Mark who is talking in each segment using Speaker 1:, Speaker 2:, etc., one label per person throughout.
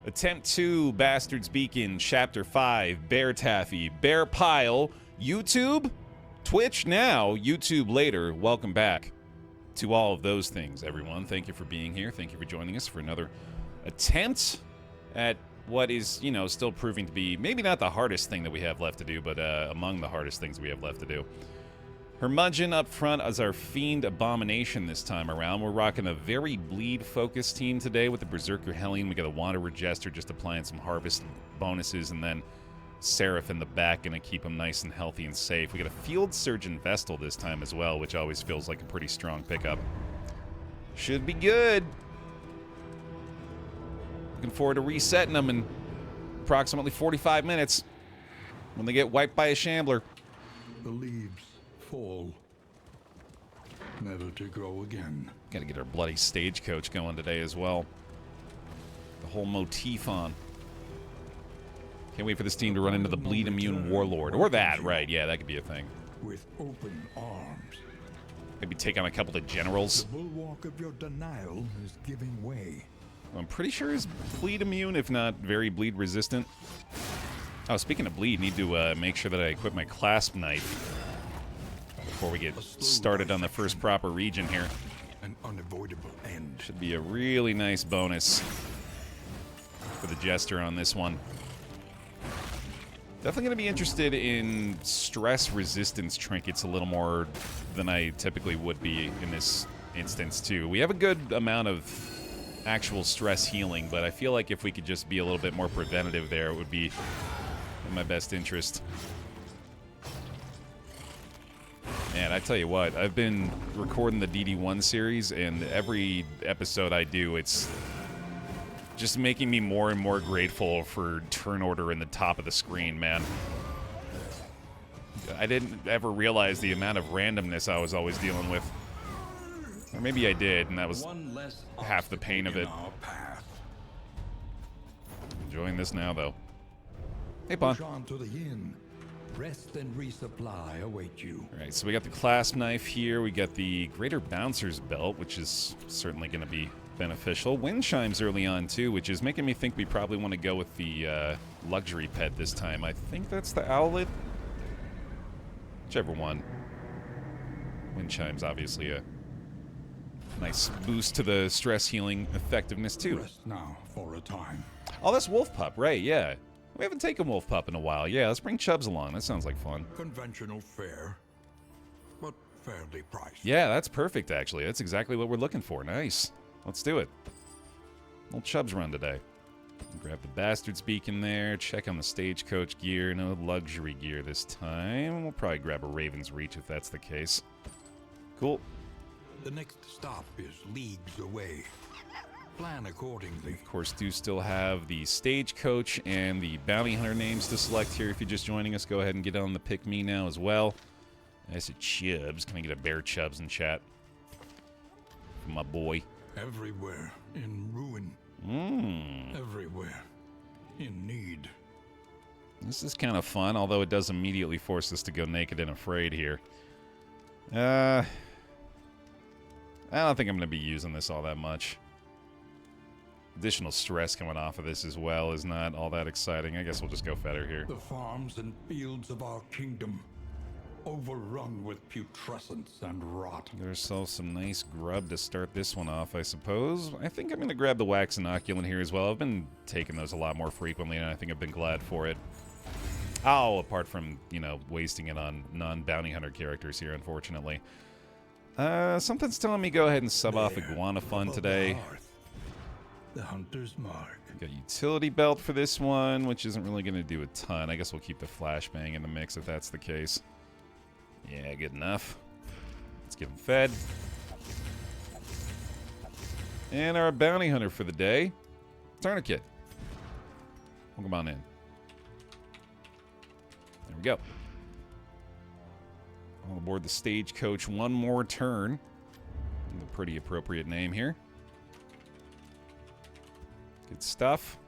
Speaker 1: Attempt 2, Bastard's Beacon, Chapter 5, BaerTaffy, Bear Pile, YouTube, Twitch now, YouTube later. Welcome back to all of those things, everyone. Thank you for being here. Thank you for joining us for another attempt at what is, you know, still proving to be maybe not the hardest thing that we have left to do, but among the hardest things we have left to do. Curmudgeon up front as our Fiend Abomination this time around. We're rocking a very bleed-focused team today with the Berserker Hellion. We got a Wanderer Jester just applying some harvest bonuses, and then Seraph in the back, gonna keep him nice and healthy and safe. We got a Field Surgeon Vestal this time as well, which always feels like a pretty strong pickup. Should be good. Looking forward to resetting them in approximately 45 minutes when they get wiped by a Shambler.
Speaker 2: The leaves fall, never to grow again.
Speaker 1: Gotta get our bloody stagecoach going today as well. The whole motif on. Can't wait for this team to run into the bleed immune warlord. Or that, right, yeah, that could be a thing.
Speaker 2: With open arms.
Speaker 1: Maybe take on a couple of generals.
Speaker 2: The bulwark of your denial is giving way.
Speaker 1: I'm pretty sure he's bleed immune, if not very bleed resistant. Oh, speaking of bleed, need to make sure that I equip my clasp knife before we get started on the first proper region here.
Speaker 2: An unavoidable end.
Speaker 1: Should be a really nice bonus for the Jester on this one. Definitely going to be interested in stress resistance trinkets a little more than I typically would be in this instance, too. We have a good amount of actual stress healing, but I feel like if we could just be a little bit more preventative there, it would be in my best interest. Man, I tell you what, I've been recording the DD1 series, and every episode I do, it's just making me more and more grateful for turn order in the top of the screen, man. I didn't ever realize the amount of randomness I was always dealing with. Or maybe I did, and that was half the pain of it. Enjoying this now, though. Hey, Pon.
Speaker 2: Push on to the inn. Rest and resupply await you.
Speaker 1: Alright, so we got the clasp knife here. We got the Greater Bouncer's Belt, which is certainly going to be beneficial. Wind chimes early on, too, which is making me think we probably want to go with the luxury pet this time. I think that's the owlet. Whichever one. Wind chimes, obviously, a nice boost to the stress healing effectiveness, too.
Speaker 2: Rest now for a time.
Speaker 1: Oh, that's Wolf Pup, right, yeah. We haven't taken Wolf Pup in a while. Yeah, let's bring Chubbs along. That sounds like fun.
Speaker 2: Conventional fare, but fairly priced.
Speaker 1: Yeah, that's perfect, actually. That's exactly what we're looking for. Nice. Let's do it. Little Chubbs run today. Grab the Bastard's Beacon there. Check on the stagecoach gear. No luxury gear this time. We'll probably grab a Raven's Reach if that's the case. Cool.
Speaker 2: The next stop is leagues away. Plan accordingly.
Speaker 1: Of course, do still have the stagecoach and the bounty hunter names to select here. If you're just joining us, go ahead and get on the pick me now as well. That's a Chubbs. Can I get a Bear Chubbs in chat? For my boy.
Speaker 2: Everywhere in ruin. Everywhere in need.
Speaker 1: This is kind of fun, although it does immediately force us to go naked and afraid here. I don't think I'm going to be using this all that much. Additional stress coming off of this as well is not all that exciting. I guess we'll just go Fetter here.
Speaker 2: The farms and fields of our kingdom, overrun with putrescence and rot.
Speaker 1: Get ourselves some nice grub to start this one off, I suppose. I think I'm going to grab the wax inoculant here as well. I've been taking those a lot more frequently, and I think I've been glad for it. Oh, apart from, you know, wasting it on non-bounty hunter characters here, unfortunately. Something's telling me go ahead and sub off Iguana Fun today.
Speaker 2: The hunter's mark.
Speaker 1: Got utility belt for this one, which isn't really going to do a ton. I guess we'll keep the flashbang in the mix if that's the case. Yeah, good enough. Let's get him fed. And our bounty hunter for the day, Tourniquet. Welcome on in. There we go. All aboard the stagecoach one more turn. A pretty appropriate name here. Good stuff.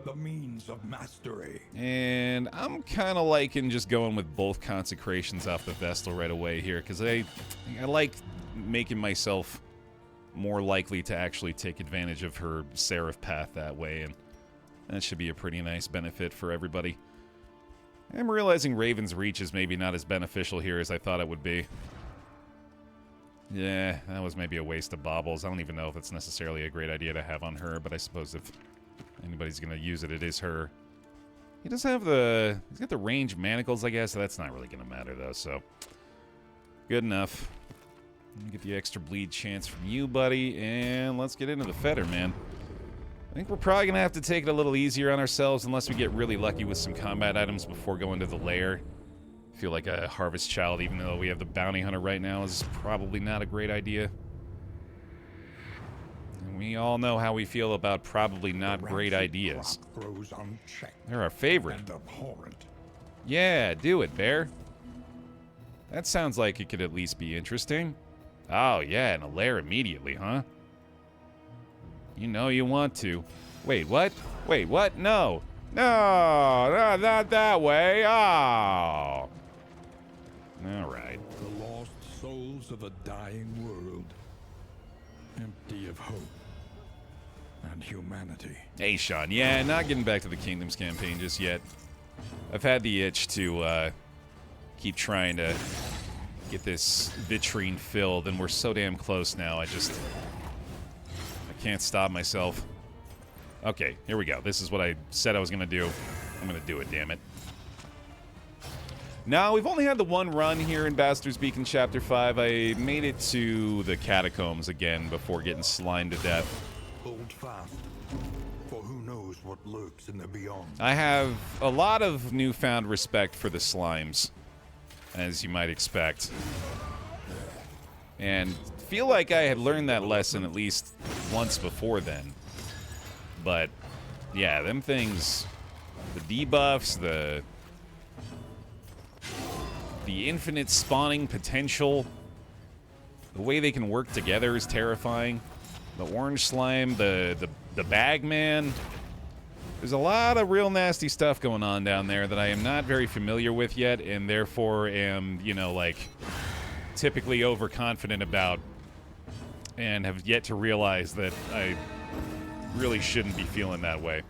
Speaker 2: The means of mastery.
Speaker 1: And I'm kind of liking just going with both consecrations off the Vestal right away here, because I like making myself more likely to actually take advantage of her Seraph path that way. And That should be a pretty nice benefit for everybody. I'm realizing Raven's Reach is maybe not as beneficial here as I thought it would be. Yeah, that was maybe a waste of baubles. I don't even know if it's necessarily a great idea to have on her, but I suppose if anybody's going to use it, it is her. He does have the... He's got the range manacles, I guess. So that's not really going to matter, though, so... Good enough. Let me get the extra bleed chance from you, buddy, and let's get into the fetter, man. I think we're probably going to have to take it a little easier on ourselves unless we get really lucky with some combat items before going to the Lair. I feel like a Harvest Child, even though we have the Bounty Hunter right now, is probably not a great idea. And we all know how we feel about probably not great ideas. They're our favorite. Yeah, do it, Baer. That sounds like it could at least be interesting. Oh, yeah, and a Lair immediately, huh? You know you want to. Wait, what? Wait, what? No. No, not that way. Oh. All right.
Speaker 2: The lost souls of a dying world, empty of hope and humanity.
Speaker 1: Hey, Sean. Yeah, not getting back to the Kingdoms campaign just yet. I've had the itch to keep trying to get this vitrine filled, and we're so damn close now. I can't stop myself. Okay, here we go. This is what I said I was going to do. I'm going to do it, damn it. Now, we've only had the one run here in Bastard's Beacon Chapter 5. I made it to the Catacombs again before getting slimed to death.
Speaker 2: Hold fast, for who knows what lurks in the beyond.
Speaker 1: I have a lot of newfound respect for the slimes, as you might expect. And feel like I had learned that lesson at least once before then. But, yeah, them things, the debuffs, the infinite spawning potential, the way they can work together is terrifying. The orange slime, the bag man. There's a lot of real nasty stuff going on down there that I am not very familiar with yet, and therefore am, you know, like, typically overconfident about, and have yet to realize that I really shouldn't be feeling that way.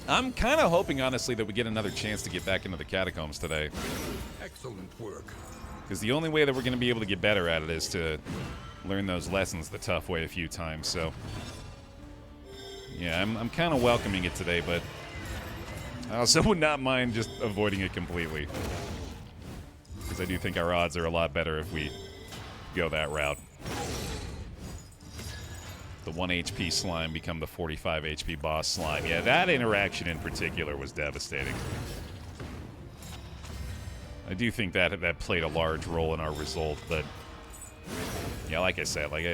Speaker 1: I'm kind of hoping, honestly, that we get another chance to get back into the Catacombs today.
Speaker 2: Excellent work.
Speaker 1: Because the only way that we're going to be able to get better at it is to learn those lessons the tough way a few times, so... Yeah, I'm kind of welcoming it today, but I also would not mind just avoiding it completely. Because I do think our odds are a lot better if we go that route. The 1 HP slime become the 45 HP boss slime. Yeah, that interaction in particular was devastating. I do think that played a large role in our result, but yeah, like I said, like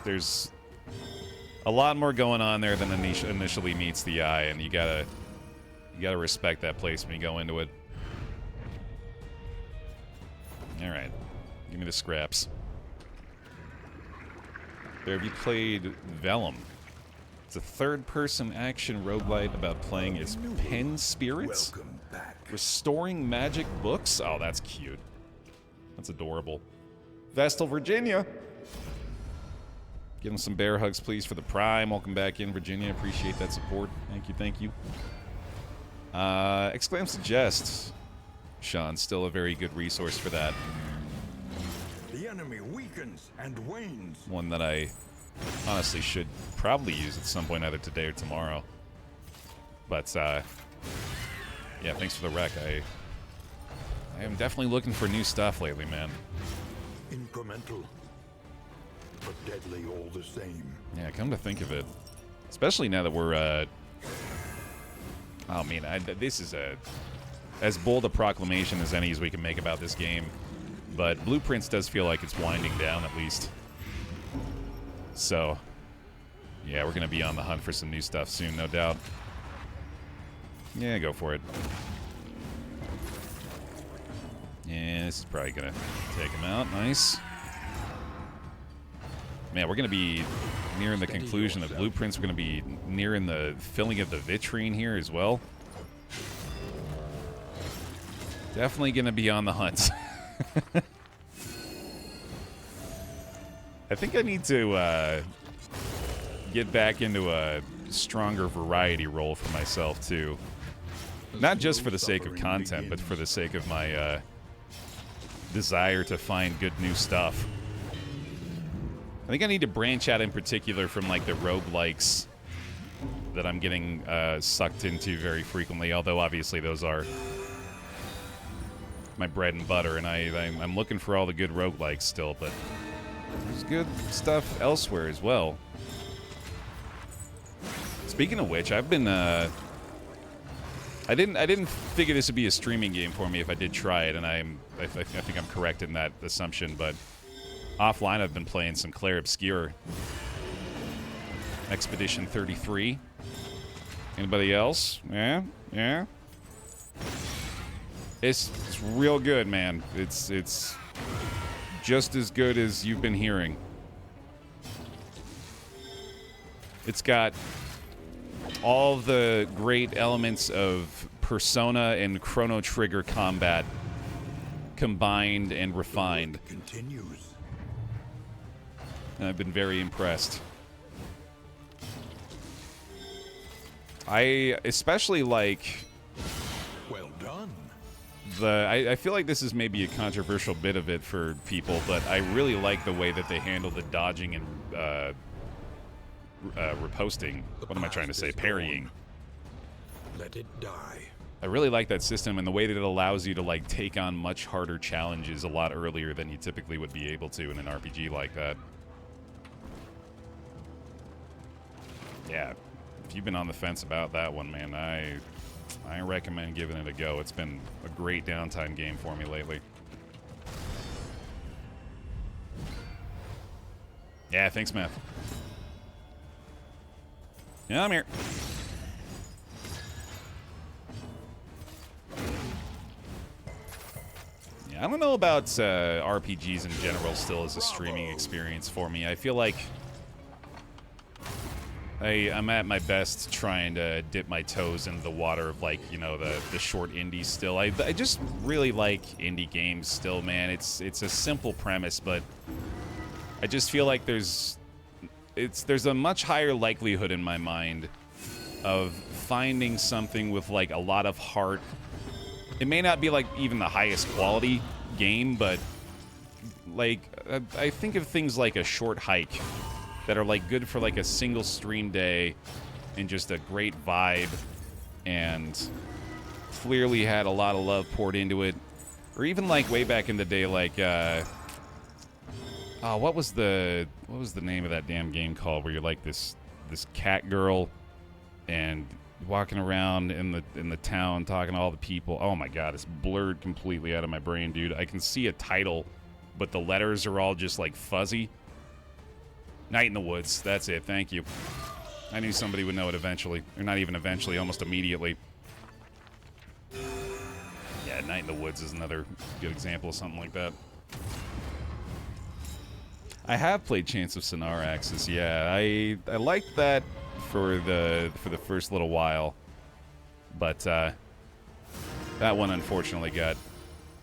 Speaker 1: there's a lot more going on there than initially meets the eye, and you gotta respect that place when you go into it. All right, give me the scraps. Have you played Vellum? It's a third-person action roguelite about playing as pen spirits, restoring magic books. Oh, that's cute. That's adorable. Vestal, Virginia. Give him some bear hugs, please, for the Prime. Welcome back in, Virginia. Appreciate that support. Thank you, thank you. Exclaim Suggest. Sean, still a very good resource for that.
Speaker 2: The enemy weakens and wanes.
Speaker 1: One that I honestly should probably use at some point, either today or tomorrow. But, yeah, thanks for the rec. I am definitely looking for new stuff lately, man.
Speaker 2: Incremental, but deadly all the same.
Speaker 1: Yeah, come to think of it. Especially now that we're, oh, man, this is as bold a proclamation as any as we can make about this game. But Blueprints does feel like it's winding down, at least. So, yeah, we're going to be on the hunt for some new stuff soon, no doubt. Yeah, go for it. Yeah, this is probably going to take him out. Nice. Man, we're going to be nearing the conclusion of Blueprints. We're going to be nearing the filling of the vitrine here as well. Definitely going to be on the hunt. I think I need to get back into a stronger variety role for myself, too. Not just for the sake of content, but for the sake of my desire to find good new stuff. I think I need to branch out in particular from, like, the roguelikes that I'm getting sucked into very frequently, although obviously those are my bread and butter, and I'm looking for all the good roguelikes still, but there's good stuff elsewhere as well. Speaking of which, I've been I didn't figure this would be a streaming game for me if I did try it, and I think I'm correct in that assumption, but offline I've been playing some Clair Obscure. Expedition 33. Anybody else? Yeah? Yeah? It's real good, man. It's just as good as you've been hearing. It's got all the great elements of Persona and Chrono Trigger combat combined and refined.
Speaker 2: Continues.
Speaker 1: And I've been very impressed. I especially like
Speaker 2: Well done.
Speaker 1: I feel like this is maybe a controversial bit of it for people, but I really like the way that they handle the dodging and riposting. What am I trying to say? Parrying.
Speaker 2: Let it die.
Speaker 1: I really like that system and the way that it allows you to, like, take on much harder challenges a lot earlier than you typically would be able to in an RPG like that. Yeah, if you've been on the fence about that one, man, I recommend giving it a go. It's been a great downtime game for me lately. Yeah, thanks, Matt. Yeah, I'm here. Yeah, I don't know about RPGs in general still as a streaming experience for me. I feel like I'm at my best trying to dip my toes into the water of, like, you know, the short indies still. I just really like indie games still, man. It's a simple premise, but I just feel like there's a much higher likelihood in my mind of finding something with, like, a lot of heart. It may not be, like, even the highest quality game, but, like, I think of things like a short hike that are, like, good for, like, a single stream day and just a great vibe and clearly had a lot of love poured into it. Or even, like, way back in the day, like, oh, what was the name of that damn game called where you're, like, this cat girl and walking around in the town talking to all the people. Oh my god, it's blurred completely out of my brain, dude. I can see a title, but the letters are all just, like, fuzzy. Night in the Woods. That's it. Thank you. I knew somebody would know it eventually. Or not even eventually, almost immediately. Yeah, Night in the Woods is another good example of something like that. I have played Chants of Sonar Axis, yeah. I liked that for the first little while. But that one unfortunately got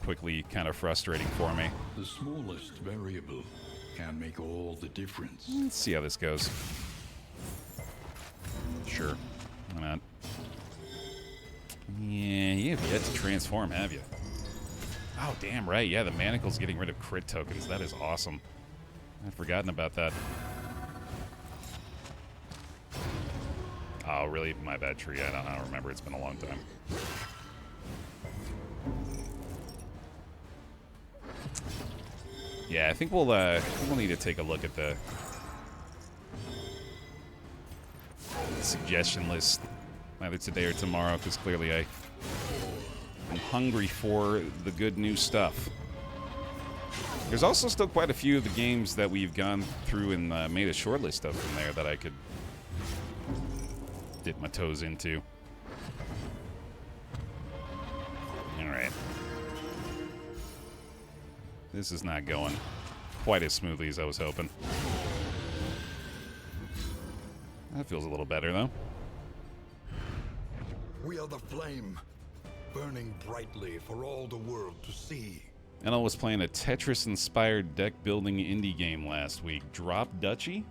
Speaker 1: quickly kind of frustrating for me.
Speaker 2: The smallest variable can make all the difference.
Speaker 1: Let's see how this goes. Sure. Why not? Yeah, you have yet to transform, have you? Oh, damn right. Yeah, the manacle's getting rid of crit tokens. That is awesome. I'd forgotten about that. Oh, really? My bad, tree. I don't remember. It's been a long time. Yeah, I think we'll need to take a look at the suggestion list either today or tomorrow, because clearly I'm hungry for the good new stuff. There's also still quite a few of the games that we've gone through and made a shortlist of from there that I could dip my toes into. Alright. This is not going quite as smoothly as I was hoping. That feels a little better, though.
Speaker 2: We are the flame, burning brightly for all the world to see.
Speaker 1: Ella was playing a Tetris-inspired deck-building indie game last week. Drop Duchy?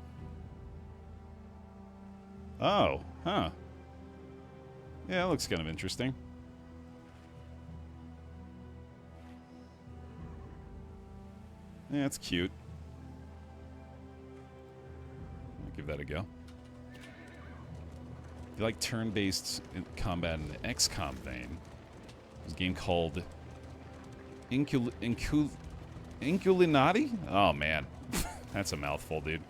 Speaker 1: Oh, huh. Yeah, it looks kind of interesting. Yeah, it's cute. I'll give that a go. If you like turn-based combat in the XCOM vein, there's a game called Inculinati? Oh, man. That's a mouthful, dude.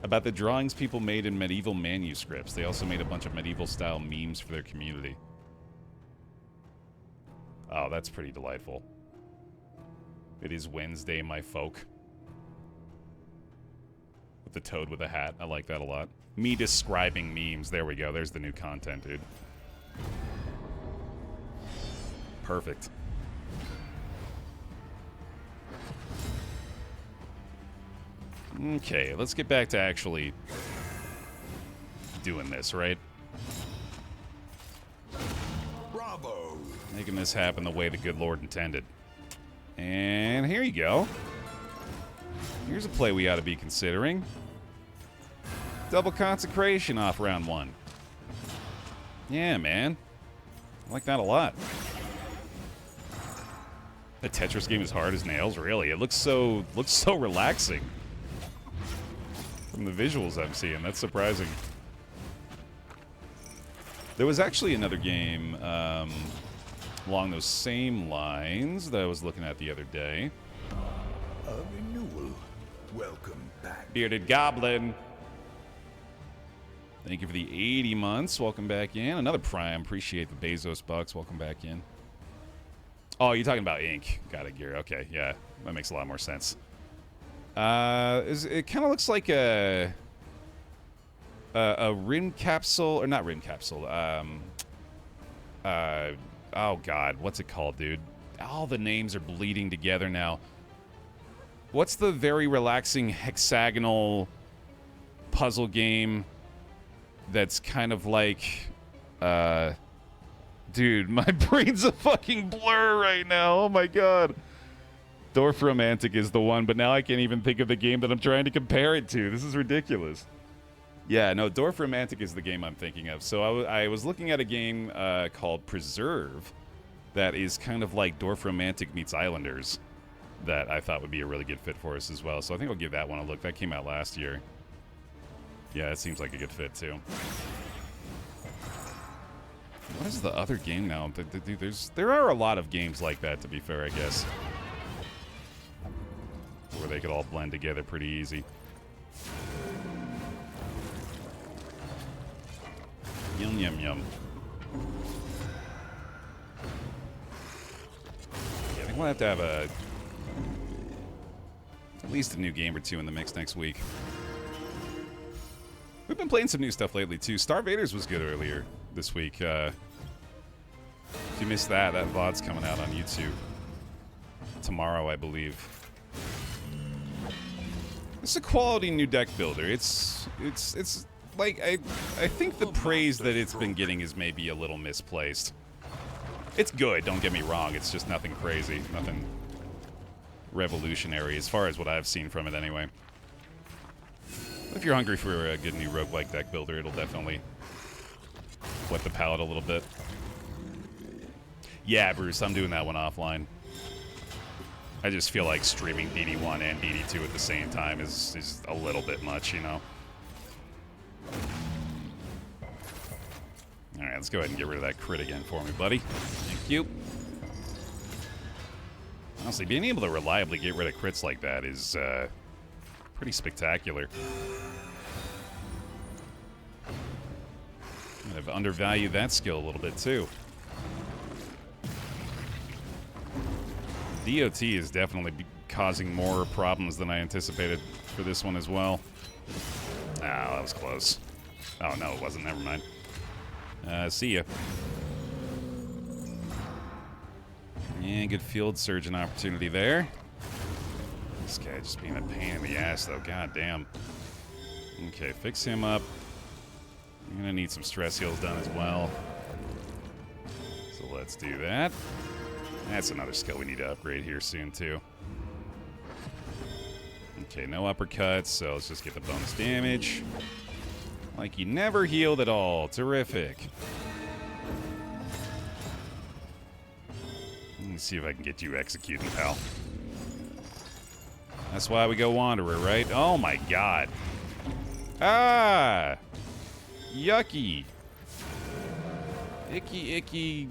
Speaker 1: About the drawings people made in medieval manuscripts. They also made a bunch of medieval-style memes for their community. Oh, that's pretty delightful. It is Wednesday, my folk. With the toad with a hat. I like that a lot. Me describing memes. There we go. There's the new content, dude. Perfect. Okay, let's get back to actually doing this, right?
Speaker 2: Bravo!
Speaker 1: Making this happen the way the good Lord intended. And here you go. Here's a play we ought to be considering. Double consecration off round 1. Yeah, man. I like that a lot. The Tetris game is hard as nails, really. It looks so relaxing. From the visuals I'm seeing, that's surprising. There was actually another game along those same lines that I was looking at the other day.
Speaker 2: A renewal. Welcome back.
Speaker 1: Bearded Goblin. Thank you for the 80 months. Welcome back in. Another Prime. Appreciate the Bezos bucks. Welcome back in. Oh, you're talking about ink. Got it, Gear. Okay, yeah. That makes a lot more sense. It kind of looks like a rim capsule, or not rim capsule. Oh god, what's it called, dude? All the names are bleeding together now. What's the very relaxing hexagonal puzzle game that's kind of like, dude, my brain's a fucking blur right now. Oh my god. Dorf Romantic is the one, but now I can't even think of the game that I'm trying to compare it to. This is ridiculous. Yeah, no, Dorf Romantic is the game I'm thinking of. So I was looking at a game called Preserve that is kind of like Dorf Romantic meets Islanders that I thought would be a really good fit for us as well. So I think I'll give that one a look. That came out last year. Yeah, it seems like a good fit, too. What is the other game now? There are a lot of games like that, to be fair, I guess. Where they could all blend together pretty easy. Yum, yum, yum. Yeah, I think we'll have to have at least a new game or two in the mix next week. We've been playing some new stuff lately, too. Star Vaders was good earlier this week. If you missed that, that VOD's coming out on YouTube tomorrow, I believe. It's a quality new deck builder. It's like, I think the praise that it's been getting is maybe a little misplaced. It's good, don't get me wrong. It's just nothing crazy, nothing revolutionary as far as what I've seen from it anyway. If you're hungry for a good new roguelike deck builder, it'll definitely wet the palate a little bit. Yeah, Bruce, I'm doing that one offline. I just feel like streaming DD1 and DD2 at the same time is a little bit much, you know? Alright, let's go ahead and get rid of that crit again for me, buddy. Thank you. Honestly, being able to reliably get rid of crits like that is pretty spectacular. I've undervalued that skill a little bit, too. DOT is definitely causing more problems than I anticipated for this one as well. Oh, that was close. Oh, no, it wasn't. Never mind. See ya. Yeah, good field surgeon opportunity there. This guy just being a pain in the ass, though. God damn. Okay, fix him up. I'm gonna need some stress heals done as well. So let's do that. That's another skill we need to upgrade here soon, too. Okay, no uppercuts, so let's just get the bonus damage. Like you never healed at all. Terrific. Let me see if I can get you executed, pal. That's why we go Wanderer, right? Oh my god. Ah! Yucky. Icky, icky,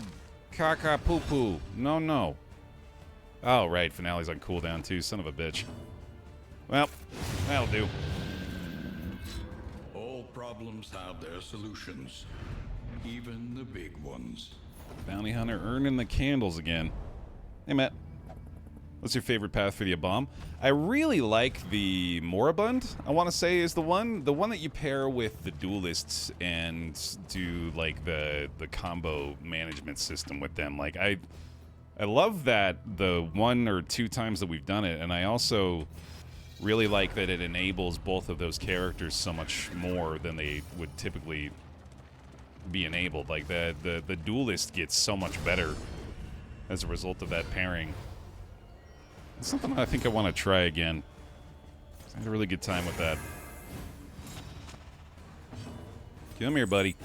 Speaker 1: caca poo poo. No, no. Oh, right. Finale's on cooldown, too. Son of a bitch. Well, that'll do.
Speaker 2: All problems have their solutions, even the big ones.
Speaker 1: Bounty Hunter earning the candles again. Hey, Matt. What's your favorite path for the Abom? I really like the Moribund, I want to say, is the one that you pair with the Duelists and do, like, the combo management system with them. Like, I love that the 1 or 2 times that we've done it, and I also really like that it enables both of those characters so much more than they would typically be enabled. Like, the Duelist gets so much better as a result of that pairing. It's something I think I want to try again. I had a really good time with that. Come here, buddy.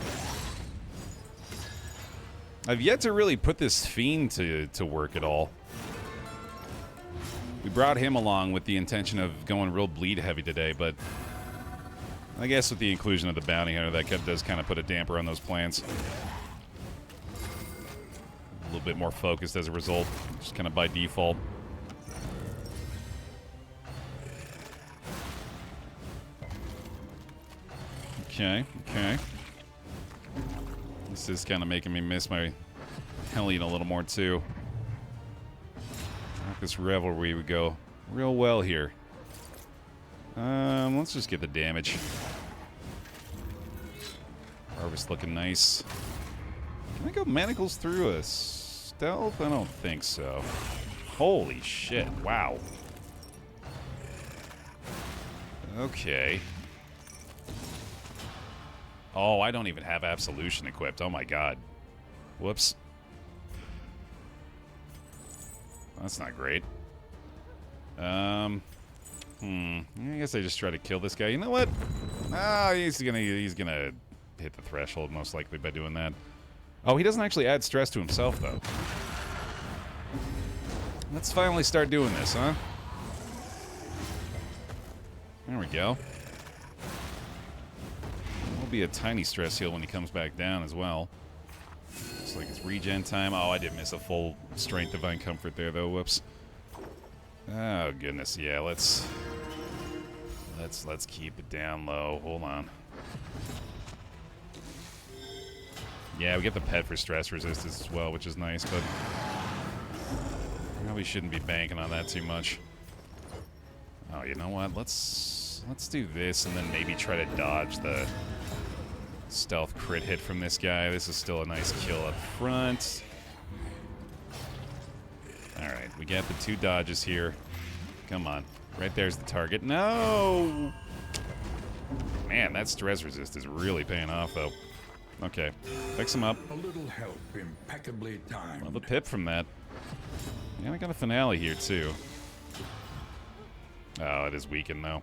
Speaker 1: I've yet to really put this Fiend to work at all. We brought him along with the intention of going real bleed heavy today, but I guess with the inclusion of the Bounty Hunter, that does kind of put a damper on those plans. A little bit more focused as a result, just kind of by default. Okay, okay. This is kind of making me miss my Hellion a little more, too. This Revelry would go real well here. Let's just get the damage. Harvest looking nice. Can I go Manacles through a stealth? I don't think so. Holy shit, wow. Okay. Oh, I don't even have Absolution equipped. Oh my god. Whoops. That's not great. I guess I just try to kill this guy. You know what? Ah, he's gonna hit the threshold most likely by doing that. Oh, he doesn't actually add stress to himself though. Let's finally start doing this, huh? There we go. Will be a tiny stress heal when he comes back down as well. Looks like it's regen time. Oh, I did miss a full strength divine comfort there though. Whoops. Oh goodness, yeah. Let's keep it down low. Hold on. Yeah, we get the pet for stress resistance as well, which is nice, but probably shouldn't be banking on that too much. Oh, you know what? Let's do this and then maybe try to dodge the stealth crit hit from this guy. This is still a nice kill up front. Alright, we got the 2 dodges here. Come on. Right there's the target. No! Man, that stress resist is really paying off, though. Okay, fix him up.
Speaker 2: A little help, impeccably timed.
Speaker 1: Well, the pip from that. Yeah, we got a finale here, too. Oh, it is weakened, though.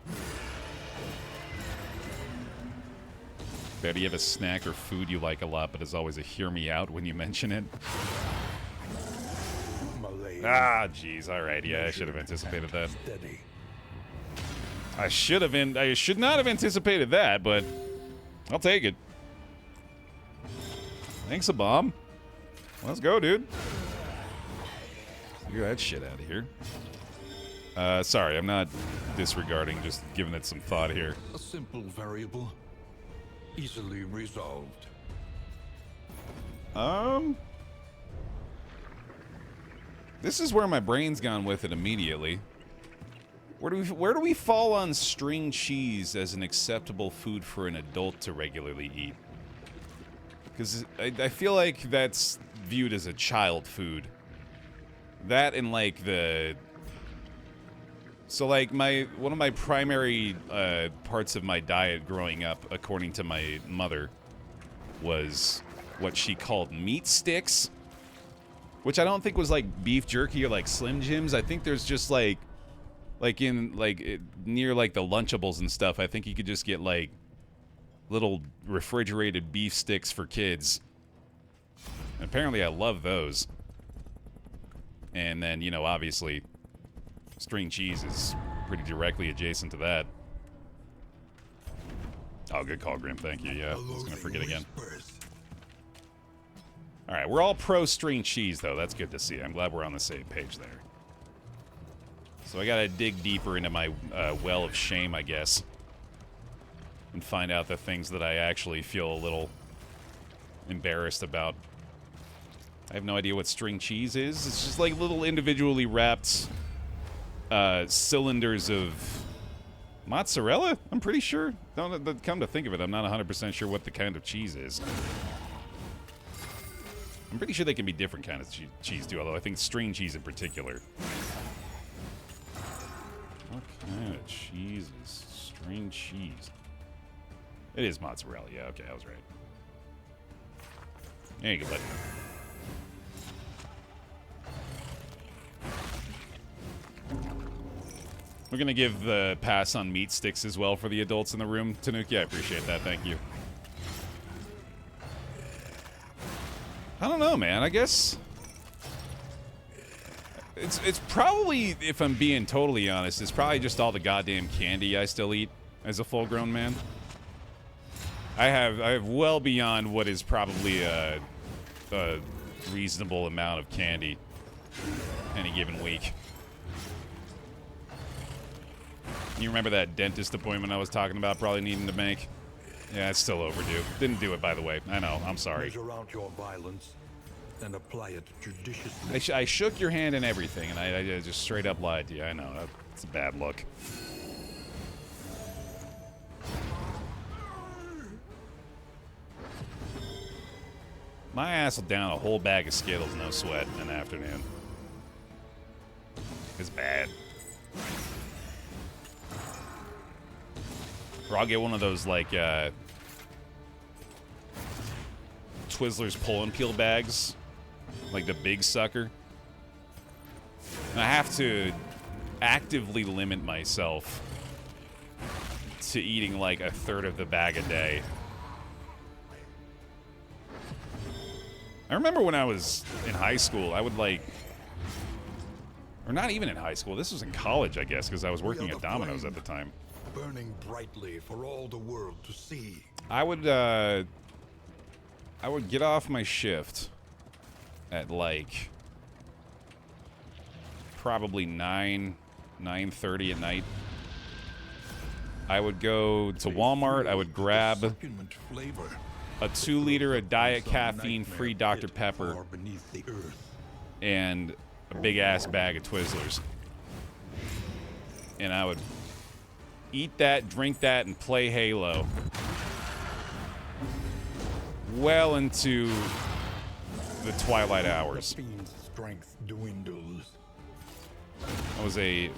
Speaker 1: Do you have a snack or food you like a lot, but is always a hear me out when you mention it? Ah, jeez. All right. Yeah, I should have anticipated that. I should not have anticipated that, but I'll take it. Thanks, a bomb. Let's go, dude. Get that shit out of here. Sorry, I'm not disregarding, just giving it some thought here.
Speaker 2: A simple variable. Easily resolved.
Speaker 1: This is where my brain's gone with it immediately. Where do we fall on string cheese as an acceptable food for an adult to regularly eat? Because I feel like that's viewed as a child food. That and like the... So like one of my primary parts of my diet growing up, according to my mother, was what she called meat sticks, which I don't think was like beef jerky or like Slim Jims. I think there's just like near like the Lunchables and stuff. I think you could just get like Little refrigerated beef sticks for kids. And apparently I love those. And then, you know, obviously, string cheese is pretty directly adjacent to that. Oh, good call, Grim. Thank you. Yeah, I was going to forget again. All right, we're all pro string cheese, though. That's good to see. I'm glad we're on the same page there. So I got to dig deeper into my well of shame, I guess, and find out the things that I actually feel a little embarrassed about. I have no idea what string cheese is. It's just like little individually wrapped cylinders of mozzarella, I'm pretty sure. Don't come to think of it, I'm not 100% sure what the kind of cheese is. I'm pretty sure they can be different kinds of cheese too, although I think string cheese in particular. What kind of cheese is string cheese? It is mozzarella, yeah, okay, I was right. There you go, buddy. We're gonna give the pass on meat sticks as well for the adults in the room. Tanuki, I appreciate that. Thank you. I don't know, man. I guess it's probably, if I'm being totally honest, it's probably just all the goddamn candy I still eat as a full-grown man. I have well beyond what is probably a reasonable amount of candy any given week. You remember that dentist appointment I was talking about probably needing to make? Yeah, it's still overdue. Didn't do it, by the way. I know. I'm sorry.
Speaker 2: Measure out your violence and apply it judiciously.
Speaker 1: I shook your hand and everything, and I just straight up lied to you. I know. It's a bad look. My ass will down a whole bag of Skittles, no sweat, in an afternoon. It's bad. Or I'll get one of those, like, Twizzlers pull and peel bags. Like the big sucker. And I have to actively limit myself to eating, like, a third of the bag a day. I remember when I was in high school, I would, like... Or not even in high school. This was in college, I guess, because I was working at Domino's at the time.
Speaker 2: Burning brightly for all the world to see.
Speaker 1: I would get off my shift at like probably 9:30 at night. I would go to Walmart. I would grab a 2-liter of Diet caffeine-free Dr. Pepper and a big-ass bag of Twizzlers. And I would eat that, drink that, and play Halo. Well into the twilight hours.
Speaker 2: The fiend's strength dwindles.
Speaker 1: That was a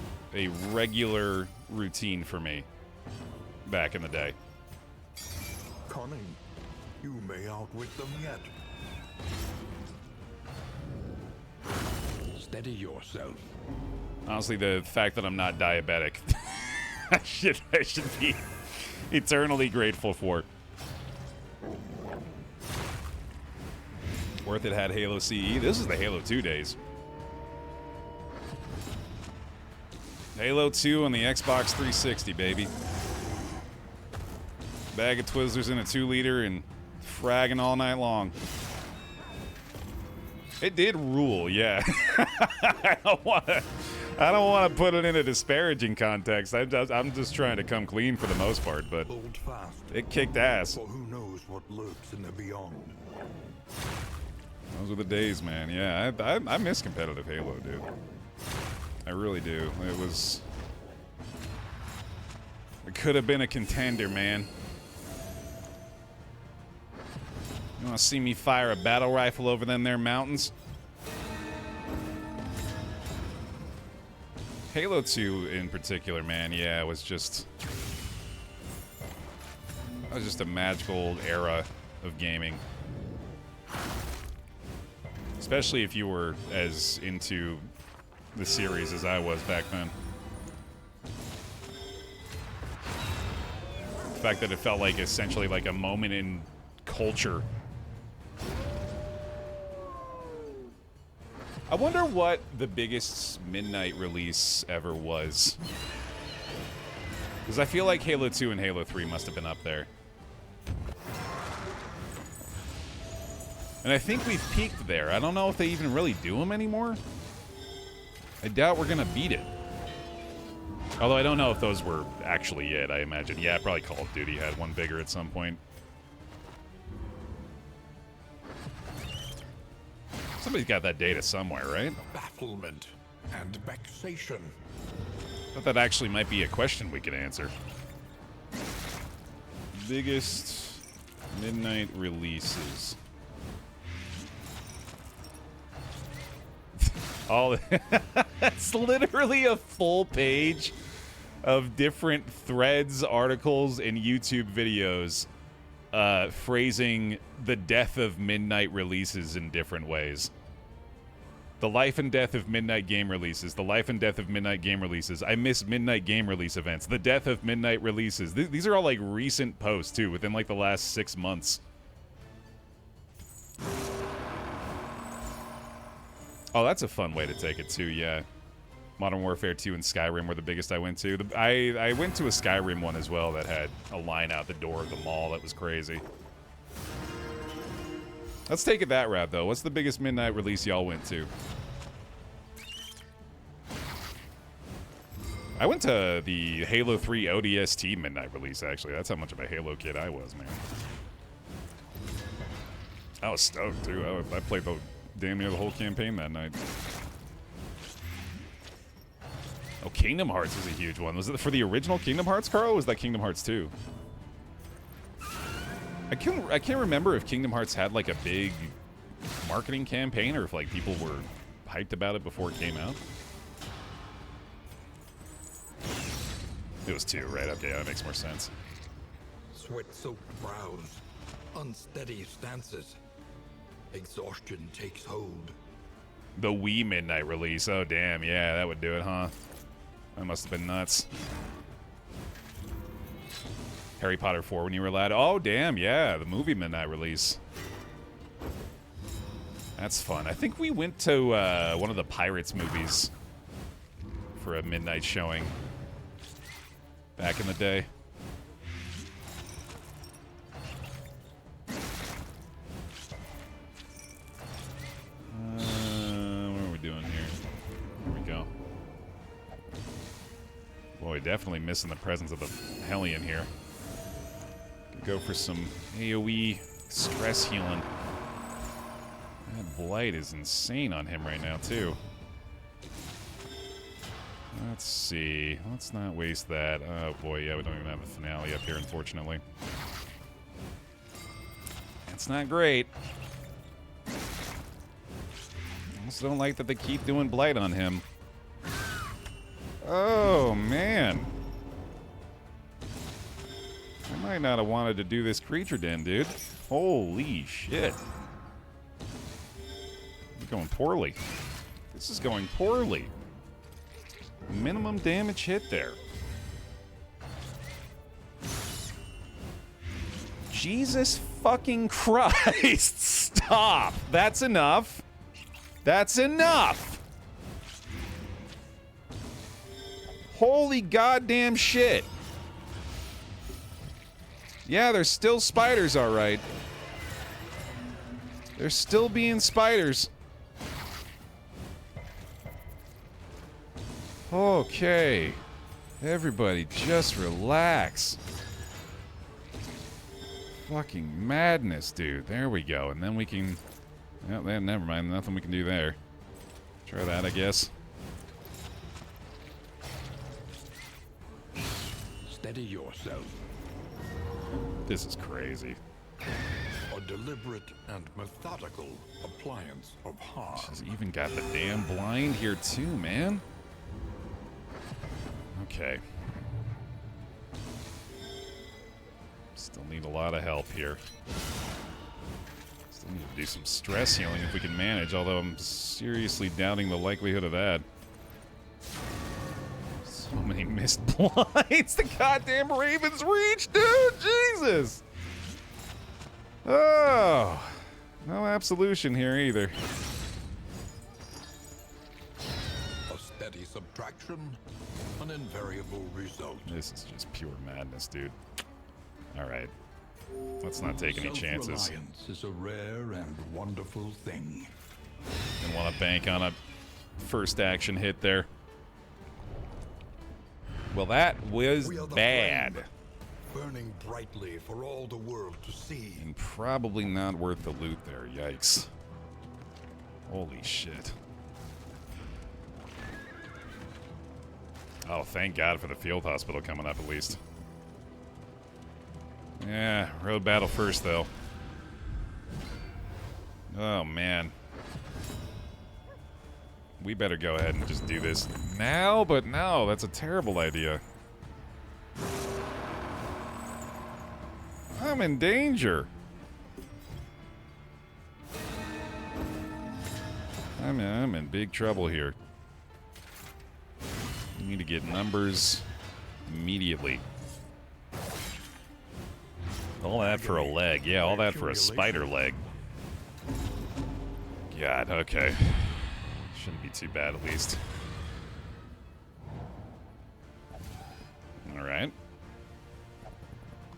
Speaker 1: regular routine for me back in the day.
Speaker 2: Cunning. You may outwit them yet. Steady yourself.
Speaker 1: Honestly, the fact that I'm not diabetic, I should be eternally grateful for. Worth it had Halo CE. This is the Halo 2 days. Halo 2 on the Xbox 360, baby. Bag of Twizzlers in a 2-liter and fragging all night long. It did rule, yeah. I don't want to put it in a disparaging context. I'm just trying to come clean for the most part, but
Speaker 2: Hold fast,
Speaker 1: it kicked ass.
Speaker 2: for who knows what lurks in the beyond.
Speaker 1: Those were the days, man. Yeah, I miss competitive Halo, dude. I really do. It could have been a contender, man. You want to see me fire a battle rifle over them there mountains? Halo 2 in particular, man, yeah, it was just a magical era of gaming. Especially if you were as into the series as I was back then. The fact that it felt like essentially like a moment in culture. I wonder what the biggest midnight release ever was. Because I feel like Halo 2 and Halo 3 must have been up there. And I think we've peaked there. I don't know if they even really do them anymore. I doubt we're going to beat it. Although I don't know if those were actually it, I imagine. Yeah, probably Call of Duty had one bigger at some point. Somebody's got that data somewhere, right?
Speaker 2: Bafflement and vexation.
Speaker 1: But that actually might be a question we could answer. Biggest midnight releases. All that's literally a full page of different threads, articles, and YouTube videos phrasing the death of midnight releases in different ways. The life and death of midnight game releases. The life and death of midnight game releases. I miss midnight game release events. The death of midnight releases. These are all like recent posts too, within like the last 6 months. Oh, that's a fun way to take it too, yeah. Modern Warfare 2 and Skyrim were the biggest I went to. I went to a Skyrim one as well that had a line out the door of the mall that was crazy. Let's take it that route, though. What's the biggest midnight release y'all went to? I went to the Halo 3 ODST midnight release, actually. That's how much of a Halo kid I was, man. I was stoked, too. I played damn near the whole campaign that night. Oh, Kingdom Hearts was a huge one. Was it for the original Kingdom Hearts, Carl, or was that Kingdom Hearts 2? I can't remember if Kingdom Hearts had like a big marketing campaign or if like people were hyped about it before it came out. It was 2, right? Okay, that makes more sense.
Speaker 2: Sweat-soaked brows, unsteady stances. Exhaustion takes hold.
Speaker 1: The Wii midnight release. Oh, damn. Yeah, that would do it, huh? That must have been nuts. Harry Potter 4 when you were a lad. Oh, damn, yeah, the movie midnight release. That's fun. I think we went to one of the Pirates movies for a midnight showing back in the day. What are we doing here? Here we go. Boy, definitely missing the presence of the Hellion here. Go for some AoE stress healing. That blight is insane on him right now, too. Let's see. Let's not waste that. Oh, boy, yeah, we don't even have a finale up here, unfortunately. It's not great. I also don't like that they keep doing blight on him. Oh, man. I might not have wanted to do this creature den, dude. Holy shit. It's going poorly. This is going poorly. Minimum damage hit there. Jesus fucking Christ. Stop. That's enough. That's enough. Holy goddamn shit. Yeah, there's still spiders, all right. There's still being spiders. Okay. Everybody, just relax. Fucking madness, dude. There we go. And then we can... Oh, never mind. Nothing we can do there. Try that, I guess.
Speaker 2: Steady yourself.
Speaker 1: This is crazy.
Speaker 2: A deliberate and methodical appliance of harm.
Speaker 1: She's even got the damn blind here too, man. Okay. Still need a lot of help here. Still need to do some stress healing if we can manage, although I'm seriously doubting the likelihood of that. So many missed blinds. The goddamn Raven's Reach, dude! Jesus! Oh, no absolution here either.
Speaker 2: A steady subtraction, an invariable result.
Speaker 1: This is just pure madness, dude. All right, let's not take any chances.
Speaker 2: Self-reliance is a rare and wonderful thing.
Speaker 1: Didn't want to bank on a first action hit there. Well, that was bad.
Speaker 2: Flame, burning brightly for all the world to see.
Speaker 1: And probably not worth the loot there. Yikes. Holy shit. Oh, thank God for the field hospital coming up at least. Yeah, road battle first though. Oh man. We better go ahead and just do this now, but no, that's a terrible idea. I'm in danger. I'm in big trouble here. We need to get numbers immediately. All that for a leg. Yeah, all that for a spider leg. God, okay. Shouldn't be too bad, at least. Alright.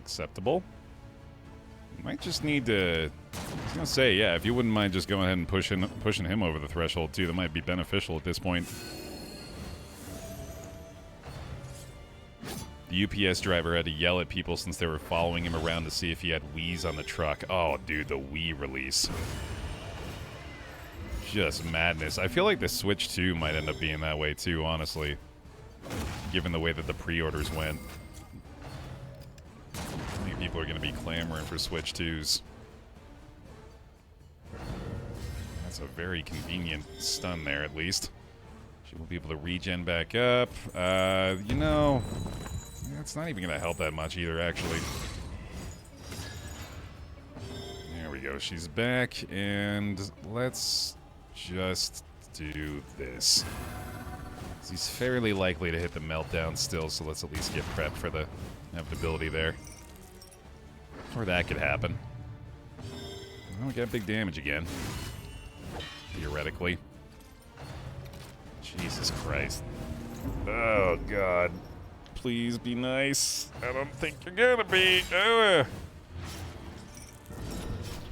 Speaker 1: Acceptable. Might just need to... I was gonna say, yeah, if you wouldn't mind just going ahead and pushing him over the threshold, too, that might be beneficial at this point. The UPS driver had to yell at people since they were following him around to see if he had wheeze on the truck. Oh, dude, the Wii release. Just madness. I feel like the Switch 2 might end up being that way too, honestly. Given the way that the pre-orders went. I think people are going to be clamoring for Switch 2s. That's a very convenient stun there, at least. She will be able to regen back up. You know... It's not even going to help that much either, actually. There we go. She's back, and let's just do this. He's fairly likely to hit the meltdown still, so let's at least get prepped for the inevitability there. Or that could happen. Oh, we got big damage again. Theoretically. Jesus Christ. Oh, God. Please be nice. I don't think you're gonna be.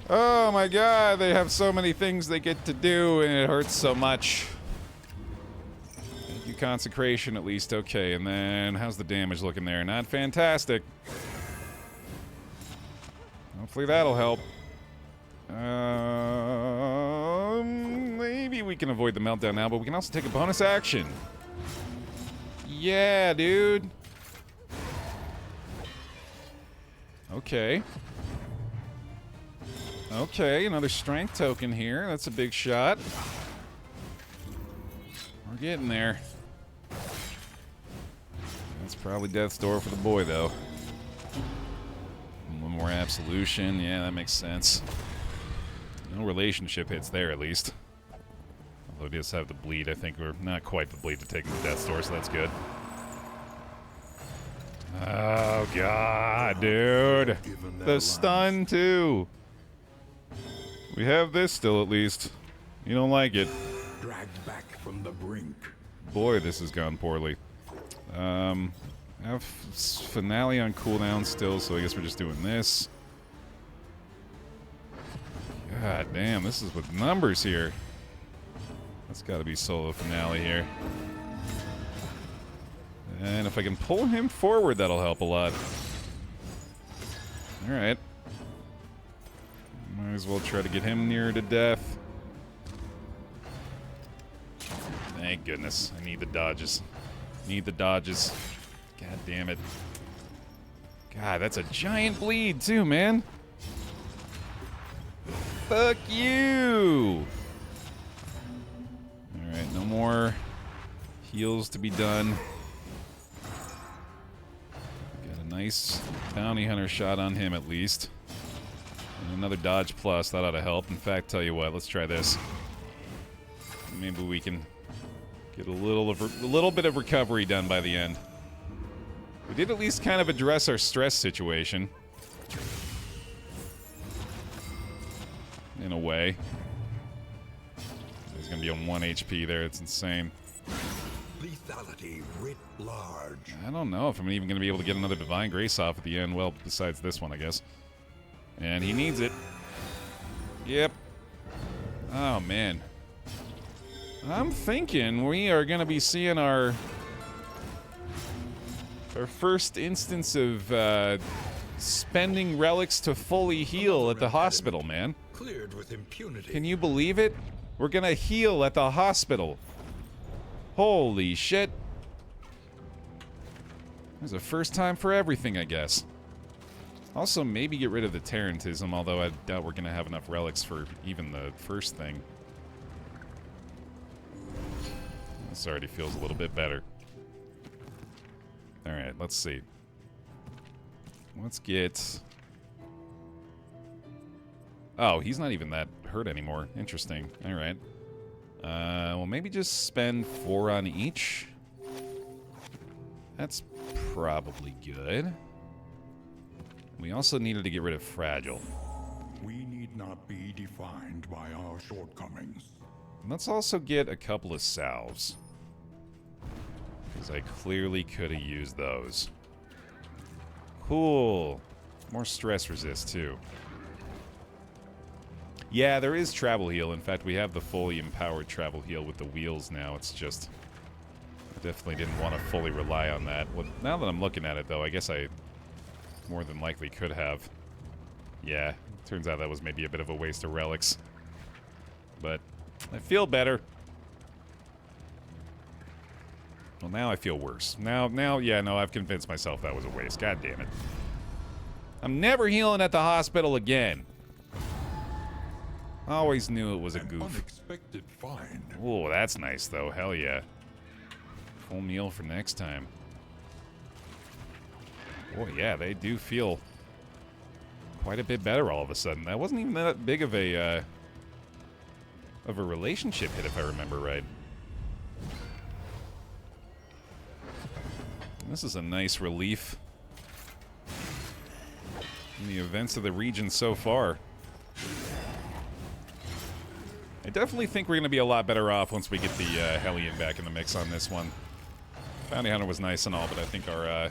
Speaker 1: Oh my God, they have so many things they get to do and it hurts so much. Thank you, Consecration, at least. Okay, and then how's the damage looking there? Not fantastic. Hopefully that'll help. Maybe we can avoid the meltdown now, but we can also take a bonus action. Yeah, dude. Okay. Okay, another strength token here. That's a big shot. We're getting there. That's probably death's door for the boy, though. One more absolution. Yeah, that makes sense. No relationship hits there, at least. Although he does have the bleed, I think. We're not quite the bleed to take him to death's door, so that's good. Oh, God, dude. The stun, too. We have this still, at least. You don't like it.
Speaker 2: Dragged back from the brink.
Speaker 1: Boy, this has gone poorly. I have finale on cooldown still, so I guess we're just doing this. God damn, this is with numbers here. That's got to be solo finale here. And if I can pull him forward, that'll help a lot. Alright. Might as well try to get him near to death. Thank goodness. I need the dodges. Need the dodges. God damn it. God, that's a giant bleed too, man. Fuck you! Alright, no more heals to be done. Got a nice bounty hunter shot on him at least. And another dodge plus, that ought to help. In fact, tell you what, let's try this. Maybe we can get a little bit of recovery done by the end. We did at least kind of address our stress situation. In a way. He's gonna be on 1 HP there, it's insane.
Speaker 2: Lethality writ large.
Speaker 1: I don't know if I'm even gonna be able to get another Divine Grace off at the end. Well, besides this one, I guess. And he needs it. Yep. Oh, man. I'm thinking we are gonna be seeing our first instance of spending relics to fully heal at the hospital, man.
Speaker 2: Cleared with impunity.
Speaker 1: Can you believe it? We're gonna heal at the hospital. Holy shit. There's a first time for everything, I guess. Also, maybe get rid of the Tarantism, although I doubt we're gonna have enough relics for even the first thing. This already feels a little bit better. Alright, let's see. Let's get... Oh, he's not even that hurt anymore. Interesting. Alright. Well, maybe just spend 4 on each. That's probably good. We also needed to get rid of Fragile.
Speaker 2: We need not be defined by our shortcomings.
Speaker 1: Let's also get a couple of salves. Because I clearly could have used those. Cool. More stress resist, too. Yeah, there is travel heal. In fact, we have the fully empowered travel heal with the wheels now. It's just... I definitely didn't want to fully rely on that. Well, now that I'm looking at it, though, I guess I more than likely could have. Yeah, turns out that was maybe a bit of a waste of relics. But I feel better. Well, now I feel worse. Now, yeah, no, I've convinced myself that was a waste. God damn it. I'm never healing at the hospital again. I always knew it was a goof.
Speaker 2: Unexpected find.
Speaker 1: Oh, that's nice, though. Hell yeah. Full meal for next time. Oh, yeah, they do feel quite a bit better all of a sudden. That wasn't even that big of a relationship hit, if I remember right. This is a nice relief in the events of the region so far. I definitely think we're going to be a lot better off once we get the Hellion back in the mix on this one. Bounty Hunter was nice and all, but I think our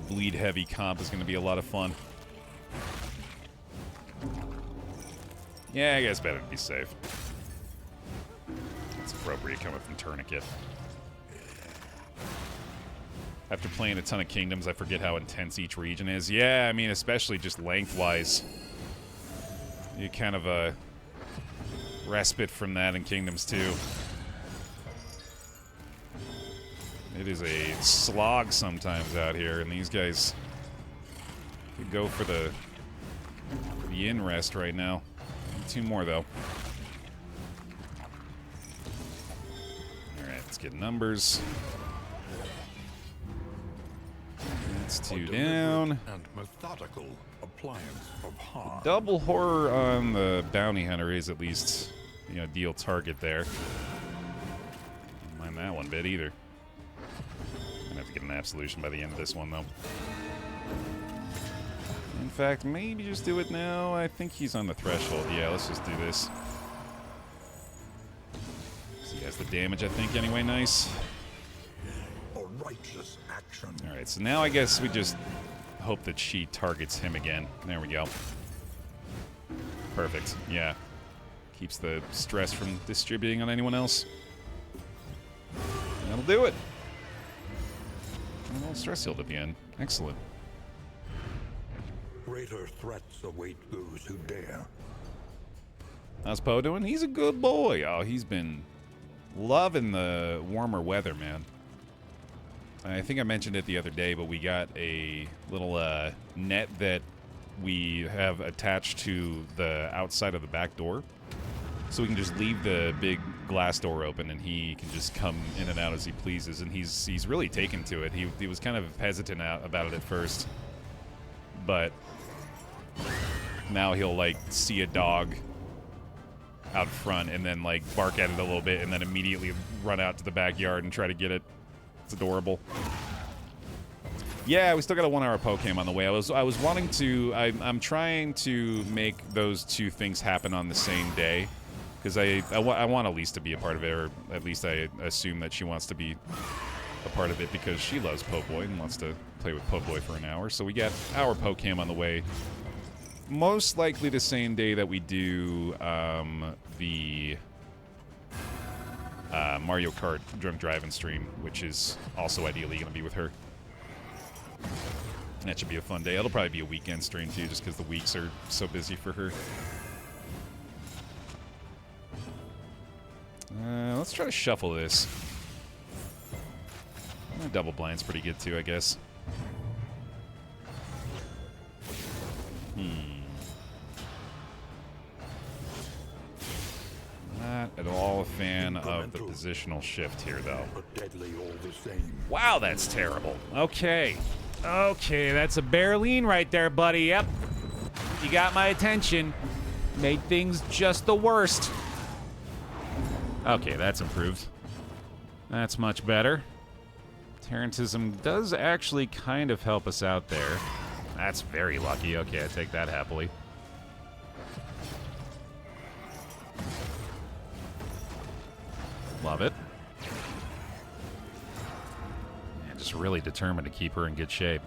Speaker 1: bleed-heavy comp is going to be a lot of fun. Yeah, I guess better to be safe. That's appropriate coming from Tourniquet. After playing a ton of Kingdoms, I forget how intense each region is. Yeah, I mean, especially just lengthwise. You kind of respite from that in Kingdoms too. It is a slog sometimes out here, and these guys could go for the in rest right now. 2 more though. All right, let's get numbers. That's 2 down.
Speaker 2: And methodical appliance of harm.
Speaker 1: Double horror on the Bounty Hunter is at least, you know, deal target there. Don't mind that one bit either. I'm gonna have to get an absolution by the end of this one, though. In fact, maybe just do it now. I think he's on the threshold. Yeah, let's just do this. So he has the damage, I think, anyway. Nice.
Speaker 2: A righteous action.
Speaker 1: Alright, so now I guess we just hope that she targets him again. There we go. Perfect. Yeah. Keeps the stress from distributing on anyone else. That'll do it. A little stress healed at the end. Excellent.
Speaker 2: Greater threats await those who dare.
Speaker 1: How's Poe doing? He's a good boy. Oh, he's been loving the warmer weather, man. I think I mentioned it the other day, but we got a little net that we have attached to the outside of the back door. So we can just leave the big glass door open and he can just come in and out as he pleases. And he's really taken to it. He was kind of hesitant about it at first. But now he'll, like, see a dog out front and then, like, bark at it a little bit and then immediately run out to the backyard and try to get it. It's adorable. Yeah, we still got a 1-hour Pokemon on the way. I was wanting to. I'm trying to make those two things happen on the same day, because I want Elise to be a part of it, or at least I assume that she wants to be a part of it because she loves Pokeboy and wants to play with Pokeboy for an hour. So we got our Pokemon on the way. Most likely the same day that we do the Mario Kart drunk driving stream, which is also ideally going to be with her. That should be a fun day. It'll probably be a weekend stream too, just because the weeks are so busy for her. Let's try to shuffle this. Double blind's pretty good too, I guess. Not at all a fan of the positional shift here, though. Wow, that's terrible. Okay. Okay, that's a Baer lean right there, buddy. Yep. You got my attention. Made things just the worst. Okay, that's improved. That's much better. Tarantism does actually kind of help us out there. That's very lucky. Okay, I take that happily. Love it. And just really determined to keep her in good shape.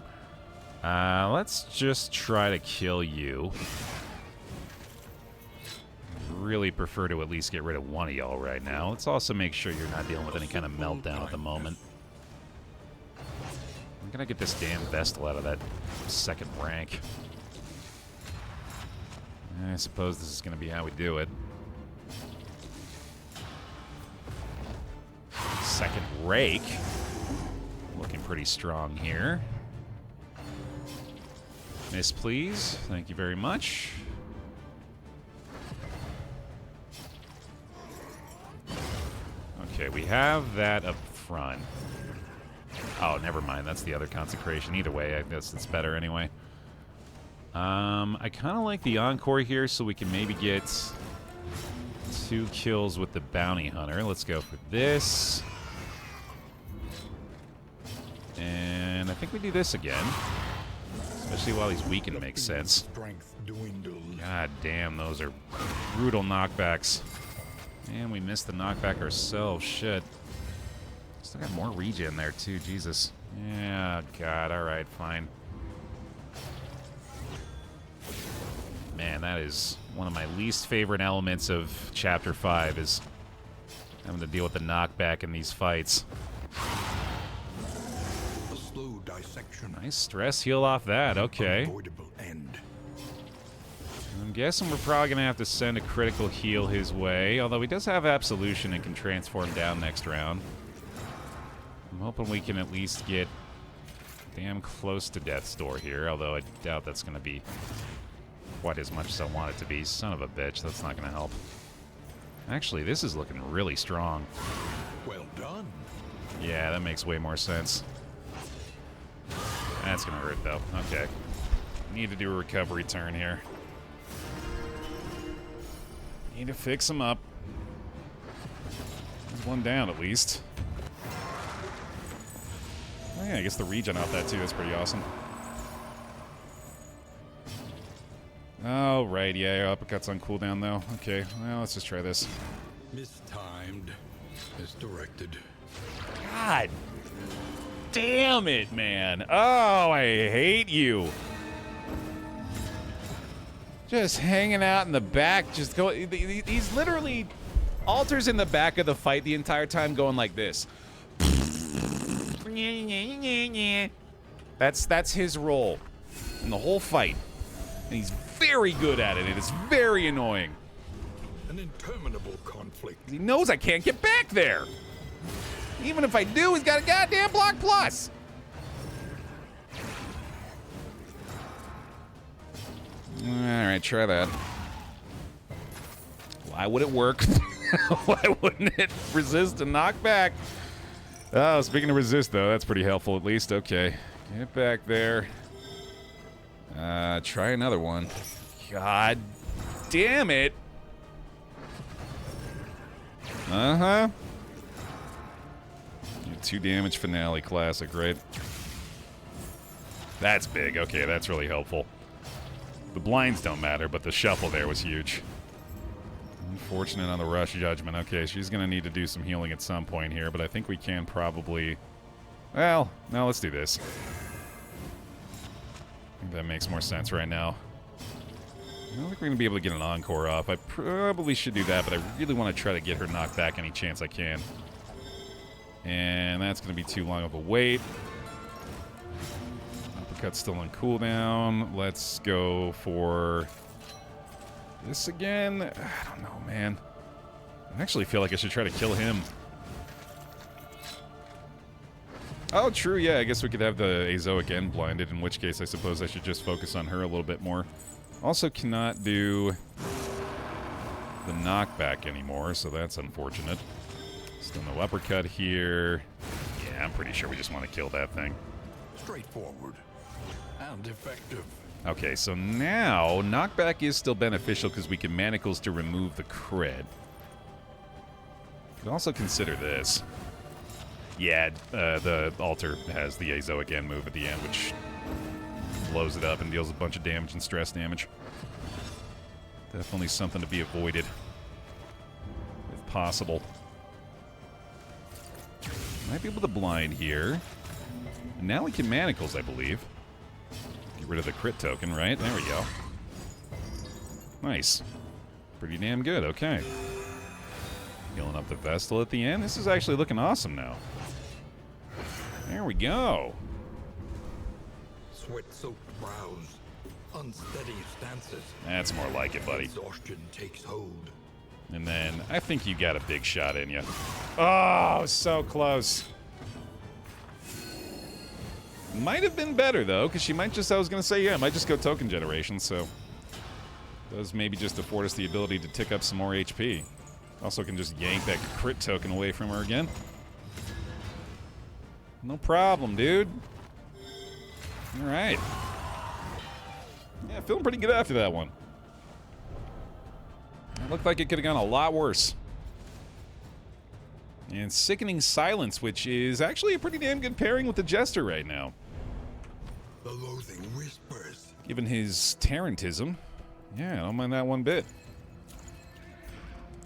Speaker 1: Let's just try to kill you. Really prefer to at least get rid of one of y'all right now. Let's also make sure you're not dealing with any kind of meltdown at the moment. I'm gonna get this damn Vestal out of that second rank. I suppose this is gonna be how we do it. Second rake. Looking pretty strong here. Miss, please. Thank you very much. Okay, we have that up front. Oh, never mind. That's the other consecration. Either way, I guess it's better anyway. I kind of like the Encore here, so we can maybe get 2 kills with the Bounty Hunter. Let's go for this. And I think we do this again. Especially while he's weakened makes sense. God damn, those are brutal knockbacks. And we missed the knockback ourselves. Shit. Still got more regen there, too. Jesus. Yeah, God. All right, fine. Man, that is one of my least favorite elements of Chapter 5 is having to deal with the knockback in these fights.
Speaker 2: A slow dissection.
Speaker 1: Nice stress heal off that. Okay.
Speaker 2: End.
Speaker 1: I'm guessing we're probably going to have to send a critical heal his way, although he does have Absolution and can transform down next round. I'm hoping we can at least get damn close to Death's Door here, although I doubt that's going to be quite as much as I want it to be. Son of a bitch, that's not going to help. Actually, this is looking really strong.
Speaker 2: Well done.
Speaker 1: Yeah, that makes way more sense. That's going to hurt, though. Okay. Need to do a recovery turn here. Need to fix him up. There's one down, at least. Oh, yeah, I guess the regen off that, too. That's pretty awesome. Oh, right. Yeah, uppercut's on cooldown, though. Okay, well, let's just try this.
Speaker 2: Mistimed. Misdirected.
Speaker 1: God damn it, man. Oh, I hate you. Just hanging out in the back, just go. He's literally alters in the back of the fight the entire time, going like this. That's his role in the whole fight, and he's very good at it. It is very annoying.
Speaker 2: An interminable conflict.
Speaker 1: He knows I can't get back there. Even if I do, he's got a goddamn block plus. Alright, try that. Why would it work? Why wouldn't it resist a knockback? Oh, speaking of resist, though, that's pretty helpful at least. Okay, get back there. Try another one. God damn it. Uh-huh. 2 damage finale classic, right? That's big. Okay, that's really helpful. The blinds don't matter, but the shuffle there was huge. Unfortunate on the rush judgment. Okay, she's going to need to do some healing at some point here, but I think we can probably... Well, no, let's do this. I think that makes more sense right now. I don't think we're going to be able to get an encore off. I probably should do that, but I really want to try to get her knocked back any chance I can. And that's going to be too long of a wait. Uppercut's still on cooldown. Let's go for this again. I don't know, man. I actually feel like I should try to kill him. Oh, true, yeah, I guess we could have the Azoic End blinded, in which case I suppose I should just focus on her a little bit more. Also cannot do the knockback anymore, so that's unfortunate. Still no uppercut here. Yeah, I'm pretty sure we just want to kill that thing.
Speaker 2: Straightforward and effective.
Speaker 1: Okay, so now knockback is still beneficial because we can manacles to remove the crit. Could also consider this. Yeah, the altar has the Azoic End move at the end, which blows it up and deals a bunch of damage and stress damage. Definitely something to be avoided, if possible. Might be able to blind here. And now we can manacles, I believe. Get rid of the crit token, right? There we go. Nice. Pretty damn good, okay. Healing up the Vestal at the end. This is actually looking awesome now. There we go.
Speaker 2: Sweat-soaked brows, unsteady stances.
Speaker 1: That's more like it, buddy.
Speaker 2: Exhaustion takes hold.
Speaker 1: And then I think you got a big shot in you. Oh, so close. Might have been better, though, because she might just, I was going to say, yeah, might just go token generation, so does maybe just afford us the ability to tick up some more HP. Also can just yank that crit token away from her again. No problem, dude. All right. Yeah, feeling pretty good after that one. It looked like it could have gone a lot worse. And Sickening Silence, which is actually a pretty damn good pairing with the Jester right now.
Speaker 2: The loathing whispers.
Speaker 1: Given his Tarantism. Yeah, I don't mind that one bit.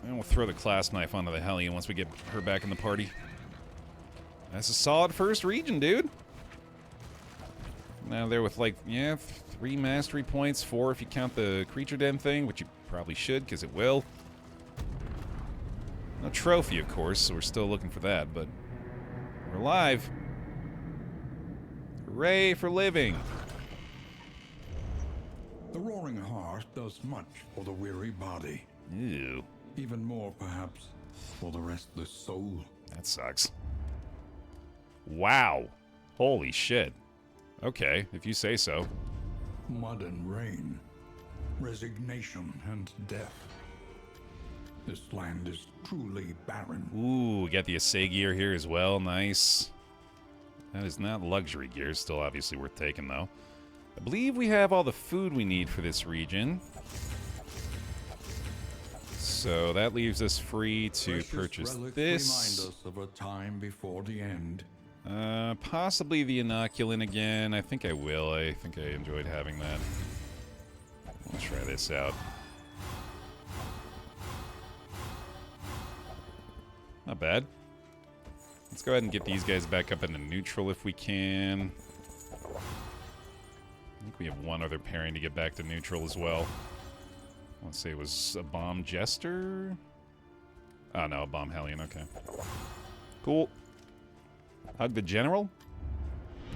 Speaker 1: And we'll throw the clasp knife onto the Hellion once we get her back in the party. That's a solid first region, dude. Now they're with, like, yeah, 3 mastery points, 4 if you count the creature den thing, which you probably should, because it will. No trophy, of course, so we're still looking for that, but we're alive. Hooray for living.
Speaker 2: The Roaring Heart does much for the weary body.
Speaker 1: Ew.
Speaker 2: Even more, perhaps, for the restless soul.
Speaker 1: That sucks. Wow. Holy shit. Okay, if you say so.
Speaker 2: Mud and rain, resignation and death. This land is truly barren.
Speaker 1: Ooh, we got the Assay gear here as well. Nice. That is not luxury gear. Still obviously worth taking, though. I believe we have all the food we need for this region. So that leaves us free to purchase this.
Speaker 2: Remind us of a time before the end.
Speaker 1: Possibly the inoculant again. I think I will. I think I enjoyed having that. Let's try this out. Not bad. Let's go ahead and get these guys back up into neutral if we can. I think we have one other pairing to get back to neutral as well. I want to say it was a Bomb Jester. Oh, no, a Bomb Hellion. Okay. Cool. Hug the General?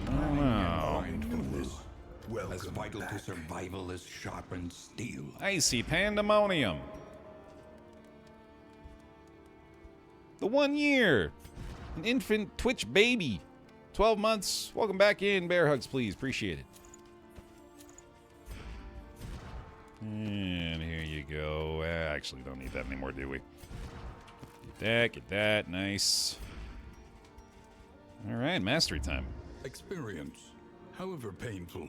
Speaker 1: I don't know.
Speaker 2: As vital to survival as sharpened steel.
Speaker 1: Icy Pandemonium. The 1 year. An infant Twitch baby. 12 months. Welcome back in. Bear hugs, please. Appreciate it. And here you go. Actually, don't need that anymore, do we? Get that. Get that. Nice. All right, mastery time.
Speaker 2: Experience, however painful,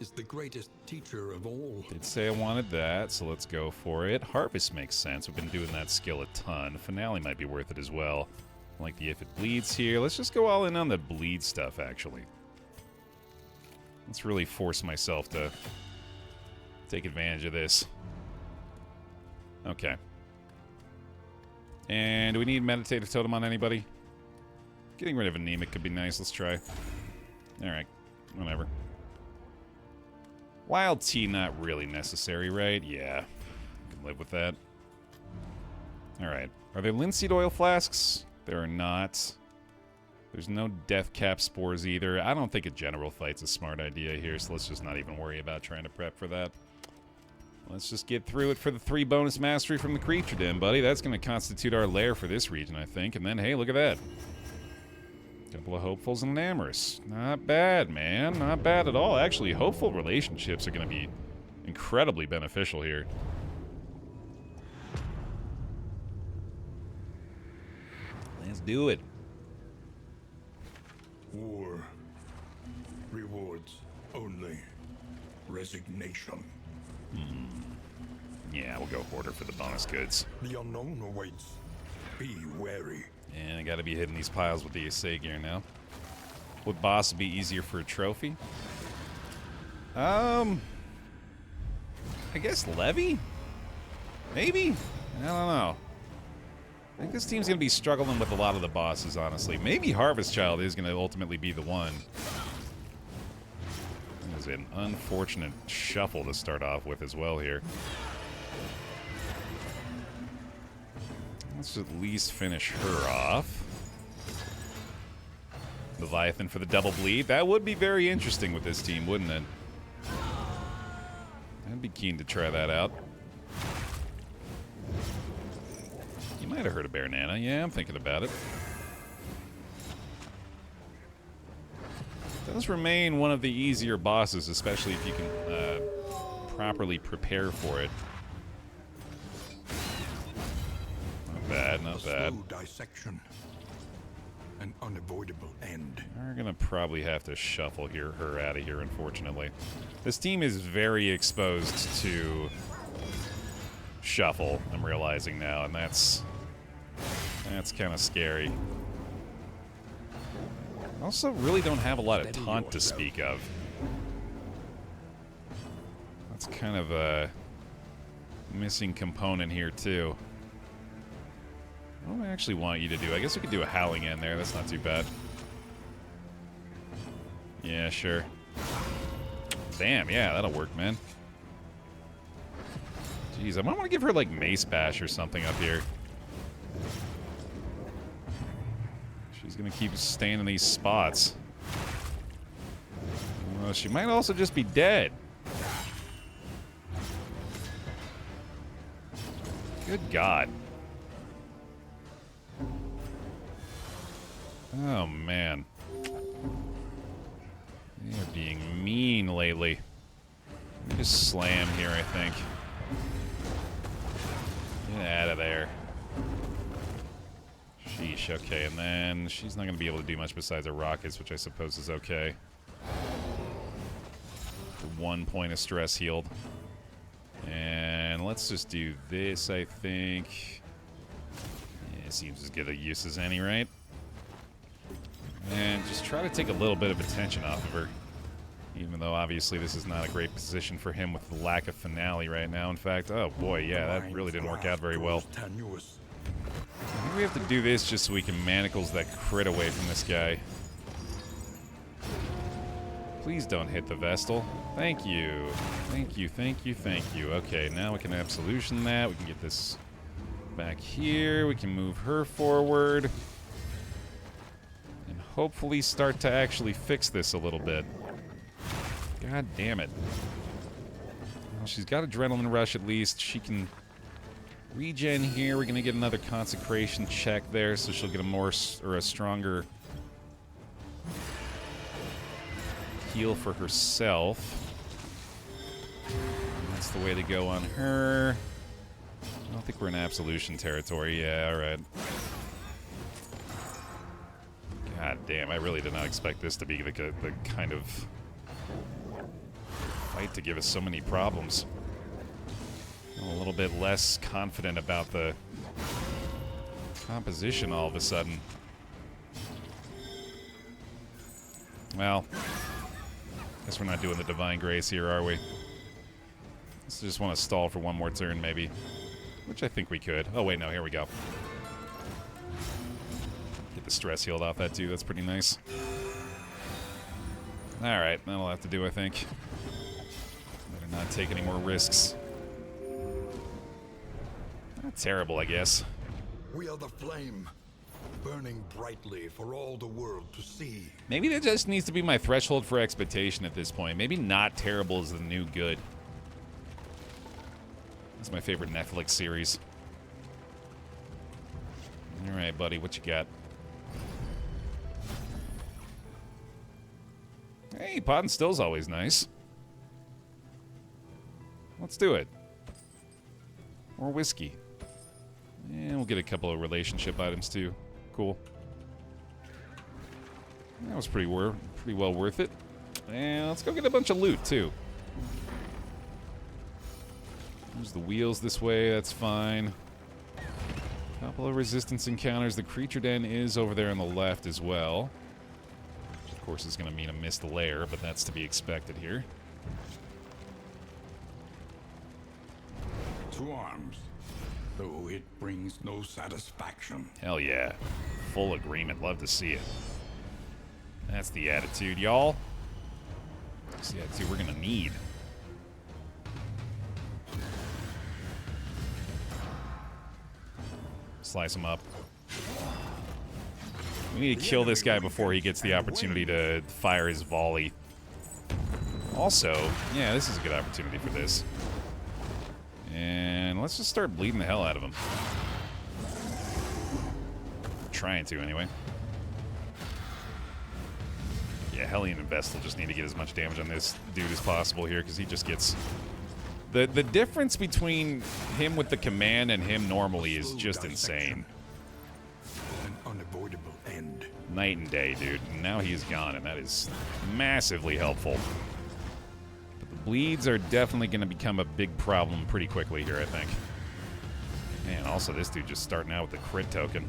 Speaker 2: is the greatest teacher of all.
Speaker 1: Did say I wanted that, so let's go for it. Harvest makes sense. We've been doing that skill a ton. Finale might be worth it as well. Like the if it bleeds here. Let's just go all in on the bleed stuff, actually. Let's really force myself to take advantage of this. Okay. And do we need meditative totem on anybody? Getting rid of anemic could be nice. Let's try. Alright. Whatever. Wild tea not really necessary, right? Yeah. I can live with that. Alright. Are there linseed oil flasks? There are not. There's no death cap spores either. I don't think a general fight's a smart idea here, so let's just not even worry about trying to prep for that. Let's just get through it for the 3 bonus mastery from the creature den, buddy. That's going to constitute our lair for this region, I think. And then, hey, look at that. Couple of hopefuls and an amorous. Not bad, man. Not bad at all. Actually, hopeful relationships are going to be incredibly beneficial here. Let's do it.
Speaker 2: War. Rewards only. Resignation.
Speaker 1: Yeah, we'll go hoarder for the bonus goods.
Speaker 2: The unknown awaits. Be wary.
Speaker 1: And I gotta be hitting these piles with the assay gear now. Would boss be easier for a trophy? I guess Levy? Maybe? I don't know. I think this team's gonna be struggling with a lot of the bosses, honestly. Maybe Harvest Child is gonna ultimately be the one. That was an unfortunate shuffle to start off with as well here. Let's at least finish her off. Leviathan for the double bleed. That would be very interesting with this team, wouldn't it? I'd be keen to try that out. You might have heard of Bear Nana. Yeah, I'm thinking about it. It does remain one of the easier bosses, especially if you can properly prepare for it. Not bad, not bad.
Speaker 2: Slow dissection. An unavoidable end.
Speaker 1: We're gonna probably have to shuffle her out of here, unfortunately. This team is very exposed to shuffle, I'm realizing now, and that's kind of scary. Also, really don't have a lot of taunt to speak of. That's kind of a missing component here, too. What do I actually want you to do? I guess we could do a howling in there. That's not too bad. Yeah, sure. Damn, yeah, that'll work, man. Jeez, I might want to give her, like, Mace Bash or something up here. She's gonna keep staying in these spots. Well, she might also just be dead. Good God. Oh, man. They are being mean lately. Let me just slam here, I think. Get out of there. Sheesh, okay, and then she's not going to be able to do much besides her rockets, which I suppose is okay. For 1 point of stress healed. And let's just do this, I think. Yeah, it seems as good a use as any, right? And just try to take a little bit of attention off of her. Even though, obviously, this is not a great position for him with the lack of finale right now. In fact, oh boy, yeah, that really didn't work out very well. I think we have to do this just so we can manacles that crit away from this guy. Please don't hit the Vestal. Thank you. Thank you, thank you, thank you. Okay, now we can absolution that. We can get this back here. We can move her forward. And hopefully start to actually fix this a little bit. God damn it. Well, she's got Adrenaline Rush at least. She can regen here. We're going to get another Consecration check there, so she'll get a more, or a stronger heal for herself. That's the way to go on her. I don't think we're in Absolution territory. Yeah, alright. God damn, I really did not expect this to be the kind of fight to give us so many problems. I'm a little bit less confident about the composition all of a sudden. Well, Guess we're not doing the Divine Grace here, are we? Let's just want to stall for one more turn, maybe. Which I think we could. Oh, wait, no, here we go. Get the stress healed off that, too. That's pretty nice. Alright, that'll have to do, I think. Better not take any more risks. Not terrible, I guess.
Speaker 2: We are the flame, burning brightly for all the world to see.
Speaker 1: Maybe that just needs to be my threshold for expectation at this point. Maybe not terrible is the new good. That's my favorite Netflix series. Alright, buddy, what you got? Hey, pot and still's always nice. Let's do it. More whiskey. And we'll get a couple of relationship items, too. Cool. That was pretty well worth it. And let's go get a bunch of loot, too. There's the wheels this way, that's fine. Couple of resistance encounters. The creature den is over there on the left as well. Which, of course, is going to mean a missed lair, but that's to be expected here.
Speaker 2: To arms, though it brings no satisfaction.
Speaker 1: Hell yeah. Full agreement. Love to see it. That's the attitude, y'all. That's the attitude we're going to need. Slice him up. We need to kill this guy before he gets the opportunity to fire his volley. Also, yeah, this is a good opportunity for this. And let's just start bleeding the hell out of him. Trying to, anyway. Yeah, Hellion and Vestal just need to get as much damage on this dude as possible here, because he just gets... The difference between him with the command and him normally is just insane.
Speaker 2: An unavoidable end.
Speaker 1: Night and day, dude. And now he's gone, and that is massively helpful. But the bleeds are definitely going to become a big problem pretty quickly here, I think. Man, also this dude just starting out with the crit token.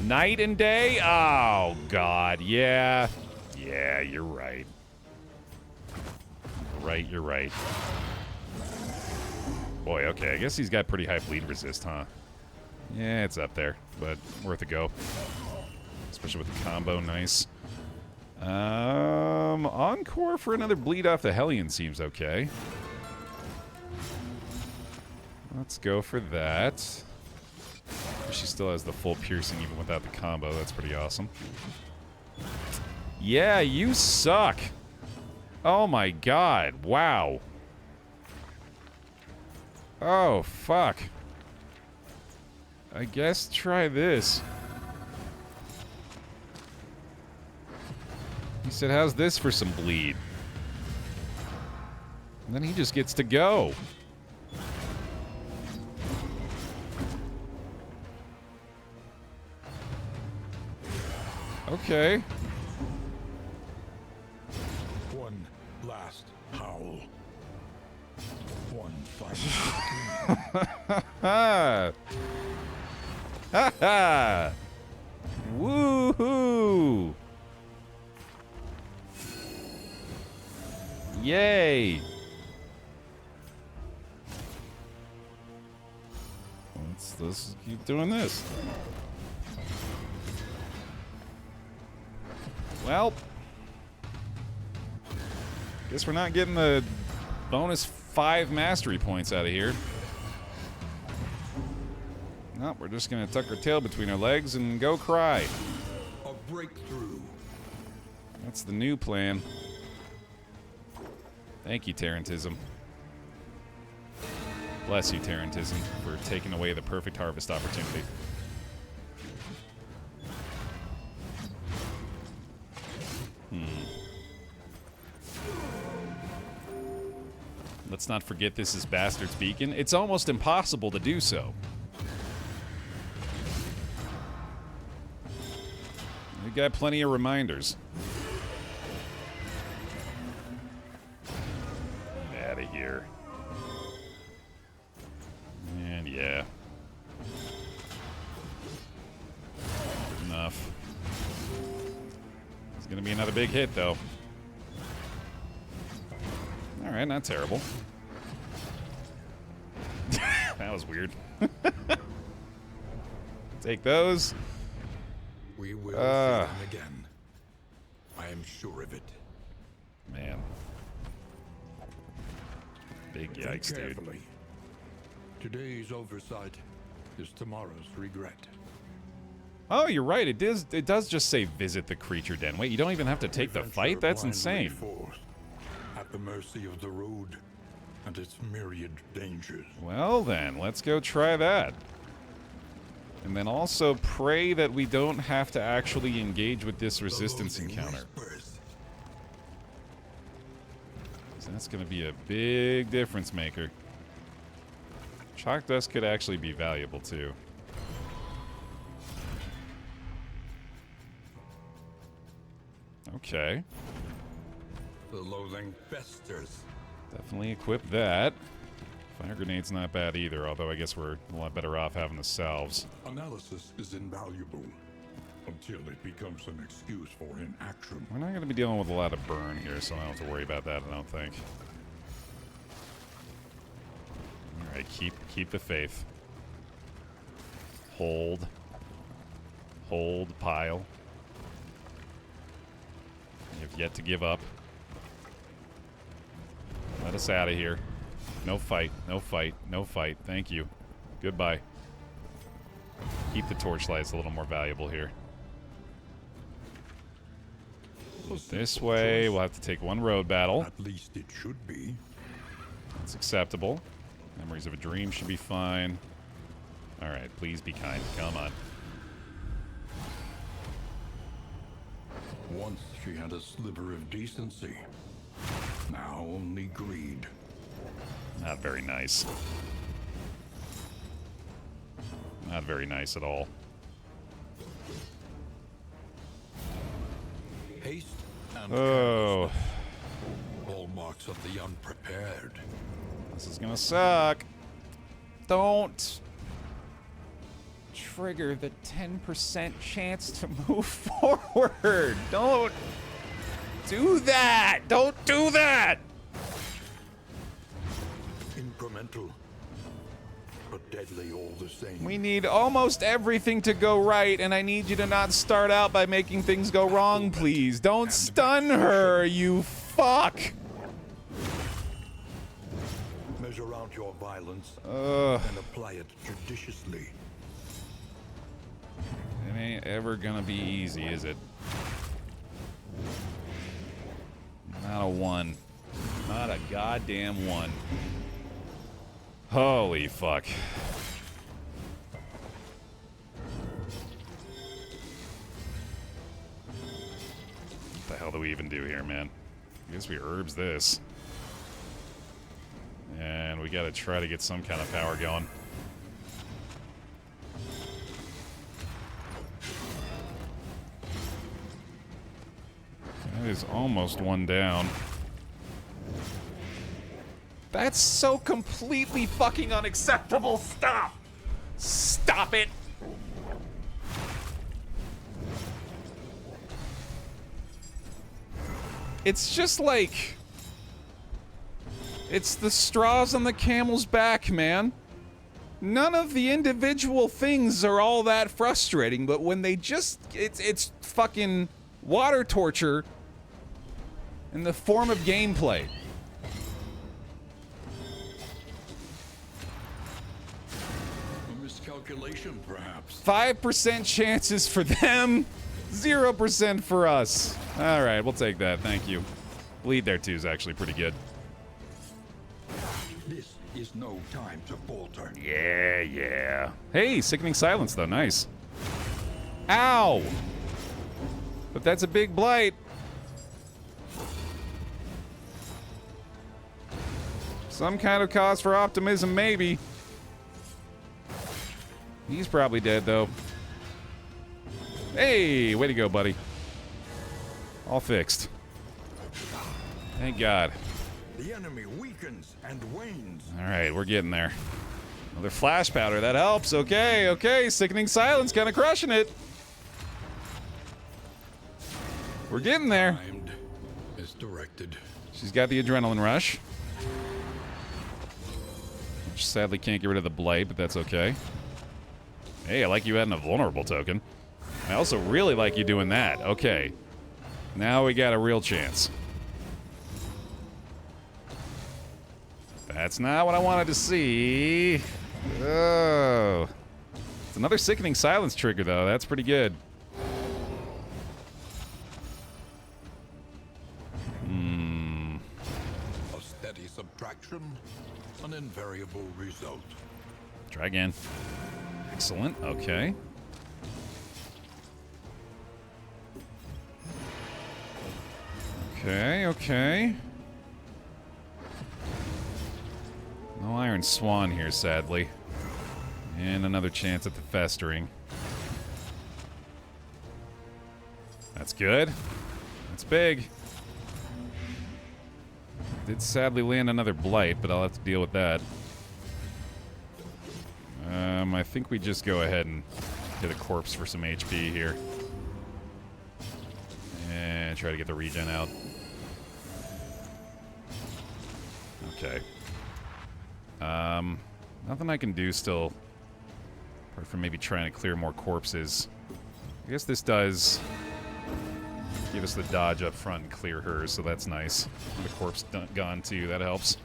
Speaker 1: Night and day? Oh, God. Yeah. Yeah, you're right. You're right. Boy, okay, I guess he's got pretty high bleed resist, huh? Yeah, it's up there, but worth a go. Especially with the combo, nice. Encore for another bleed off the Hellion seems okay. Let's go for that. She still has the full piercing even without the combo, that's pretty awesome. Yeah, you suck! Oh my god, wow. Oh, fuck. I guess try this. He said, how's this for some bleed? And then he just gets to go. Okay.
Speaker 2: One last howl. One final.
Speaker 1: Ha ha! Woohoo! Yay! Let's keep doing this. Well, guess we're not getting the bonus 5 mastery points out of here. No, we're just gonna tuck our tail between our legs and go cry.
Speaker 2: A breakthrough.
Speaker 1: That's the new plan. Thank you, Tarantism. Bless you, Tarantism, for taking away the perfect harvest opportunity. Let's not forget this is Bastard's Beacon. It's almost impossible to do so. We've got plenty of reminders. Out of here. And yeah. Good enough. He's gonna be another big hit, though. Alright, not terrible. That was weird. Take those.
Speaker 2: We will see them again. I am sure of it.
Speaker 1: Man. Big yikes, dude.
Speaker 2: Today's oversight is tomorrow's regret.
Speaker 1: Oh, you're right. It does just say visit the creature den. Wait, you don't even have to take the fight? That's insane.
Speaker 2: At the mercy of the road and its myriad dangers.
Speaker 1: Well then, let's go try that. And then also pray that we don't have to actually engage with this resistance encounter. So that's going to be a big difference maker. Chalk dust could actually be valuable too. Okay.
Speaker 2: The loathing festers.
Speaker 1: Definitely equip that. Fire grenade's not bad either, although I guess we're a lot better off having the salves.
Speaker 2: Analysis is invaluable until it becomes an excuse for inaction.
Speaker 1: We're not going to be dealing with a lot of burn here, so I don't have to worry about that, I don't think. Alright, keep the faith. Hold. Hold, pile. You've yet to give up. Let us out of here. No fight, no fight, no fight. Thank you. Goodbye. Keep the torchlights a little more valuable here. This way, we'll have to take one road battle.
Speaker 2: At least it should be.
Speaker 1: That's acceptable. Memories of a Dream should be fine. Alright, please be kind. Come on.
Speaker 2: Once she had a sliver of decency. Now only greed.
Speaker 1: Not very nice. Not very nice at all.
Speaker 2: Haste and
Speaker 1: Oh.
Speaker 2: hallmarks of the unprepared.
Speaker 1: This is gonna suck. Don't trigger the 10% chance to move forward. Don't do that. Don't do that.
Speaker 2: Incremental, but deadly all the same.
Speaker 1: We need almost everything to go right, and I need you to not start out by making things go wrong, please. Don't stun her, you fuck.
Speaker 2: Measure out your violence and apply it judiciously.
Speaker 1: It ain't ever gonna be easy, is it? Not a one. Not a goddamn one. Holy fuck. What the hell do we even do here, man? I guess we herbs this. And we gotta try to get some kind of power going. That is almost one down. That's so completely fucking unacceptable. Stop! Stop it! It's just like... It's the straws on the camel's back, man. None of the individual things are all that frustrating, but when they just... It's fucking water torture in the form of gameplay.
Speaker 2: A miscalculation, perhaps.
Speaker 1: 5% chances for them, 0% for us. All right, we'll take that. Thank you. Bleed there too is actually pretty good.
Speaker 2: This is no time to falter.
Speaker 1: Yeah, yeah. Hey, Sickening Silence, though. Nice. Ow! But that's a big blight. Some kind of cause for optimism, maybe. He's probably dead, though. Hey, way to go, buddy. All fixed. Thank God.
Speaker 2: The enemy weakens and wanes.
Speaker 1: All right, we're getting there. Another flash powder. That helps. Okay, okay. Sickening Silence kind of crushing it. We're getting there.
Speaker 2: Timed is directed.
Speaker 1: She's got the adrenaline rush. Which sadly can't get rid of the blight, but that's okay. Hey, I like you adding a vulnerable token. I also really like you doing that. Okay. Now we got a real chance. That's not what I wanted to see. Oh. It's another sickening silence trigger, though. That's pretty good.
Speaker 2: A steady subtraction, an invariable result.
Speaker 1: Try again. Excellent. Okay. Okay. No Iron Swan here, sadly. And another chance at the festering. That's good. That's big. Did sadly land another blight, but I'll have to deal with that. I think we just go ahead and hit a corpse for some HP here. And try to get the regen out. Okay. Nothing I can do still. Apart from maybe trying to clear more corpses. I guess this does give us the dodge up front and clear her, so that's nice. The corpse gone too, that helps.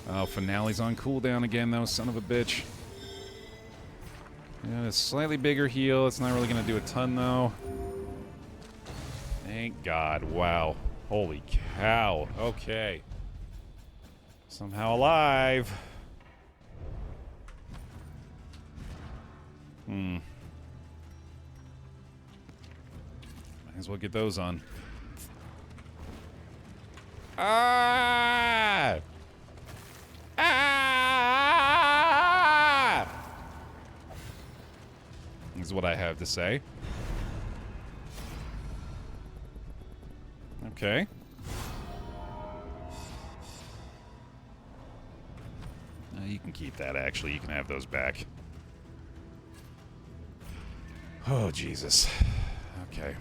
Speaker 1: Oh, Finale's on cooldown again though, son of a bitch. Yeah, a slightly bigger heal. It's not really going to do a ton though. Thank God. Wow. Holy cow. Okay. Somehow alive. Might as well get those on. Ah! Ah! Is what I have to say. Okay. You can keep that, actually. You can have those back. Oh, Jesus. Okay.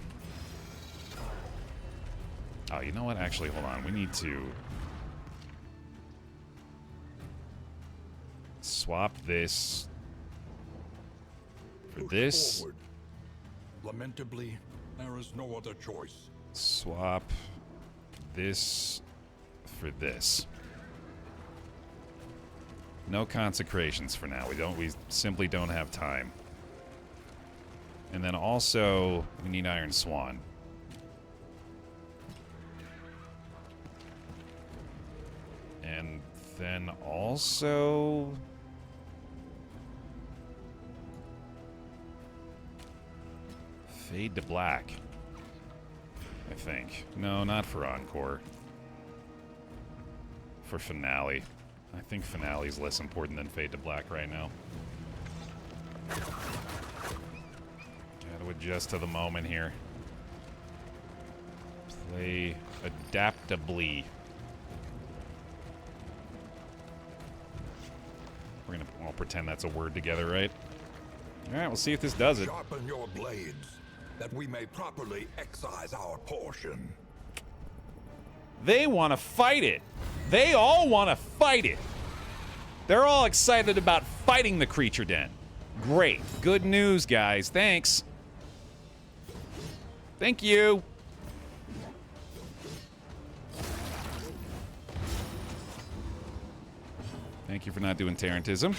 Speaker 1: Oh, you know what? Actually, hold on. We need to swap this for this.
Speaker 2: Forward. Lamentably, there is no other choice.
Speaker 1: Swap this for this. No consecrations for now. We simply don't have time. And then also, we need Iron Swan. And then also... Fade to Black. I think. No, not for Encore. For Finale. I think Finale's less important than Fade to Black right now. Gotta adjust to the moment here. Play adaptably. We're gonna all pretend that's a word together, right? Alright, we'll see if this does it.
Speaker 2: Sharpen your blades, that we may properly excise our portion.
Speaker 1: They want to fight it. They all want to fight it. They're all excited about fighting the creature den. Great. Good news, guys. Thanks. Thank you. Thank you for not doing Tarantism.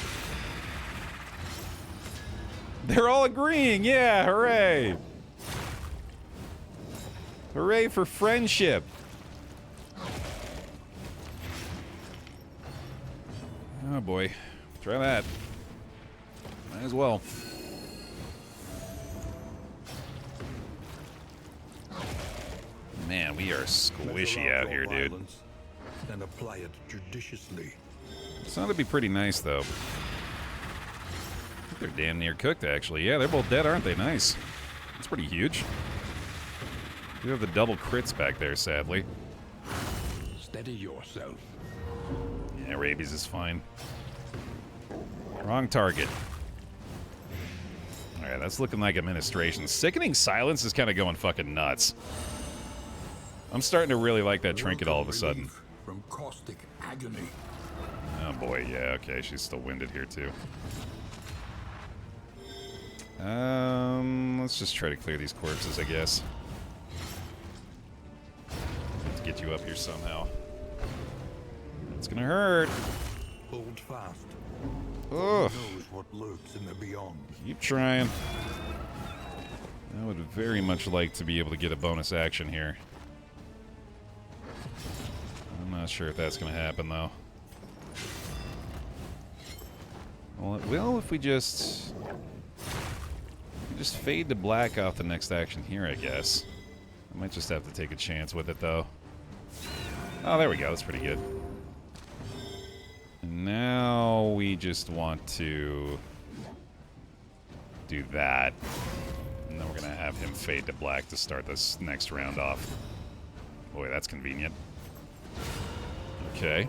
Speaker 1: They're all agreeing. Yeah, hooray. Hooray for friendship. Oh boy. Try that. Might as well. Man, we are squishy out here, dude.
Speaker 2: And apply it judiciously.
Speaker 1: It's going to be pretty nice, though. I think they're damn near cooked, actually. Yeah, they're both dead, aren't they? Nice. That's pretty huge. You have the double crits back there, sadly.
Speaker 2: Steady yourself.
Speaker 1: Yeah, rabies is fine. Wrong target. Alright, that's looking like administration. Sickening Silence is kind of going fucking nuts. I'm starting to really like that trinket all of a sudden.
Speaker 2: From caustic agony.
Speaker 1: Oh boy, yeah, okay, she's still winded here too. Let's just try to clear these corpses, I guess. Let's get you up here somehow. It's gonna hurt.
Speaker 2: Hold fast.
Speaker 1: Ugh.
Speaker 2: Who knows what lurks in the beyond?
Speaker 1: Keep trying. I would very much like to be able to get a bonus action here. I'm not sure if that's gonna happen though. Well, it will if we just fade to black off the next action here, I guess. I might just have to take a chance with it, though. Oh, there we go. That's pretty good. And now we just want to do that. And then we're going to have him fade to black to start this next round off. Boy, that's convenient. Okay.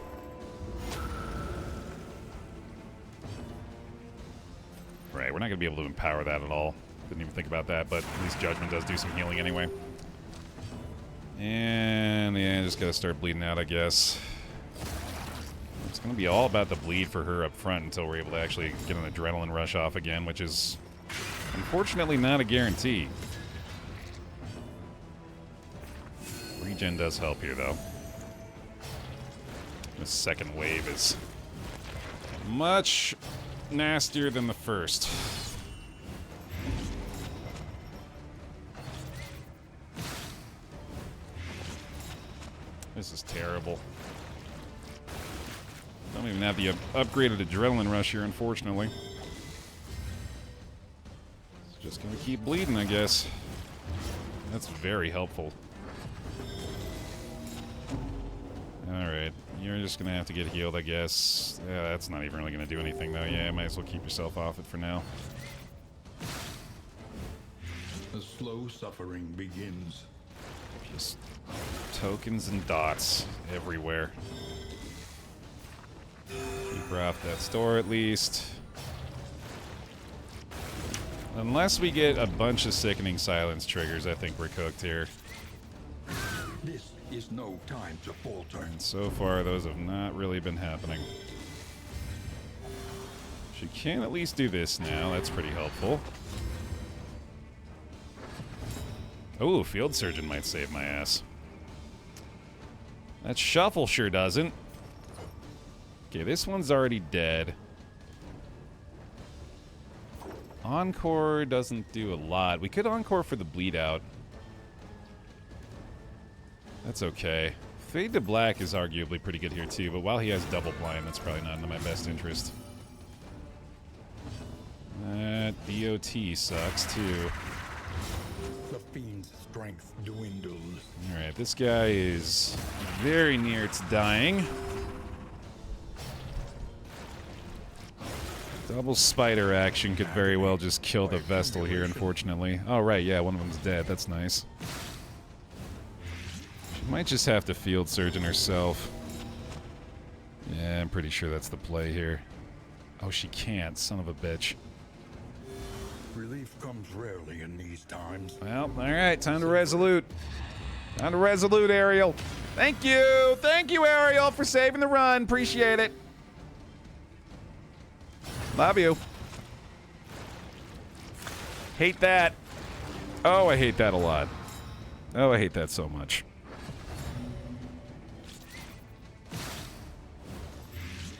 Speaker 1: Right, we're not going to be able to empower that at all. Didn't even think about that, but at least Judgment does do some healing anyway. And, yeah, just got to start bleeding out, I guess. It's going to be all about the bleed for her up front until we're able to actually get an adrenaline rush off again, which is unfortunately not a guarantee. Regen does help here, though. The second wave is much nastier than the first. This is terrible. Don't even have the upgraded adrenaline rush here, unfortunately. It's just gonna keep bleeding, I guess. That's very helpful. Alright, you're just gonna have to get healed, I guess. Yeah, that's not even really gonna do anything, though. Yeah, might as well keep yourself off it for now.
Speaker 2: The slow suffering begins.
Speaker 1: Just tokens and dots everywhere. Keep her off that store at least. Unless we get a bunch of sickening silence triggers, I think we're cooked here.
Speaker 2: This is no time to falter.
Speaker 1: And so far, those have not really been happening. She can at least do this now. That's pretty helpful. Oh, Field Surgeon might save my ass. That Shuffle sure doesn't. Okay, this one's already dead. Encore doesn't do a lot. We could Encore for the bleed out. That's okay. Fade to Black is arguably pretty good here too, but while he has double blind, that's probably not in my best interest. That DOT sucks too.
Speaker 2: The fiend's strength dwindles.
Speaker 1: Alright, this guy is very near to dying. Double spider action could very well just kill the Vestal here, unfortunately. Oh, right, yeah, one of them's dead. That's nice. She might just have to Field Surgeon herself. Yeah, I'm pretty sure that's the play here. Oh, she can't. Son of a bitch.
Speaker 2: Relief comes rarely in these times.
Speaker 1: Well, alright, time to Resolute. Time to Resolute, Ariel. Thank you! Thank you, Ariel, for saving the run. Appreciate it. Love you. Hate that. Oh, I hate that a lot. Oh, I hate that so much.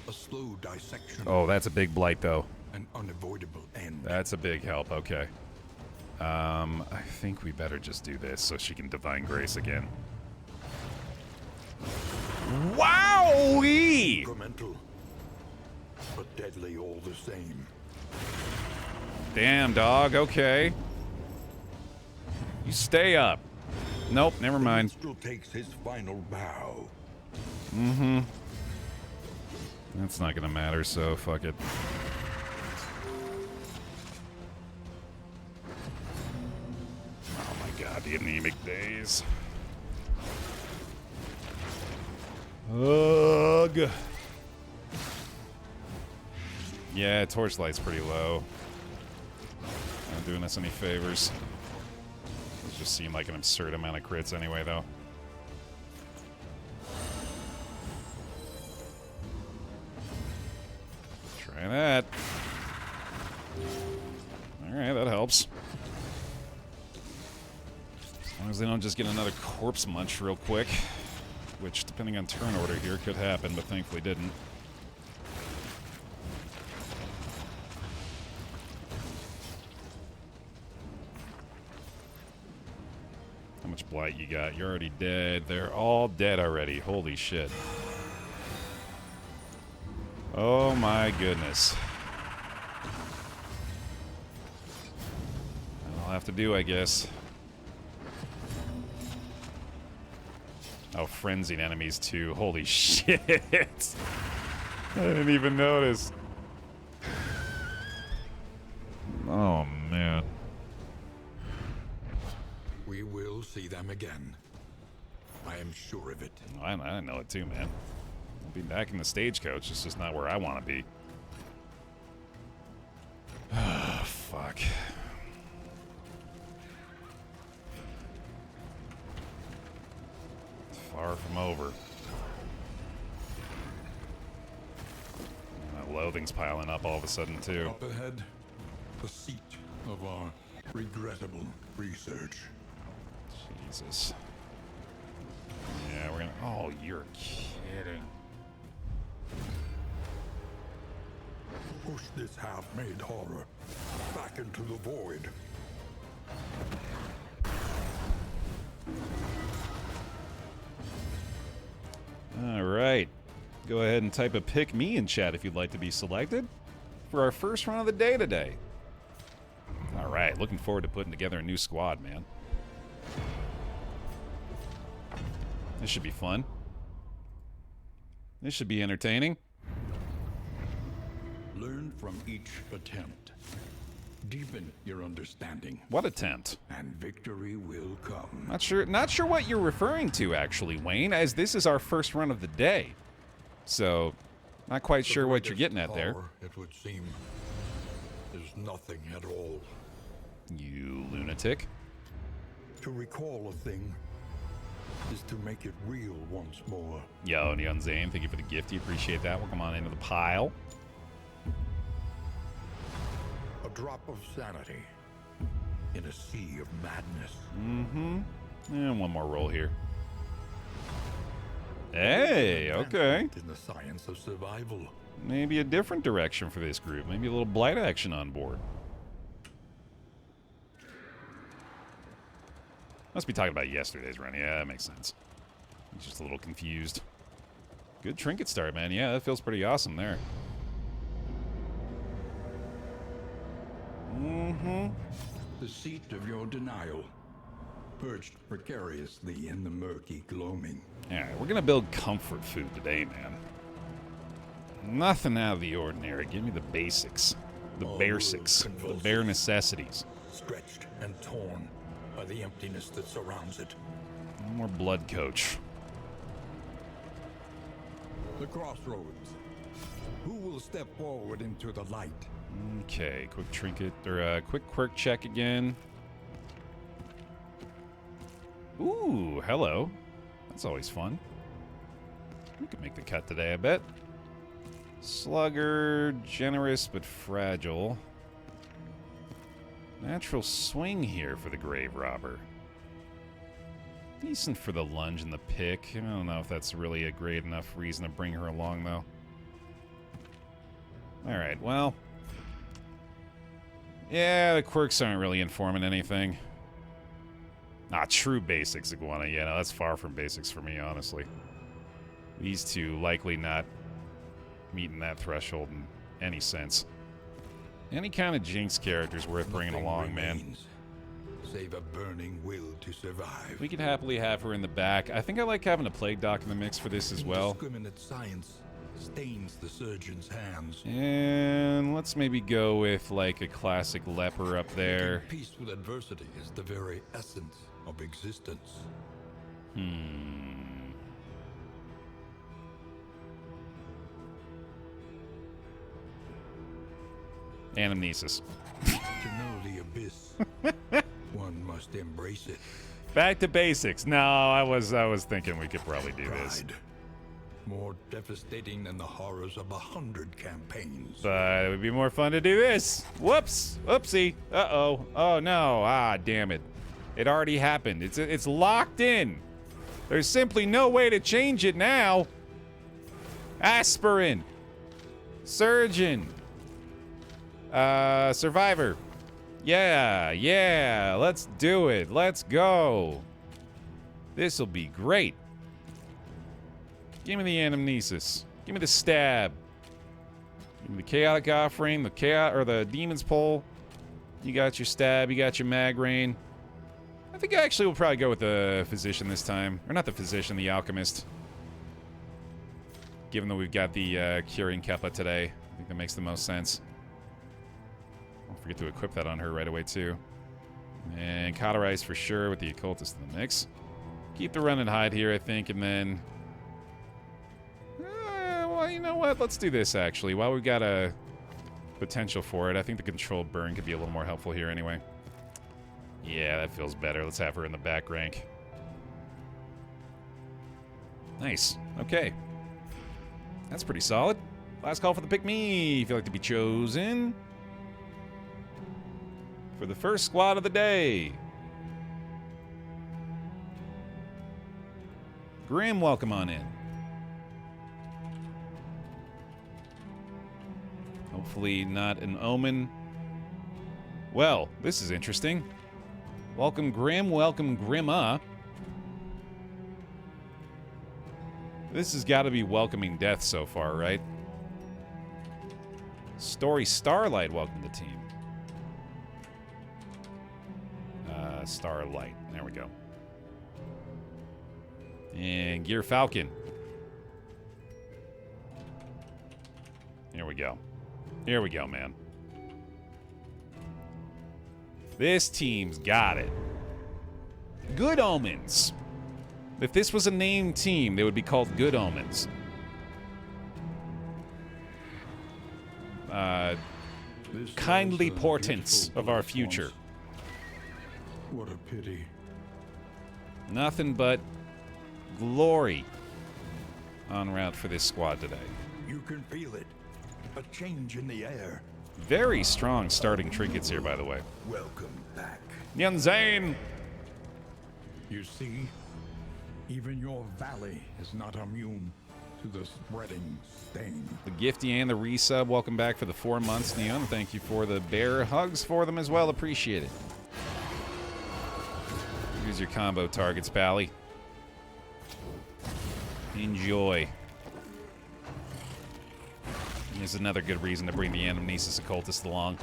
Speaker 2: A slow dissection.
Speaker 1: Oh, that's a big blight, though.
Speaker 2: An unavoidable end.
Speaker 1: That's a big help. Okay. I think we better just do this so she can Divine Grace again. Wowee!
Speaker 2: Incremental, but deadly all the same.
Speaker 1: Damn, dog. Okay. You stay up. Nope, never mind.
Speaker 2: The minstrel takes his final bow.
Speaker 1: Mm-hmm. That's not gonna matter, so fuck it. Oh my god, the anemic days. Ugh. Yeah, Torchlight's pretty low. Not doing us any favors. It just seemed like an absurd amount of crits anyway, though. Try that. Alright, that helps. As long as they don't just get another corpse munch real quick. Which, depending on turn order here, could happen, but thankfully didn't. How much blight you got? You're already dead. They're all dead already. Holy shit. Oh my goodness. I'll have to do, I guess. Oh, frenzied enemies too. Holy shit. I didn't even notice. Oh, man.
Speaker 2: We will see them again. I am sure of it.
Speaker 1: I know it too, man. I'll be back in the stagecoach. It's just not where I want to be. Ah, fuck. Far from over. That loathing's piling up all of a sudden, too.
Speaker 2: Up ahead, the seat of our regrettable research.
Speaker 1: Jesus. Yeah, we're gonna... Oh, you're kidding.
Speaker 2: Push this half-made horror back into the void.
Speaker 1: All right. Go ahead and type a pick me in chat if you'd like to be selected for our first run of the day today. All right. Looking forward to putting together a new squad, man. This should be fun. This should be entertaining.
Speaker 2: Learn from each attempt. Deepen your understanding.
Speaker 1: What attempt?
Speaker 2: And victory will come.
Speaker 1: Not sure what you're referring to, actually, Wayne, as this is our first run of the day. So, not quite sure what you're getting at there.
Speaker 2: Power, it would seem, is nothing at all.
Speaker 1: You lunatic.
Speaker 2: To recall a thing is to make it real once more.
Speaker 1: Yo, Neon Zane, thank you for the gifty. Appreciate that. Welcome on into the pile.
Speaker 2: A drop of sanity in a sea of madness.
Speaker 1: Mm-hmm. And one more roll here. Hey, okay.
Speaker 2: In the science of survival.
Speaker 1: Maybe a different direction for this group. Maybe a little blight action on board. Must be talking about yesterday's run. Yeah, that makes sense. I'm just a little confused. Good trinket start, man. Yeah, that feels pretty awesome there. Mm-hmm.
Speaker 2: The seat of your denial, perched precariously in the murky gloaming.
Speaker 1: Alright, we're gonna build comfort food today, man. Nothing out of the ordinary. Give me the basics. The basics. The bare necessities.
Speaker 2: Stretched and torn by the emptiness that surrounds it.
Speaker 1: No more blood, coach.
Speaker 2: The crossroads. Who will step forward into the light?
Speaker 1: Okay, quick trinket, or quick quirk check again. Ooh, hello. That's always fun. We could make the cut today, I bet. Slugger, generous but fragile. Natural swing here for the grave robber. Decent for the lunge and the pick. I don't know if that's really a great enough reason to bring her along, though. Alright, well... yeah, the quirks aren't really informing anything. Ah, true basics, Iguana. Yeah, no, that's far from basics for me, honestly. These two likely not meeting that threshold in any sense. Any kind of Jinx character's worth bringing along, man.
Speaker 2: Save a burning will to survive.
Speaker 1: We could happily have her in the back. I think I like having a plague doc in the mix for this as well.
Speaker 2: Indiscriminate science stains the surgeon's hands.
Speaker 1: And let's maybe go with like a classic leper up there.
Speaker 2: Making peace with adversity is the very essence of existence.
Speaker 1: Anamnesis.
Speaker 2: To know the abyss, one must embrace it.
Speaker 1: Back to basics. No, I was thinking we could probably do this.
Speaker 2: Pride. More devastating than the horrors of 100 campaigns.
Speaker 1: But it would be more fun to do this. Whoops. Oopsie. Uh-oh. Oh, no. Ah, damn it. It already happened. It's locked in. There's simply no way to change it now. Aspirin. Surgeon. Survivor. Yeah. Let's do it. Let's go. This'll be great. Give me the anamnesis. Give me the stab. Give me the chaotic offering, the demon's pole. You got your stab, you got your mag rain. I think I actually will probably go with the physician this time. Or not the physician, the alchemist. Given that we've got the curing Keppa today. I think that makes the most sense. Don't forget to equip that on her right away too. And cauterize for sure with the occultist in the mix. Keep the run and hide here, I think, and then... well, you know what? Let's do this, actually. While we've got a potential for it, I think the controlled burn could be a little more helpful here anyway. Yeah, that feels better. Let's have her in the back rank. Nice. Okay. That's pretty solid. Last call for the pick-me. If you'd like to be chosen for the first squad of the day. Grim, welcome on in. Hopefully not an omen. Well, this is interesting. Welcome Grim, welcome Grimma. This has got to be welcoming death so far, right? Story Starlight, welcome to the team. Starlight, there we go. And Gear Falcon. Here we go. Here we go, man. This team's got it. Good Omens. If this was a named team, they would be called Good Omens. Kindly portents of our future.
Speaker 2: What a pity.
Speaker 1: Nothing but glory en route for this squad today.
Speaker 2: You can feel it. A change in the air.
Speaker 1: Very strong starting trinkets here, by the way.
Speaker 2: Welcome back.
Speaker 1: Nyanzane!
Speaker 2: You see, even your valley is not immune to the spreading stain.
Speaker 1: The Gifty and the resub, welcome back for the 4 months, Neon. Thank you for the bear hugs for them as well. Appreciate it. Here's your combo targets, Pally. Enjoy. Here's another good reason to bring the Anamnesis Occultist along.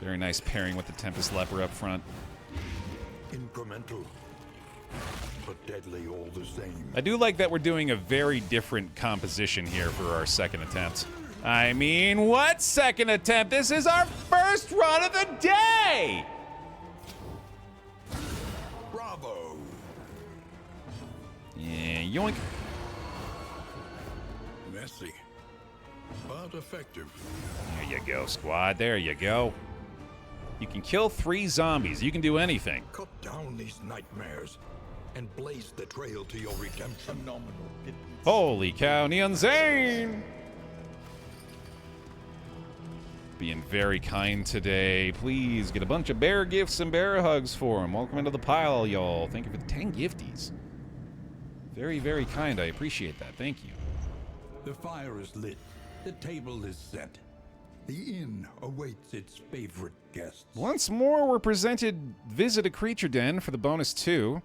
Speaker 1: Very nice pairing with the Tempest Leper up front.
Speaker 2: Incremental, but deadly all the same.
Speaker 1: I do like that we're doing a very different composition here for our second attempt. I mean, what second attempt? This is our first run of the day!
Speaker 2: Bravo!
Speaker 1: Yeah, yoink.
Speaker 2: Messy, but effective.
Speaker 1: There you go, squad. There you go. You can kill 3 zombies. You can do anything.
Speaker 2: Cut down these nightmares and blaze the trail to your redemption. Phenomenal.
Speaker 1: Holy cow, Neon Zane! Being very kind today. Please get a bunch of bear gifts and bear hugs for him. Welcome into the pile, y'all. Thank you for the 10 gifties. Very, very kind. I appreciate that. Thank you.
Speaker 2: The fire is lit. The table is set. The inn awaits its favorite guests.
Speaker 1: Once more, we're presented Visit a Creature Den for the bonus 2.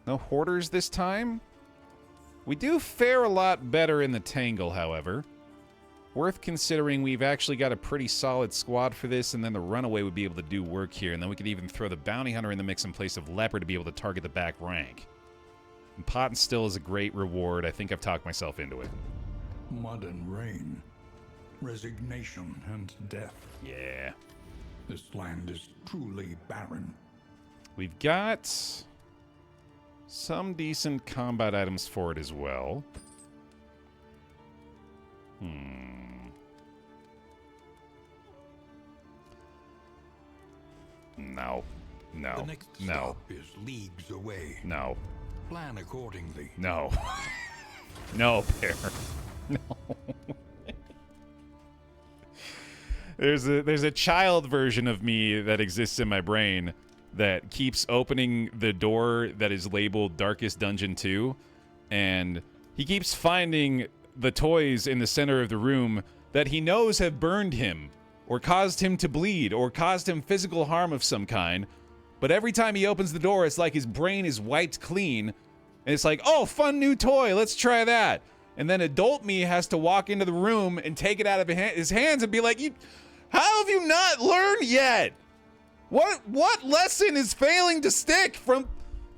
Speaker 1: No hoarders this time. We do fare a lot better in the Tangle, however. Worth considering we've actually got a pretty solid squad for this, and then the Runaway would be able to do work here, and then we could even throw the Bounty Hunter in the mix in place of Leper to be able to target the back rank. And Pot and Still is a great reward. I think I've talked myself into it.
Speaker 2: Mud and rain. Resignation and death.
Speaker 1: Yeah.
Speaker 2: This land is truly barren.
Speaker 1: We've got some decent combat items for it as well. No. No.
Speaker 2: The next
Speaker 1: no.
Speaker 2: stop is leagues away.
Speaker 1: No.
Speaker 2: Plan accordingly.
Speaker 1: No. No, Baer. No. There's a child version of me that exists in my brain that keeps opening the door that is labeled Darkest Dungeon 2, and he keeps finding the toys in the center of the room that he knows have burned him, or caused him to bleed, or caused him physical harm of some kind. But every time he opens the door, it's like his brain is wiped clean, and it's like, oh, fun new toy, let's try that. And then adult me has to walk into the room and take it out of his hands and be like, how have you not learned yet? What lesson is failing to stick from...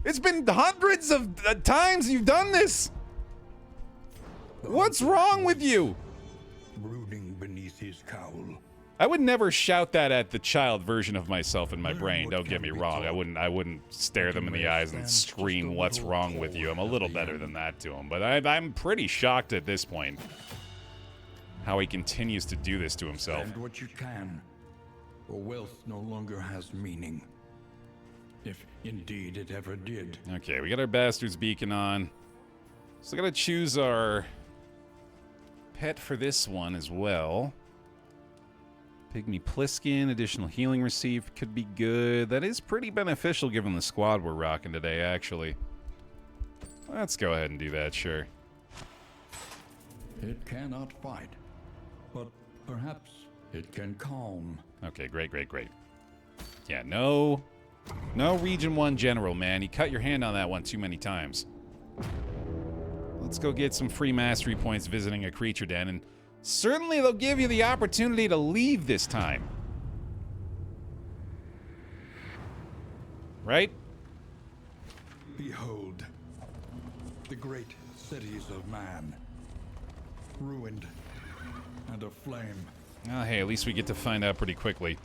Speaker 1: It's been hundreds of times you've done this. What's wrong with you?
Speaker 2: Brooding beneath his cowl.
Speaker 1: I would never shout that at the child version of myself in my brain. Don't get me wrong. I wouldn't stare them in the eyes and scream, "What's wrong with you?" I'm a little better than that to him, but I'm pretty shocked at this point how he continues to do this to himself.
Speaker 2: And what you can, or wealth no longer has meaning. If indeed it ever did.
Speaker 1: Okay, we got our bastard's beacon on. Still gotta choose our pet for this one as well. Pygmy Pliskin, additional healing received could be good. That is pretty beneficial given the squad we're rocking today, actually. Let's go ahead and do that, sure.
Speaker 2: It cannot fight, but perhaps it can calm.
Speaker 1: Okay, great. Yeah, no Region 1 General, man. You cut your hand on that one too many times. Let's go get some free mastery points visiting a creature den, and certainly they'll give you the opportunity to leave this time. Right?
Speaker 2: Behold, the great cities of man, ruined and aflame.
Speaker 1: Oh, hey, at least we get to find out pretty quickly.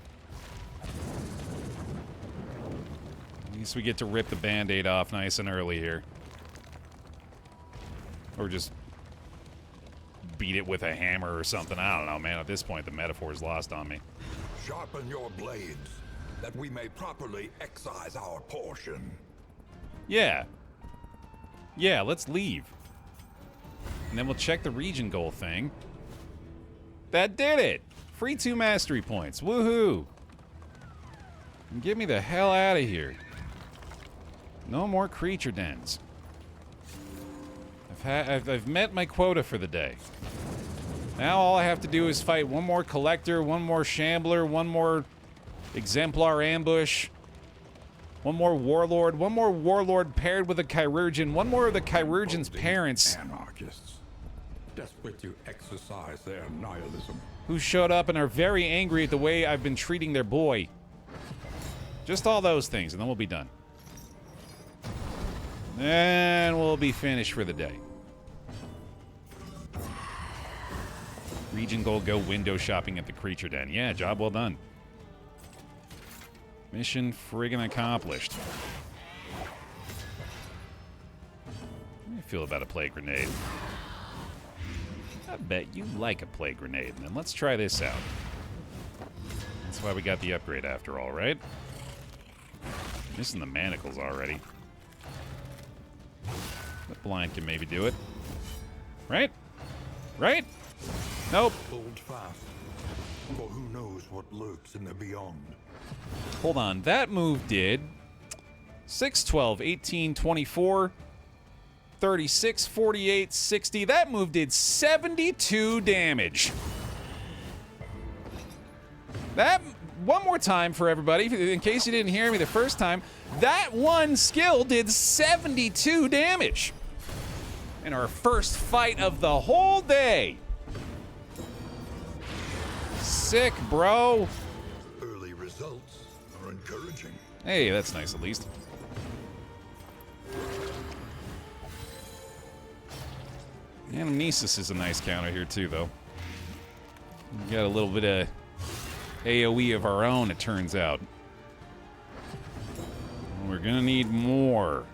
Speaker 1: At least we get to rip the Band-Aid off nice and early here. Or just beat it with a hammer or something. I don't know, man. At this point, the metaphor's lost on me.
Speaker 3: Sharpen your blades, that we may properly excise our portion.
Speaker 1: Yeah. Yeah, let's leave. And then we'll check the region goal thing. That did it! Free 2 mastery points. Woohoo! And get me the hell out of here. No more creature dens. I've met my quota for the day. Now all I have to do is fight one more collector, one more shambler, one more exemplar ambush, one more warlord paired with a chirurgeon, one more of the chirurgeon's parents.
Speaker 2: Anarchists, desperate to exercise their nihilism.
Speaker 1: Who showed up and are very angry at the way I've been treating their boy. Just all those things, and then we'll be done. And we'll be finished for the day. Region goal, go window shopping at the creature den. Yeah, job well done. Mission friggin' accomplished. How do you feel about a plague grenade? I bet you like a plague grenade. Then let's try this out. That's why we got the upgrade after all, right? Missing the manacles already. The blind can maybe do it. Right? Right? Nope.
Speaker 3: Hold fast, for who knows what lurks in the beyond.
Speaker 1: Hold on. That move did 6, 12, 18, 24, 36, 48, 60. That move did 72 damage. That, one more time for everybody, in case you didn't hear me the first time, that one skill did 72 damage. In our first fight of the whole day. Sick, bro.
Speaker 3: Early results are encouraging.
Speaker 1: Hey, that's nice at least. Anamnesis is a nice counter here too, though. We got a little bit of AoE of our own, it turns out. We're gonna need more.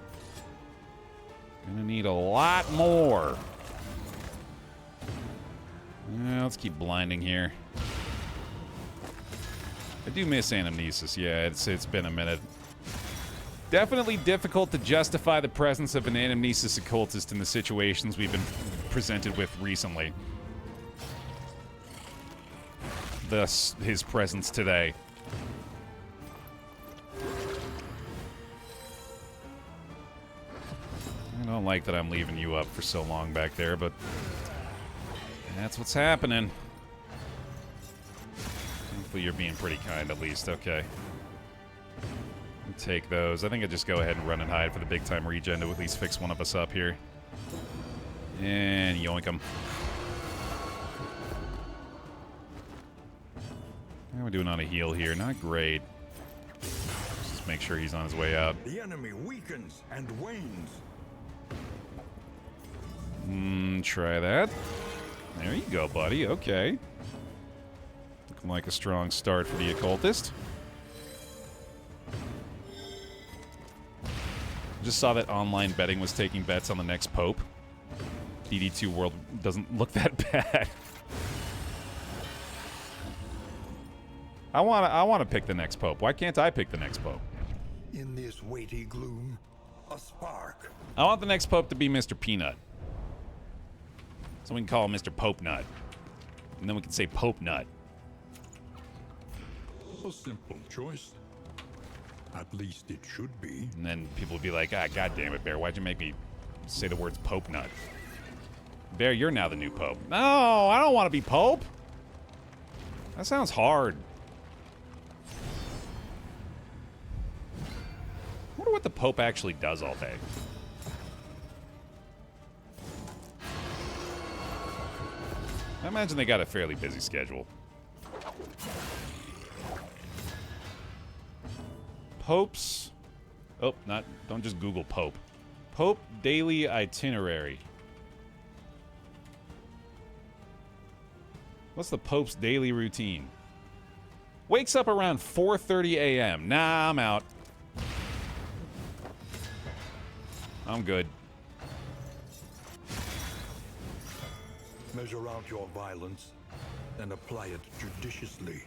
Speaker 1: Gonna need a lot more. Let's keep blinding here. I do miss Anamnesis, yeah, it's been a minute. Definitely difficult to justify the presence of an Anamnesis occultist in the situations we've been presented with recently. Thus, his presence today. I don't like that I'm leaving you up for so long back there, but that's what's happening. Hopefully you're being pretty kind at least. Okay. Take those. I think I'd just go ahead and run and hide for the big time regen to at least fix one of us up here. And yoink him. How are we doing on a heal here? Not great. Just make sure he's on his way out.
Speaker 3: The enemy weakens and wanes.
Speaker 1: Try that. There you go, buddy. Okay. Looking like a strong start for the occultist. Just saw that online betting was taking bets on the next Pope. DD2 World doesn't look that bad. I want to pick the next Pope. Why can't I pick the next Pope?
Speaker 3: In this weighty gloom, a spark.
Speaker 1: I want the next Pope to be Mr. Peanut. So we can call him Mr. Pope Nut. And then we can say Pope Nut.
Speaker 2: A simple choice. At least it should be.
Speaker 1: And then people will be like, ah, God damn it, Baer, why'd you make me say the words Pope Nut? Baer, you're now the new Pope. No, I don't want to be Pope. That sounds hard. I wonder what the Pope actually does all day. I imagine they got a fairly busy schedule. Pope's... Oh, don't just Google Pope. Pope daily itinerary. What's the Pope's daily routine? Wakes up around 4:30 a.m. Nah, I'm out. I'm good.
Speaker 3: Measure out your violence and apply it judiciously.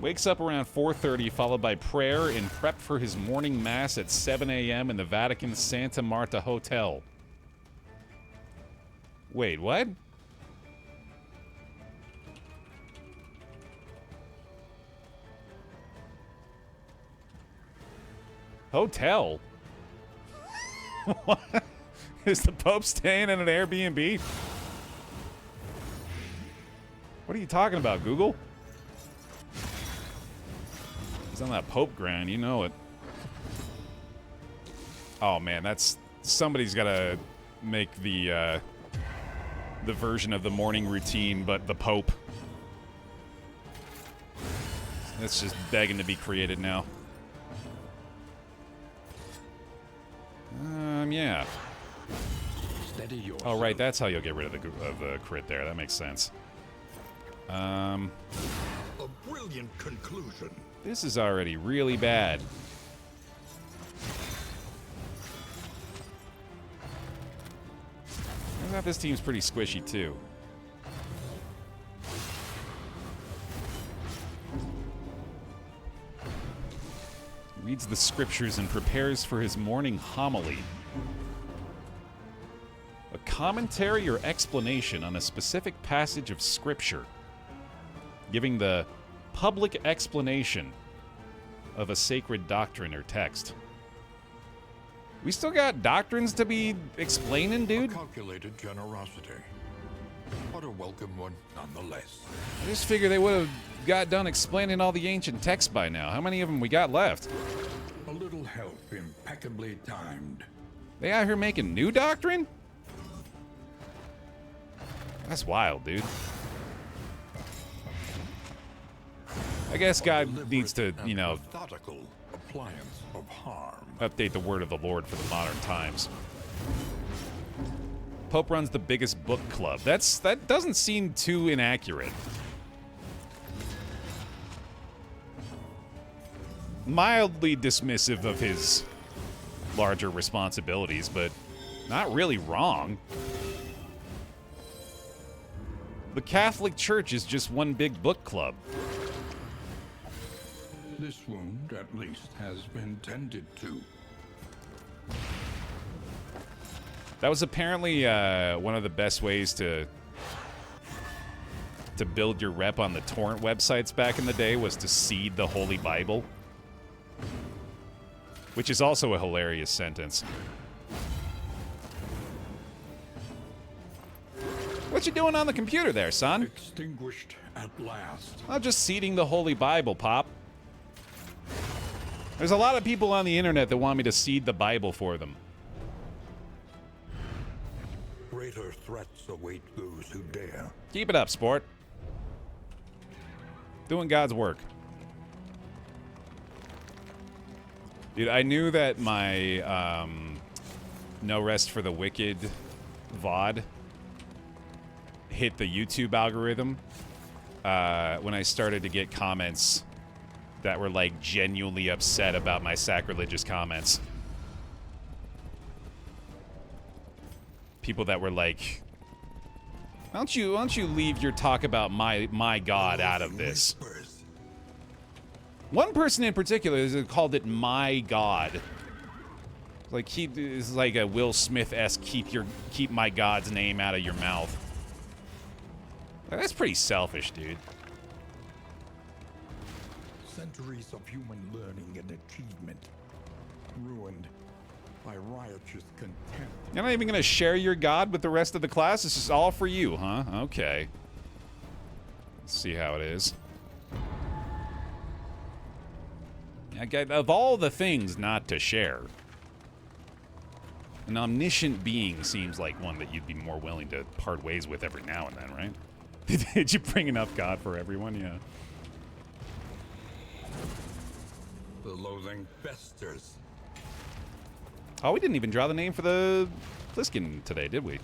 Speaker 1: Wakes up around 4:30, followed by prayer and prep for his morning mass at 7 a.m. in the Vatican Santa Marta Hotel. Wait, what? Hotel? What? Is the Pope staying in an Airbnb? What are you talking about, Google? He's on that Pope grind, you know it. Oh man, that's... Somebody's gotta make the version of the morning routine, but the Pope. That's just begging to be created now. Yeah.
Speaker 2: Steady yourself.
Speaker 1: Oh, right, that's how you'll get rid of the crit there. That makes sense.
Speaker 3: A brilliant conclusion.
Speaker 1: This is already really bad. I thought this team's pretty squishy, too. Reads the scriptures and prepares for his morning homily. A commentary or explanation on a specific passage of scripture, giving the public explanation of a sacred doctrine or text. We still got doctrines to be explaining, dude?
Speaker 3: A calculated generosity, but a welcome one nonetheless.
Speaker 1: I just figure they would have got done explaining all the ancient texts by now. How many of them we got left?
Speaker 2: A little help impeccably timed.
Speaker 1: They out here making new doctrine? That's wild, dude. I guess God needs to, you know,
Speaker 3: Methodical appliance of harm.
Speaker 1: update the word of the Lord for the modern times. Pope runs the biggest book club. That doesn't seem too inaccurate. Mildly dismissive of his larger responsibilities, but not really wrong. The Catholic Church is just one big book club.
Speaker 2: This wound, at least, has been tended to.
Speaker 1: That was apparently one of the best ways to build your rep on the torrent websites back in the day, was to seed the Holy Bible. Which is also a hilarious sentence. What you doing on the computer there, son?
Speaker 2: Extinguished at last.
Speaker 1: I'm just seeding the Holy Bible, Pop. There's a lot of people on the internet that want me to seed the Bible for them.
Speaker 3: Greater threats await those who dare.
Speaker 1: Keep it up, sport. Doing God's work. Dude, I knew that my No Rest for the Wicked VOD hit the YouTube algorithm when I started to get comments that were like genuinely upset about my sacrilegious comments. People that were like, why don't you leave your talk about my God out of this? One person in particular called it my God. Like, he is like a Will Smith-esque keep my God's name out of your mouth. That's pretty selfish, dude.
Speaker 2: Centuries of human learning and achievement ruined by riotous contempt.
Speaker 1: You're not even gonna share your God with the rest of the class? This is all for you, huh? Okay. Let's see how it is. Of all the things not to share, an omniscient being seems like one that you'd be more willing to part ways with every now and then, right? Did you bring enough God for everyone? Yeah.
Speaker 3: The loathing festers.
Speaker 1: Oh, we didn't even draw the name for the Pliskin today, did we?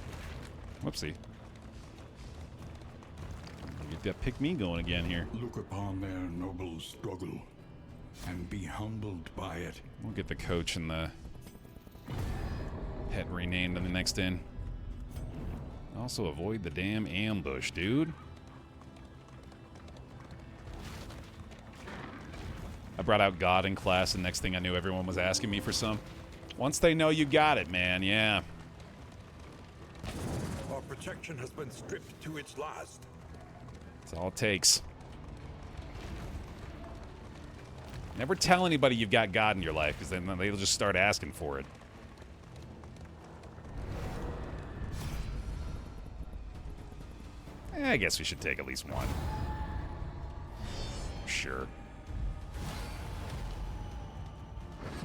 Speaker 1: Whoopsie. Get that pick me going again here.
Speaker 2: Look upon their noble struggle and be humbled by it.
Speaker 1: We'll get the coach and the pet renamed in the next in. Also avoid the damn ambush, dude. I brought out God in class, and next thing I knew, everyone was asking me for some. Once they know you got it, man, yeah.
Speaker 3: Our protection has been stripped to its last.
Speaker 1: That's all it takes. Never tell anybody you've got God in your life, because then they'll just start asking for it. I guess we should take at least one. Sure.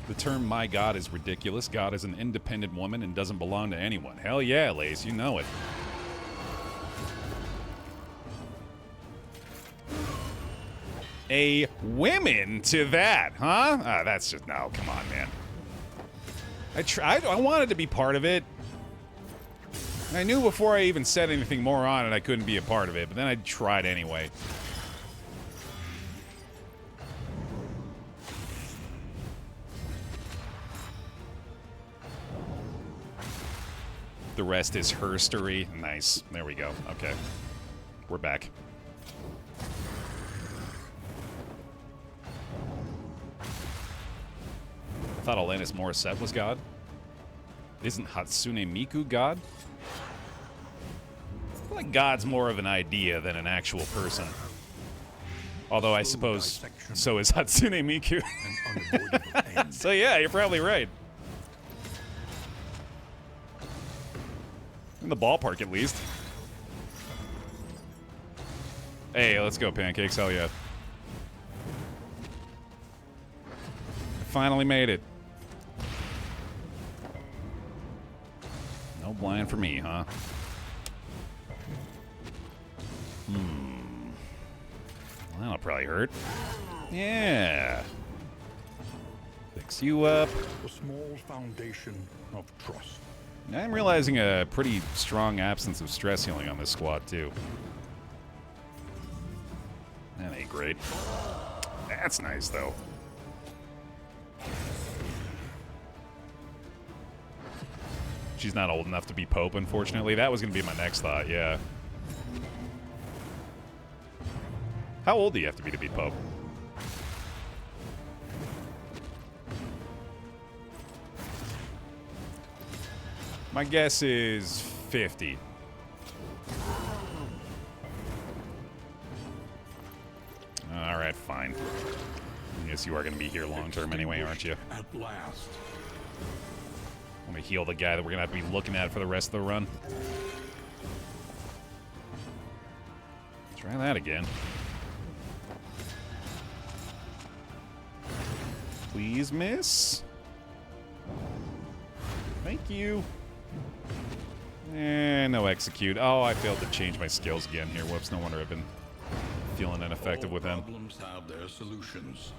Speaker 1: The term "my God" is ridiculous. God is an independent woman and doesn't belong to anyone. Hell yeah, Lace, you know it. A women to that, huh? Ah, that's just, no, come on, man. I wanted to be part of it. I knew before I even said anything more on it I couldn't be a part of it, but then I tried anyway. The rest is herstory. Nice. There we go. Okay. We're back. I thought Alanis Morissette was God. Isn't Hatsune Miku God? I feel like God's more of an idea than an actual person. Although I suppose so is Hatsune Miku. So yeah, you're probably right. In the ballpark, at least. Hey, let's go, pancakes. Hell yeah. I finally made it. No blind for me, huh? Well, that'll probably hurt. Yeah. Fix you up.
Speaker 2: A small foundation of trust.
Speaker 1: I'm realizing a pretty strong absence of stress healing on this squad, too. That ain't great. That's nice, though. She's not old enough to be Pope, unfortunately. That was going to be my next thought, yeah. How old do you have to be Pope? My guess is 50. All right, fine. I guess you are going to be here long term anyway, aren't you?
Speaker 2: At last.
Speaker 1: Let me heal the guy that we're going to have to be looking at for the rest of the run. Try that again. Please, miss. Thank you. And no execute. Oh, I failed to change my skills again here. Whoops, no wonder I've been feeling ineffective with them.
Speaker 2: Problems have their solutions,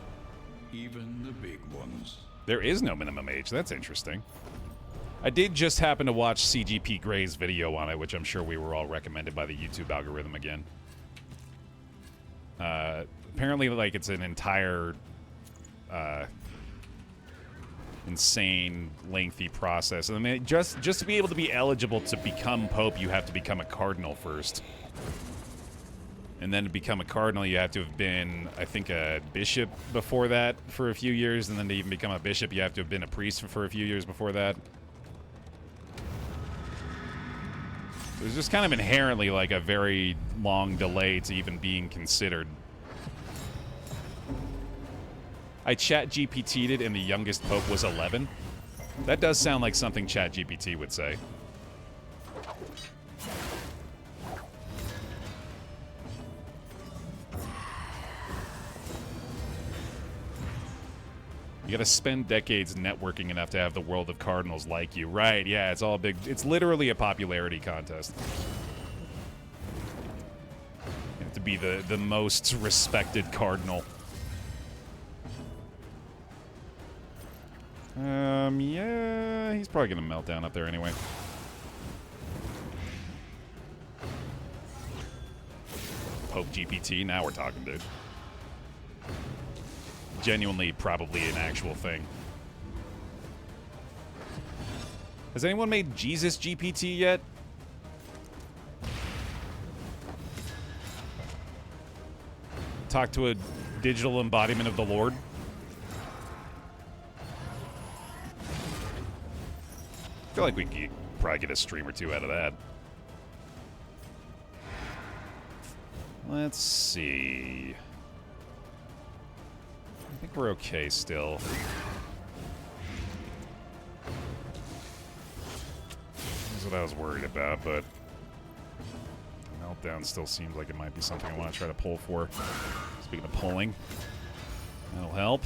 Speaker 2: even the big ones.
Speaker 1: There is no minimum age. That's interesting. I did just happen to watch CGP Gray's video on it, which I'm sure we were all recommended by the YouTube algorithm again. Apparently, like, it's an entire insane, lengthy process. I mean, just to be able to be eligible to become Pope, you have to become a cardinal first. And then to become a cardinal, you have to have been, I think, a bishop before that for a few years. And then to even become a bishop, you have to have been a priest for a few years before that. There's just kind of inherently, like, a very long delay to even being considered. I ChatGPT'd it, and the youngest Pope was 11. That does sound like something ChatGPT would say. You gotta spend decades networking enough to have the world of cardinals like you. Right, yeah, it's all big. It's literally a popularity contest. You have to be the most respected cardinal. Yeah, he's probably gonna melt down up there anyway. Pope GPT, now we're talking, dude. Genuinely, probably an actual thing. Has anyone made Jesus GPT yet? Talk to a digital embodiment of the Lord? I feel like we could probably get a stream or two out of that. Let's see. I think we're okay still. That's what I was worried about, but meltdown still seems like it might be something I want to try to pull for. Speaking of pulling, that'll help.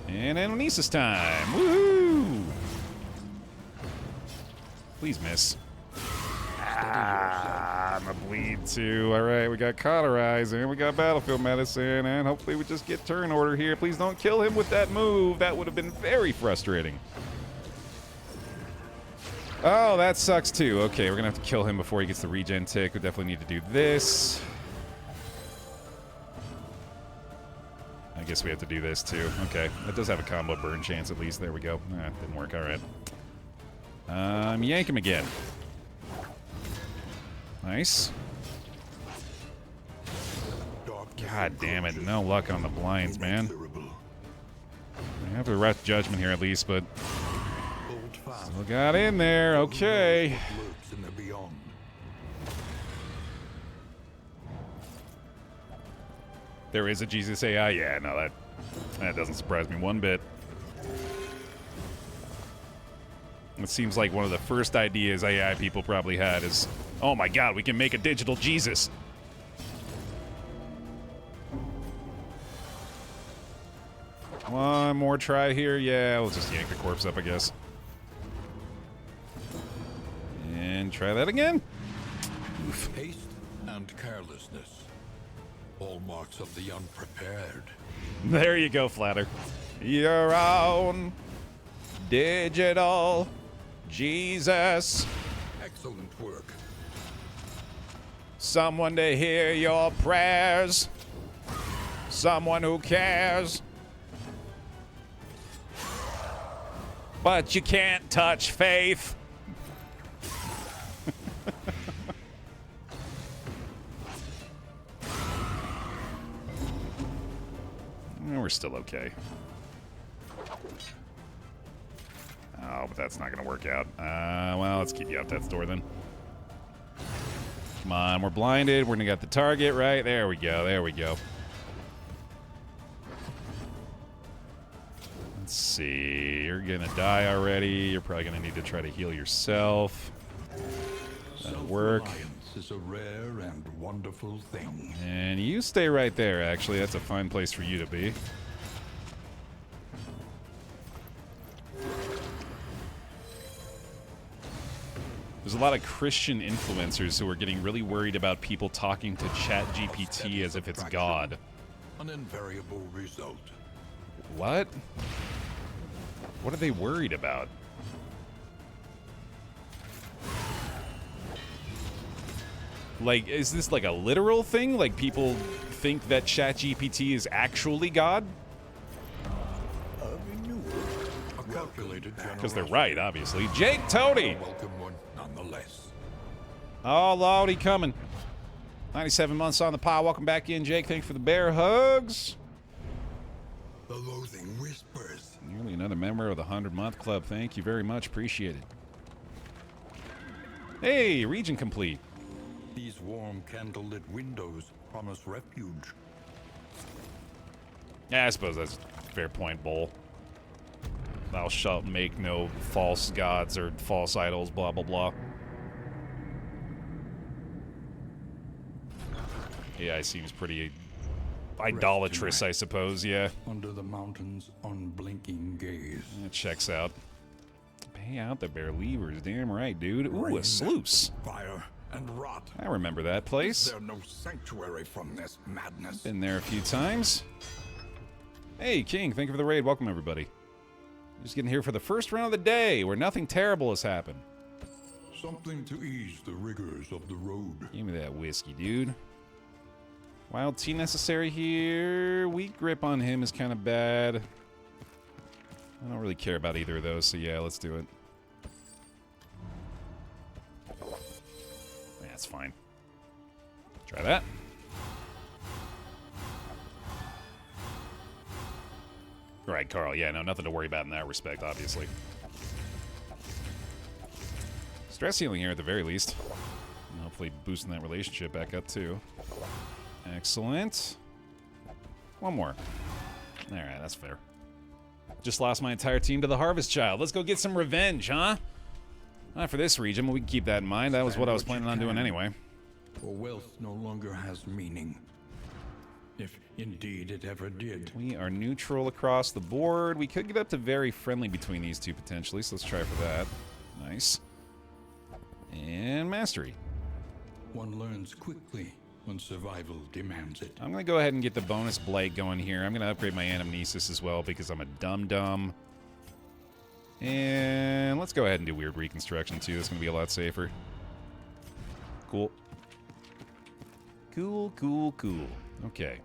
Speaker 1: And Anonesis time! Woohoo! Please miss. I'm a bleed too. All right, we got Cauterize and we got Battlefield Medicine, and hopefully we just get turn order here. Please don't kill him with that move. That would have been very frustrating. Oh, that sucks too. Okay, we're gonna have to kill him before he gets the regen tick. We definitely need to do this. I guess we have to do this too. Okay, that does have a combo burn chance at least. There we go. Didn't work. All right. Yank him again. Nice. God damn it. No luck on the blinds, man. I have to rest judgment here at least, but still got in there. Okay. There is a Jesus AI? Yeah, no, that doesn't surprise me one bit. It seems like one of the first ideas AI people probably had is, oh my god, we can make a digital Jesus. One more try here. Yeah, we'll just yank the corpse up, I guess. And try that again. Oof.
Speaker 3: Haste and carelessness. All marks of the unprepared.
Speaker 1: There you go, Flatter. Your own digital Jesus.
Speaker 3: Excellent work.
Speaker 1: Someone to hear your prayers. Someone who cares. But you can't touch faith. We're still okay. Oh, but that's not going to work out. Well, let's keep you out that door then. Come on, we're blinded. We're going to get the target right. There we go. There we go. Let's see. You're going to die already. You're probably going to need to try to heal yourself. That'll work.
Speaker 3: Self-reliance is a rare and wonderful thing.
Speaker 1: And you stay right there, actually. That's a fine place for you to be. There's a lot of Christian influencers who are getting really worried about people talking to ChatGPT as if it's God.
Speaker 3: An invariable result.
Speaker 1: What? What are they worried about? Like, is this like a literal thing? Like, people think that ChatGPT is actually God? Because they're right, obviously. Jake Toady!
Speaker 3: Welcome one, nonetheless.
Speaker 1: Oh, Lordy, coming. 97 months on the pile. Welcome back in, Jake. Thanks for the bear hugs.
Speaker 3: The loathing whispers.
Speaker 1: Nearly another member of the 100-month club. Thank you very much. Appreciate it. Hey, region complete.
Speaker 3: These warm candlelit windows promise refuge.
Speaker 1: Yeah, I suppose that's a fair point, Bull. Thou shalt make no false gods or false idols, blah, blah, blah. Yeah, it seems pretty idolatrous, I suppose, yeah.
Speaker 2: Under the mountain's unblinking gaze.
Speaker 1: That checks out. Pay out the bear levers, damn right, dude. Ooh, a sluice.
Speaker 3: Fire and rot.
Speaker 1: I remember that place.
Speaker 3: Is there no sanctuary from this madness?
Speaker 1: Been there a few times. Hey, King, thank you for the raid. Welcome, everybody. Just getting here for the first round of the day, where nothing terrible has happened.
Speaker 3: Something to ease the rigors of the road.
Speaker 1: Give me that whiskey, dude. Wild tea necessary here. Weak grip on him is kind of bad. I don't really care about either of those, so yeah, let's do it. Yeah, that's fine. Try that. Right, Carl. Yeah, no, nothing to worry about in that respect, obviously. Stress healing here at the very least. And hopefully boosting that relationship back up, too. Excellent. One more. Alright, that's fair. Just lost my entire team to the Harvest Child. Let's go get some revenge, huh? Not for this region, but we can keep that in mind. That was what I was planning on doing anyway.
Speaker 2: For wealth no longer has meaning. If indeed it ever did.
Speaker 1: We are neutral across the board. We could get up to very friendly between these two, potentially, so let's try for that. Nice. And mastery.
Speaker 2: One learns quickly when survival demands it.
Speaker 1: I'm going to go ahead and get the bonus blight going here. I'm going to upgrade my anamnesis as well because I'm a dum-dum. And let's go ahead and do weird reconstruction too. That's going to be a lot safer. Cool. Cool, cool, cool. Okay.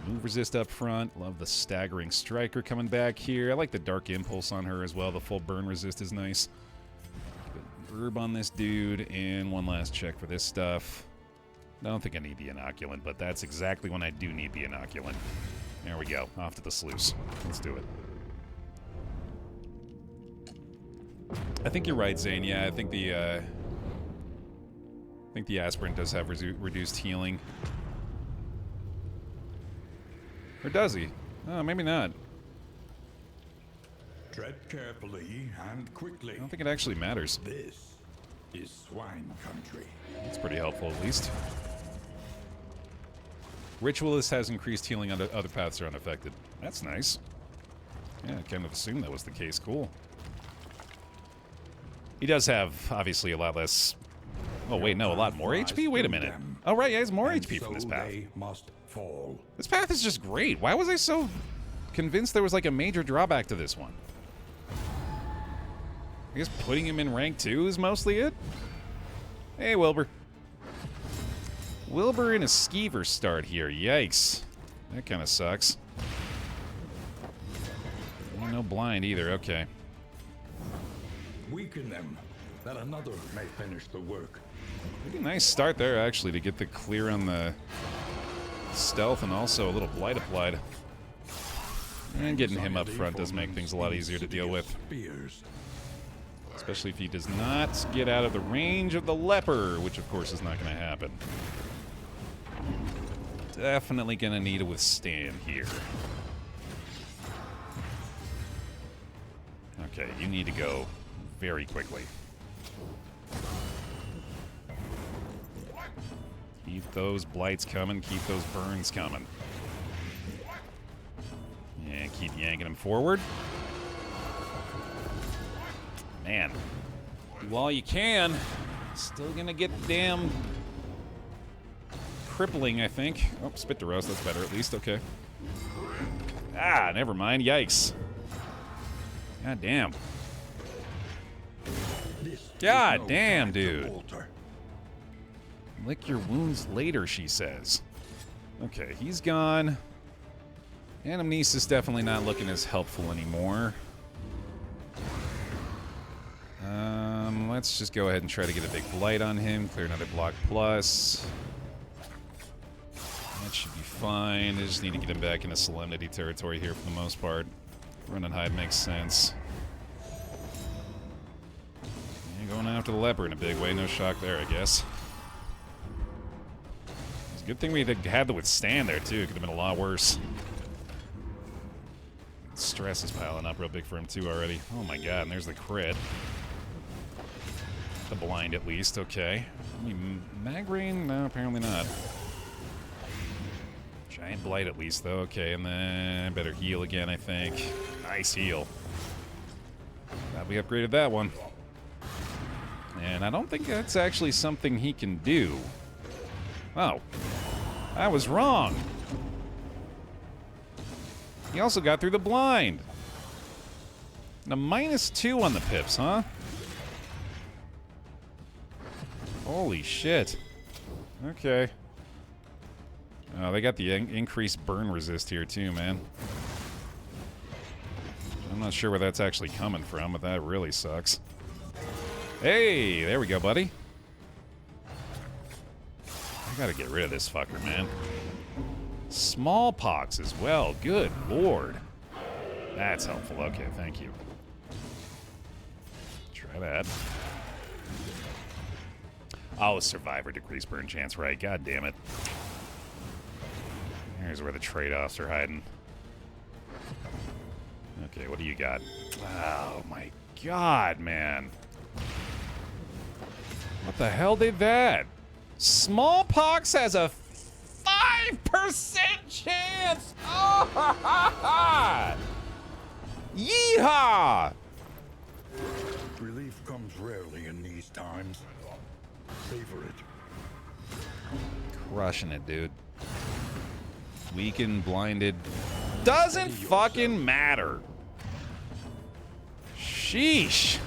Speaker 1: Move resist up front. Love the staggering striker coming back here. I like the dark impulse on her as well. The full burn resist is nice. Good herb on this dude. And one last check for this stuff. I don't think I need the inoculant, but that's exactly when I do need the inoculant. There we go. Off to the sluice. Let's do it. I think you're right, Zane. Yeah, I think the aspirant does have reduced healing. Or does he? Oh, maybe not.
Speaker 2: Tread carefully and quickly.
Speaker 1: I don't think it actually matters.
Speaker 2: This is swine country.
Speaker 1: It's pretty helpful, at least. Ritualist has increased healing on other paths that are unaffected. That's nice. Yeah, I kind of assumed that was the case. Cool. He does have, obviously, a lot less... Oh, wait, no, a lot more HP? Wait a minute. Oh, right, yeah, he has more HP from this path.
Speaker 2: They must fall.
Speaker 1: This path is just great. Why was I so convinced there was, like, a major drawback to this one? I guess putting him in rank 2 is mostly it? Hey, Wilbur. Wilbur in a skeever start here. Yikes. That kind of sucks. No blind either. Okay.
Speaker 2: Weaken them, that another may finish the work.
Speaker 1: Pretty nice start there, actually, to get the clear on the stealth and also a little blight applied. And getting him up front does make things a lot easier to deal with.
Speaker 2: Spears
Speaker 1: Especially if he does not get out of the range of the leper, which of course is not going to happen. Definitely going to need to withstand here. Okay, you need to go very quickly. Keep those blights coming, keep those burns coming. And keep yanking them forward. Man, do all you can. Still gonna get damn crippling, I think. Oh, spit to roast, that's better at least, okay. Ah, never mind, yikes. God damn. God damn, dude. Lick your wounds later, she says. Okay, he's gone. Anamnesis definitely not looking as helpful anymore. Let's just go ahead and try to get a big blight on him. Clear another block plus. That should be fine. I just need to get him back into Solemnity territory here for the most part. Run and hide makes sense. Yeah, going after the leper in a big way. No shock there, I guess. It's a good thing we had to withstand there, too. It could have been a lot worse. Stress is piling up real big for him, too, already. Oh, my God. And there's the crit. The blind, at least. Okay. I mean, mag rain? No, apparently not. Giant blight, at least, though. Okay, and then better heal again, I think. Nice heal. Glad we upgraded that one. And I don't think that's actually something he can do. Oh. I was wrong. He also got through the blind. And a -2 on the pips, huh? Holy shit. Okay. Oh, they got the increased burn resist here too, man. I'm not sure where that's actually coming from, but that really sucks. Hey, there we go, buddy. I gotta get rid of this fucker, man. Smallpox as well. Good lord. That's helpful. Okay, thank you. Try that. Oh, survivor decreased burn chance, right? God damn it. Here's where the trade-offs are hiding. Okay, what do you got? Oh my god, man. What the hell did that? Smallpox has a 5% chance! Oh, ha, ha, ha. Yeehaw!
Speaker 2: Relief comes rarely in these times. Savor it.
Speaker 1: Crushing it, dude. Weakened, blinded. Doesn't fucking matter. Sheesh.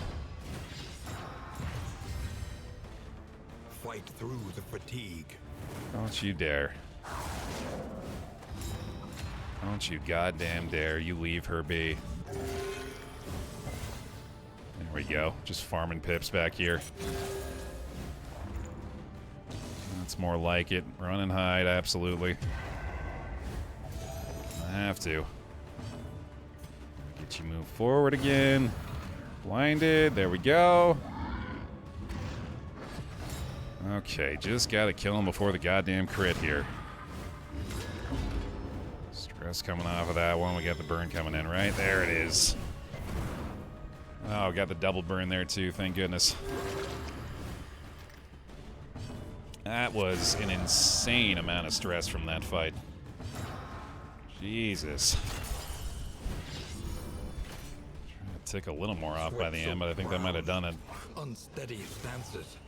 Speaker 3: Fight through the fatigue.
Speaker 1: Don't you dare. Don't you goddamn dare. You leave her be. There we go. Just farming pips back here. That's more like it. Run and hide, absolutely. I have to. Get you move forward again. Blinded. There we go. Okay, just gotta kill him before the goddamn crit here. Stress coming off of that one. We got the burn coming in, right? There it is. Oh, got the double burn there too, thank goodness. That was an insane amount of stress from that fight. Jesus. Trying to tick a little more off by the end, but I think that might have done it.
Speaker 3: Unsteady stances.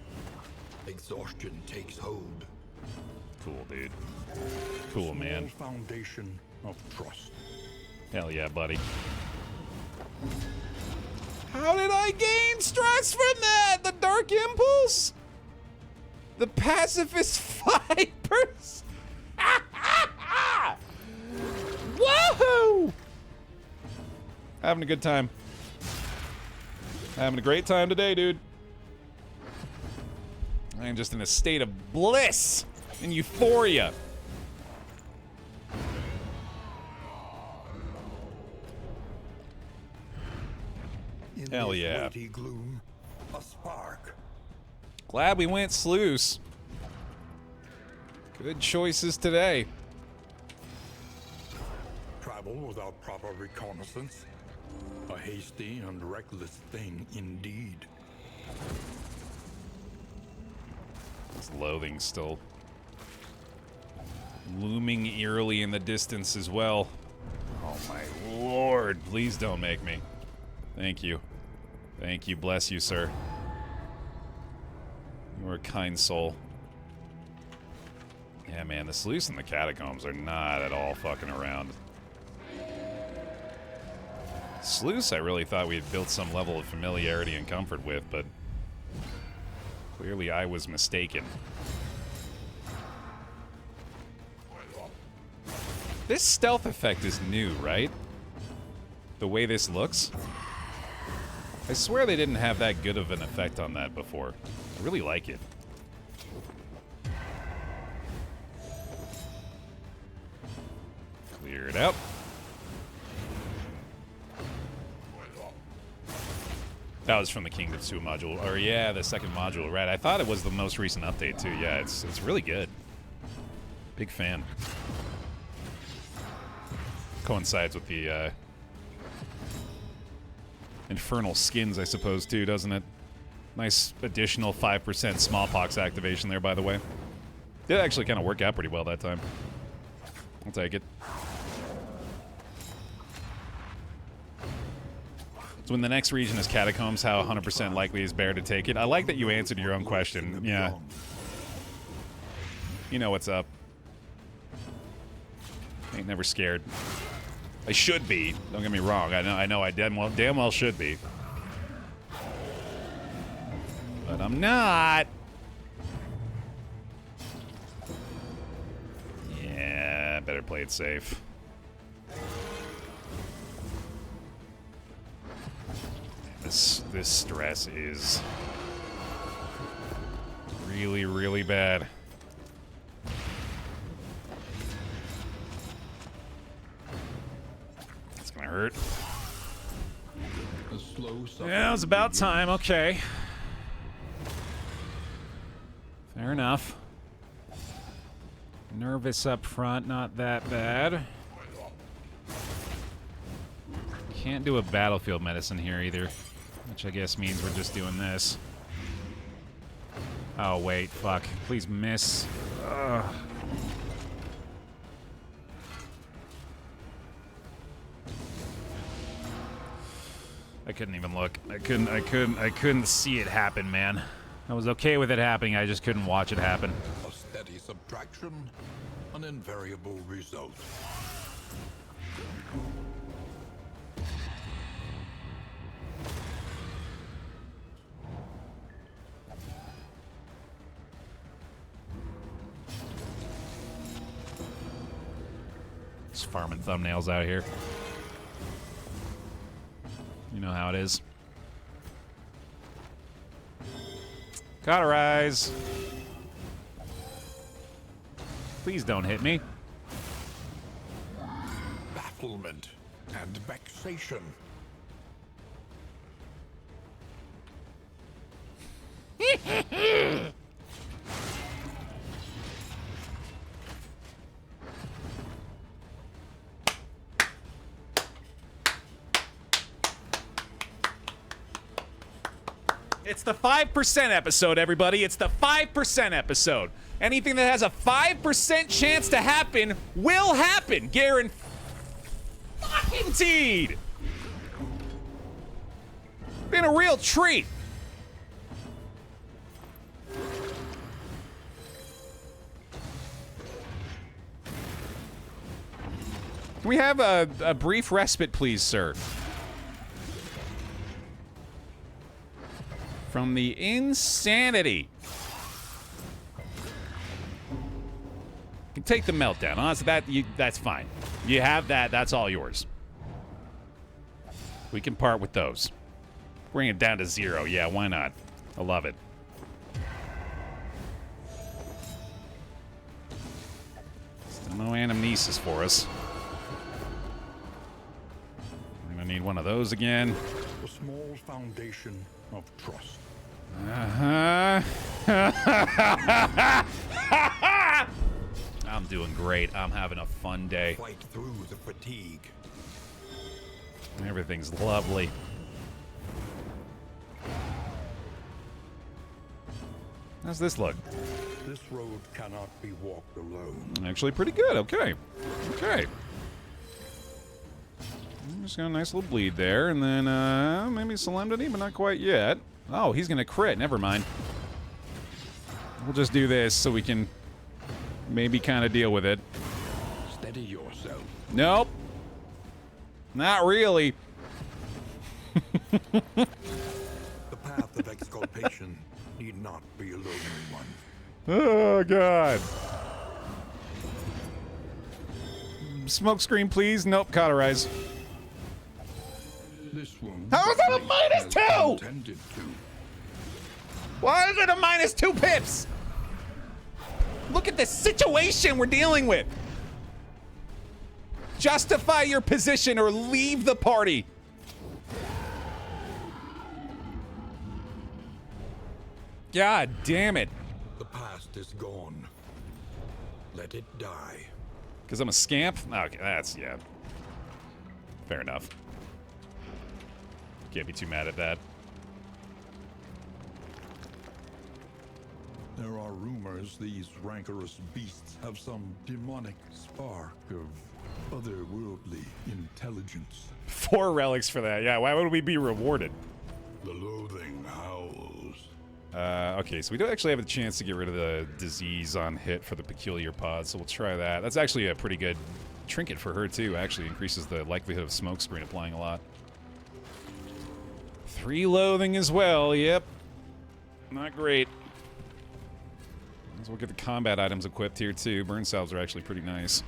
Speaker 3: Exhaustion takes hold.
Speaker 1: Cool, dude. Cool, man.
Speaker 2: Small foundation of trust.
Speaker 1: Hell yeah, buddy. How did I gain stress from that? The Dark Impulse? The pacifist vipers? Woohoo! Having a good time. Having a great time today, dude. I am just in a state of bliss and euphoria.
Speaker 3: In
Speaker 1: Hell
Speaker 3: this
Speaker 1: yeah.
Speaker 3: weighty gloom, a spark.
Speaker 1: Glad we went sluice. Good choices today.
Speaker 3: Travel without proper reconnaissance. A hasty and reckless thing indeed.
Speaker 1: This loathing still looming eerily in the distance as well. Oh my lord, please don't make me. Thank you. Thank you, bless you, sir. You're a kind soul. Yeah, man, the sluice and the catacombs are not at all fucking around. Sluice, I really thought we had built some level of familiarity and comfort with, but clearly I was mistaken. This stealth effect is new, right? The way this looks? I swear they didn't have that good of an effect on that before. I really like it. Clear it out. That was from the Kingdom 2 module. Or yeah, the second module, right. I thought it was the most recent update too. Yeah, it's really good. Big fan. Coincides with the infernal skins, I suppose, too, doesn't it? Nice additional 5% smallpox activation there, by the way. Did actually kind of work out pretty well that time. I'll take it. So when the next region is Catacombs, how 100% likely is Baer to take it? I like that you answered your own question. Yeah. You know what's up. Ain't never scared. I should be. Don't get me wrong. I know I damn well should be. But I'm not. Yeah, better play it safe. This stress is really, really bad. It's gonna hurt. Yeah, it was about time. Okay. Fair enough. Nervous up front, not that bad. Can't do a battlefield medicine here either. Which I guess means we're just doing this. Oh, wait. Fuck. Please miss. Ugh. I couldn't even look. I couldn't see it happen, man. I was okay with it happening, I just couldn't watch it happen.
Speaker 3: A steady subtraction, an invariable result.
Speaker 1: Just farming thumbnails out here. You know how it is. Cauterize. Please don't hit me.
Speaker 3: Bafflement and vexation.
Speaker 1: It's the 5% episode, everybody. It's the 5% episode. Anything that has a 5% chance to happen will happen. Guaranteed. Been a real treat. Can we have a brief respite, please, sir? From the insanity. You can take the meltdown. Honestly, that's fine. You have that. That's all yours. We can part with those. Bring it down to 0. Yeah, why not? I love it. Still no anamnesis for us. We're gonna need one of those again.
Speaker 3: A small foundation of trust.
Speaker 1: I'm doing great. I'm having a fun day.
Speaker 3: Fight through the fatigue.
Speaker 1: Everything's lovely. How's this look?
Speaker 3: This road cannot be walked alone.
Speaker 1: Actually pretty good. Okay. Okay. Just got a nice little bleed there, and then maybe Solemnity, but not quite yet. Oh, he's gonna crit. Never mind. We'll just do this so we can maybe kind of deal with it.
Speaker 3: Steady yourself.
Speaker 1: Nope. Not really.
Speaker 3: The path of exculpation need not be a lonely one.
Speaker 1: Oh, God. Smoke screen, please. Nope, cauterize.
Speaker 3: This one.
Speaker 1: How is that a -2?
Speaker 3: Intended to.
Speaker 1: Why is it a -2 pips? Look at the situation we're dealing with. Justify your position or leave the party. God damn it.
Speaker 3: The past is gone. Let it die.
Speaker 1: Because I'm a scamp? Okay, that's, yeah. Fair enough. Can't be too mad at that.
Speaker 2: There are rumors these rancorous beasts have some demonic spark of otherworldly intelligence.
Speaker 1: 4 relics for that. Yeah, why would we be rewarded?
Speaker 3: The loathing howls.
Speaker 1: Okay, so we do actually have a chance to get rid of the disease on hit for the peculiar pod, so we'll try that. That's actually a pretty good trinket for her, too. Actually increases the likelihood of smoke screen applying a lot. 3 loathing as well, yep. Not great. So we'll get the combat items equipped here, too. Burn salves are actually pretty nice.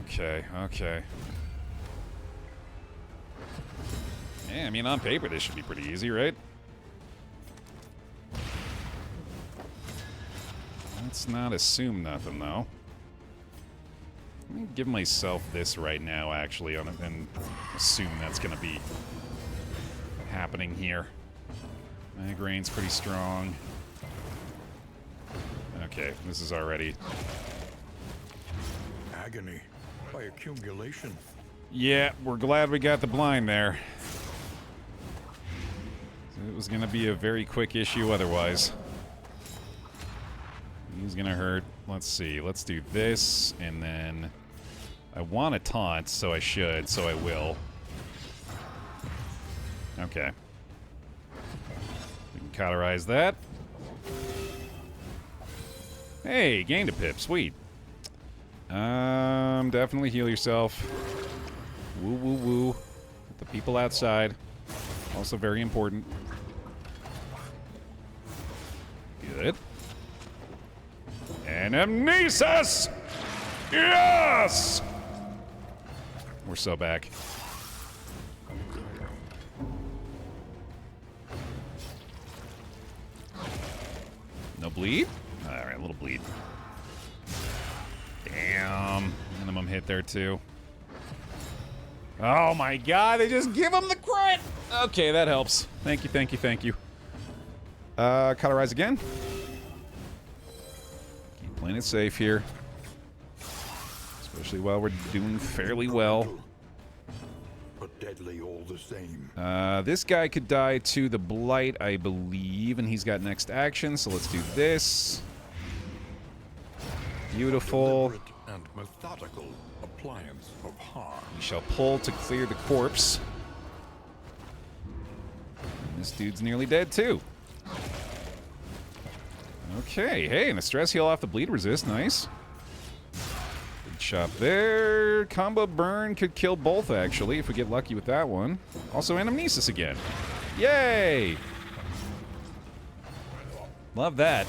Speaker 1: Okay, okay. Yeah, I mean, on paper, this should be pretty easy, right? Let's not assume nothing, though. Let me give myself this right now, actually, and assume that's going to be happening here. Migraine's pretty strong. Okay, this is already...
Speaker 3: Agony by accumulation.
Speaker 1: Yeah, we're glad we got the blind there. It was going to be a very quick issue otherwise. He's going to hurt. Let's see. Let's do this, and then... I want a taunt, so I should, so I will. Okay. We can cauterize that. Hey, gained a pip. Sweet. Definitely heal yourself. Woo, woo, woo. With the people outside. Also very important. Good. And amnesis! Yes! We're so back. No bleed? Alright, a little bleed. Damn. Minimum hit there, too. Oh my god, they just give him the crit! Okay, that helps. Thank you, thank you, thank you. Cauterize again. Keep playing it safe here. Especially while we're doing fairly well.
Speaker 3: But deadly all the same.
Speaker 1: This guy could die to the Blight, I believe, and he's got next action, so let's do this. Beautiful.
Speaker 3: Deliberate and methodical appliance of harm.
Speaker 1: We shall pull to clear the corpse. And this dude's nearly dead, too. Okay, hey, and the stress heal off the bleed resist, nice. Good shot there. Combo burn could kill both, actually, if we get lucky with that one. Also, anamnesis again. Yay! Love that.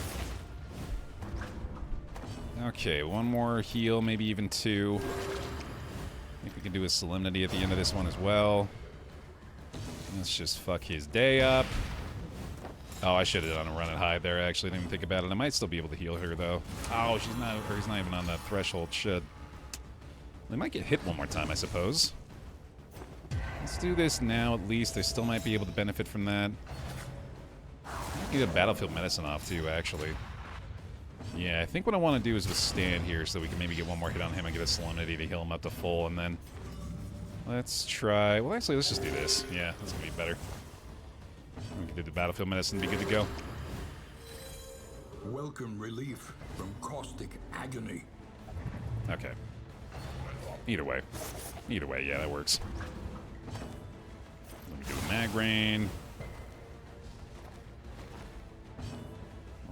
Speaker 1: Okay, one more heal, maybe even 2. I think we can do a Solemnity at the end of this one as well. Let's just fuck his day up. Oh, I should have done a run and hide there, actually. Didn't even think about it. I might still be able to heal her, though. Oh, she's not, or he's not even on that threshold. Shit. They might get hit one more time, I suppose. Let's do this now at least. I still might be able to benefit from that. I can get a battlefield medicine off too, actually. Yeah, I think what I want to do is just stand here so we can maybe get one more hit on him and get a solemnity to heal him up to full, and then let's try... Well, actually, let's just do this. Yeah, that's going to be better. We can do the battlefield medicine and be good to go.
Speaker 3: Welcome relief from caustic agony.
Speaker 1: Okay. Either way. Either way, yeah, that works. Let me do a mag rain.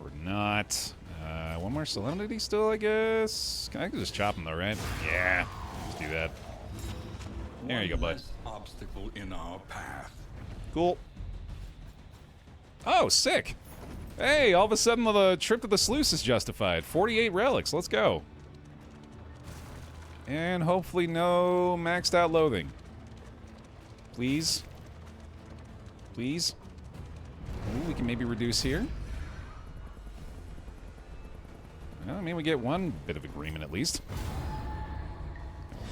Speaker 1: Or not. One more solemnity still, I guess. I can just chop him though, right? Yeah. Just do that. There you go, bud.
Speaker 3: Obstacle in our path.
Speaker 1: Cool. Oh, sick. Hey, all of a sudden the trip to the sluice is justified. 48 relics. Let's go. And hopefully no maxed out loathing. Please. Please. Ooh, we can maybe reduce here. Well, I mean, we get one bit of agreement at least.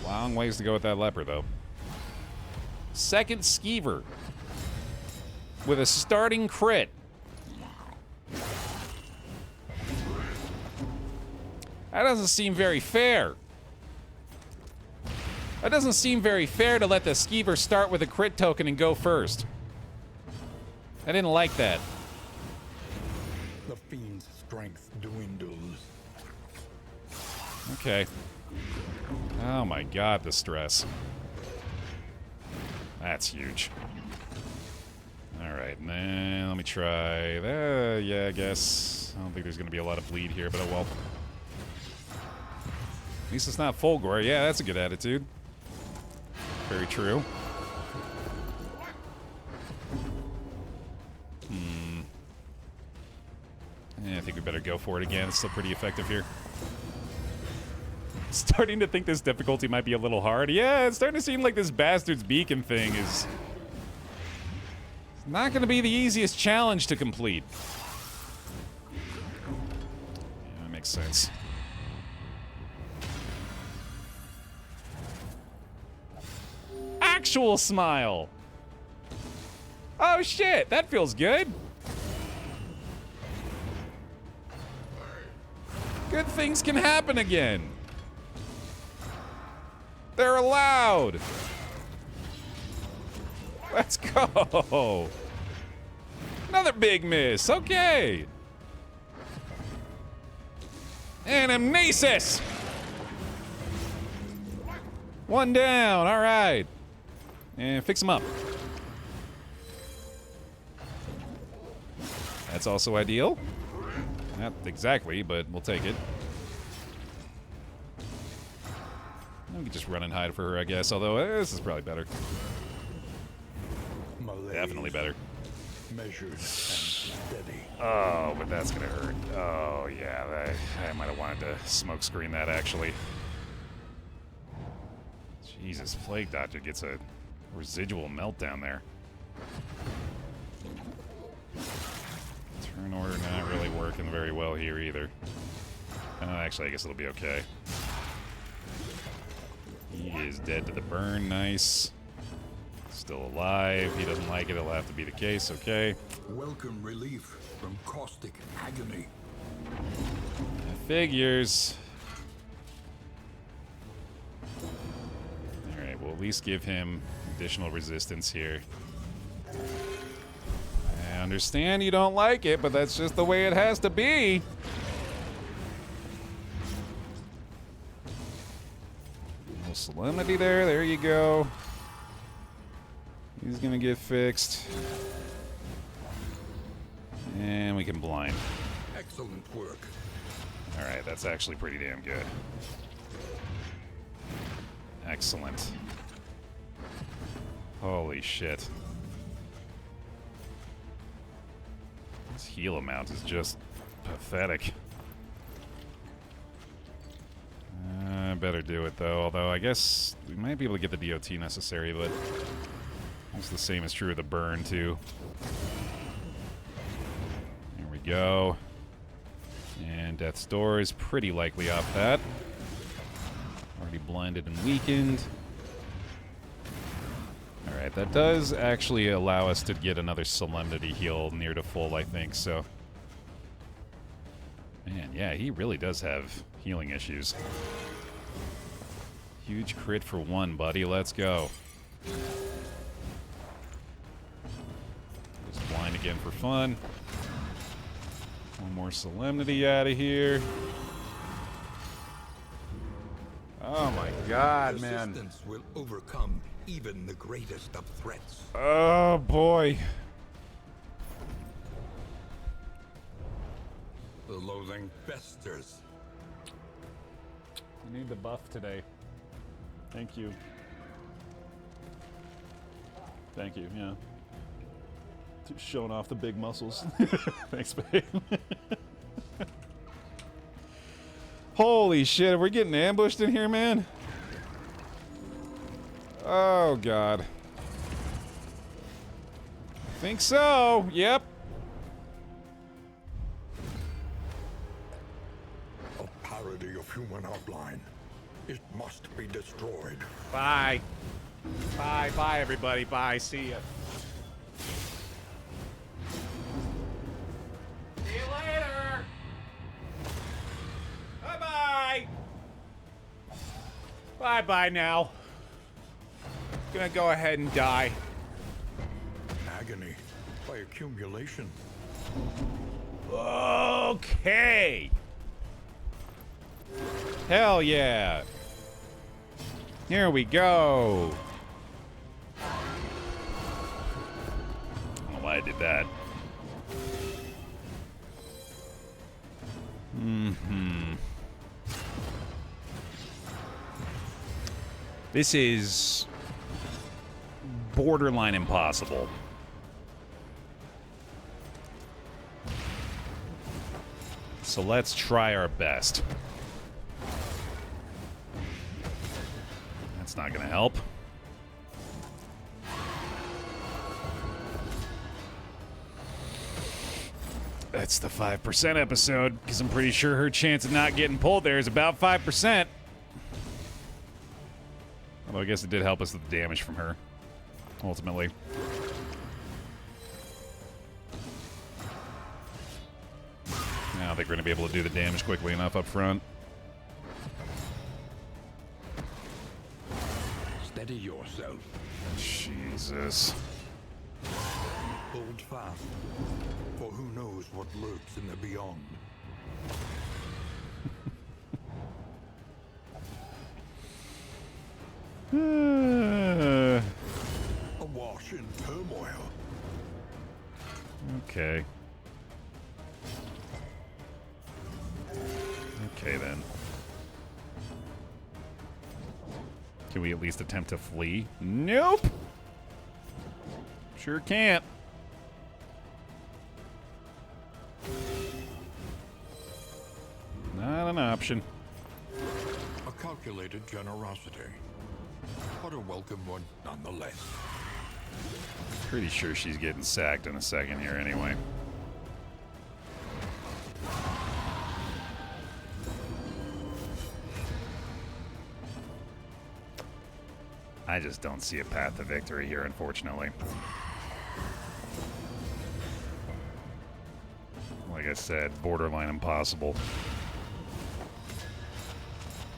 Speaker 1: Long ways to go with that leper, though. Second skeever. With a starting crit. That doesn't seem very fair. That doesn't seem very fair to let the skeever start with a crit token and go first. I didn't like that.
Speaker 3: The fiend's strength dwindles.
Speaker 1: Okay. Oh my god, the stress. That's huge. Alright, and then let me try that. Yeah, I guess. I don't think there's going to be a lot of bleed here, but oh well. At least it's not Fulgore. Yeah, that's a good attitude. Very true. Yeah, I think we better go for it again. It's still pretty effective here. Starting to think this difficulty might be a little hard. Yeah, it's starting to seem like this bastard's beacon thing is not going to be the easiest challenge to complete. Yeah, that makes sense. Actual smile. Oh shit, that feels good. Good things can happen again. They're allowed. Let's go. Another big miss. Okay. And amnesis. One down. All right. And fix him up. That's also ideal. Not exactly, but we'll take it. We can just run and hide for her, I guess, although this is probably better.
Speaker 3: Malaise,
Speaker 1: Definitely better.
Speaker 3: measured and steady.
Speaker 1: Oh, but that's gonna hurt. Oh, yeah, I might have wanted to smoke screen that, actually. Jesus, Plague Dodger gets a residual meltdown there. Turn order not really working very well here either. Actually, I guess it'll be okay. He is dead to the burn. Nice. Still alive. He doesn't like it. It'll have to be the case. Okay.
Speaker 3: Welcome relief from caustic agony.
Speaker 1: Figures. Alright, we'll at least give him additional resistance here. I understand you don't like it, but that's just the way it has to be. little solemnity there. There you go. He's gonna get fixed. And we can blind.
Speaker 3: Excellent work.
Speaker 1: Alright, that's actually pretty damn good. Excellent. Holy shit. This heal amount is just pathetic. Better do it though, although I guess we might be able to get the DOT necessary, but it's the same is true of the burn too. There we go. And Death's Door is pretty likely off that. Already blinded and weakened. Alright, Alright, that does actually allow us to get another Solemnity heal near to full, I think, so... Man, yeah, he really does have healing issues. Huge crit for 1, buddy. Let's go. Just blind again for fun. One more Solemnity out of here. Oh my god, man.
Speaker 3: Resistance will overcome even the greatest of threats.
Speaker 1: Oh boy.
Speaker 3: The loathing festers.
Speaker 1: I need the buff today. Thank you. Thank you, yeah. Showing off the big muscles. Thanks, babe. Holy shit, are we getting ambushed in here, man? Oh, God. Think so. Yep.
Speaker 3: A parody of human outline. It must be destroyed.
Speaker 4: Bye. Bye, bye, everybody. Bye. See ya. See you later. Bye-bye. Bye-bye now. Gonna go ahead and die.
Speaker 3: Agony by accumulation.
Speaker 1: Okay. Hell yeah. Here we go. I don't know why I did that. This is borderline impossible. So let's try our best. That's not gonna help. That's the 5% episode, because I'm pretty sure her chance of not getting pulled there is about 5%. Although I guess it did help us with the damage from her, ultimately. I don't think we're going to be able to do the damage quickly enough up front.
Speaker 3: Steady yourself.
Speaker 1: Jesus.
Speaker 3: Hold fast. For who knows what lurks in the beyond. Awash in turmoil.
Speaker 1: Okay. Okay, then. Can we at least attempt to flee? Nope! Sure can't. Not an option.
Speaker 3: A calculated generosity. But a welcome one nonetheless.
Speaker 1: Pretty sure she's getting sacked in a second here anyway. I just don't see a path to victory here, unfortunately. Like I said, borderline impossible.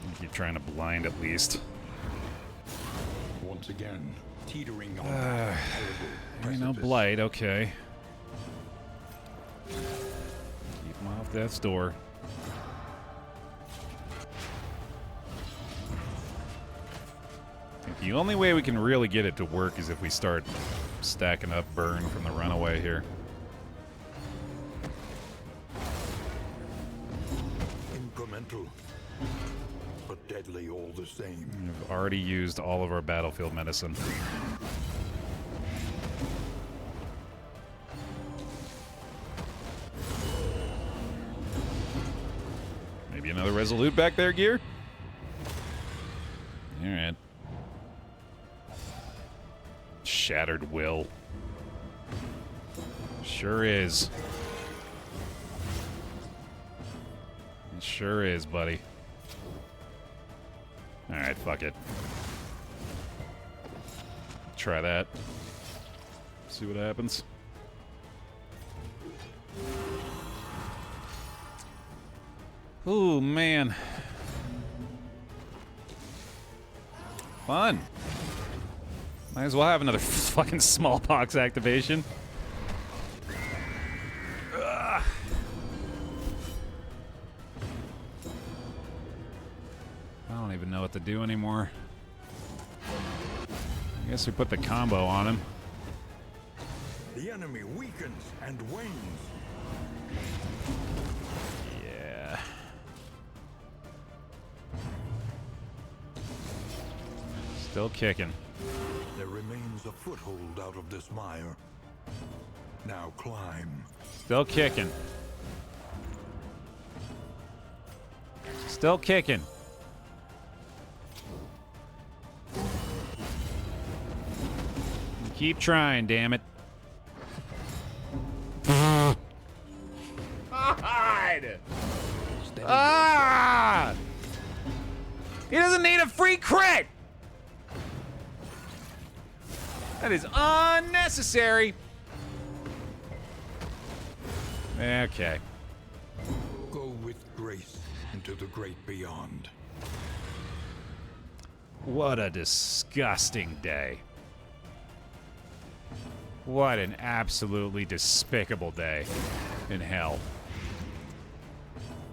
Speaker 1: I keep trying to blind at least.
Speaker 3: Once again, teetering on that terrible
Speaker 1: You know,
Speaker 3: precipice.
Speaker 1: blight, okay. Keep him off death's door. I think the only way we can really get it to work is if we start stacking up burn from the runaway here.
Speaker 3: Incremental, but deadly all the same.
Speaker 1: We've already used all of our battlefield medicine. Maybe another Resolute back there, Gear? Alright. Shattered will. Sure is. It sure is, buddy. Alright, fuck it. try that. See what happens. Ooh, man. Fun. Might as well have another fucking smallpox activation. Ugh. I don't even know what to do anymore. I guess we put the combo on him.
Speaker 3: The enemy weakens and wanes.
Speaker 1: Yeah. Still kicking.
Speaker 3: There remains a foothold out of this mire. Now climb.
Speaker 1: Still kicking. Still kicking. Keep trying, damn it. God! Ah! He doesn't need a free crit! That is unnecessary. Okay.
Speaker 3: Go with grace into the great beyond.
Speaker 1: What a disgusting day. What an absolutely despicable day in hell.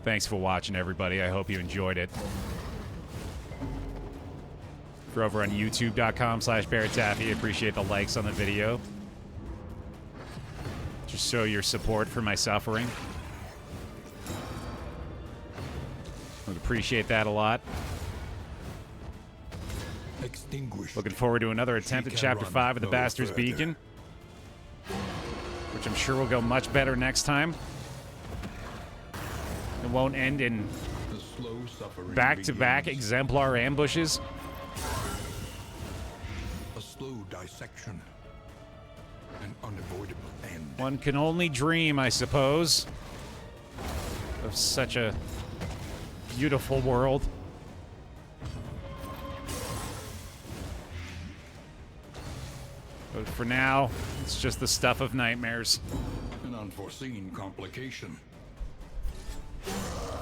Speaker 1: Thanks for watching, everybody. I hope you enjoyed it. If you're over on youtube.com/BaerTaffy, appreciate the likes on the video. Just show your support for my suffering. Would appreciate that a lot.
Speaker 3: Extinguished.
Speaker 1: Looking forward to another attempt at Chapter 5 of the Bastard's Beacon, which I'm sure will go much better next time. It won't end in back-to-back exemplar ambushes.
Speaker 3: A slow dissection. An unavoidable end.
Speaker 1: One can only dream, I suppose, of such a beautiful world. But for now, it's just the stuff of nightmares.
Speaker 3: An unforeseen complication.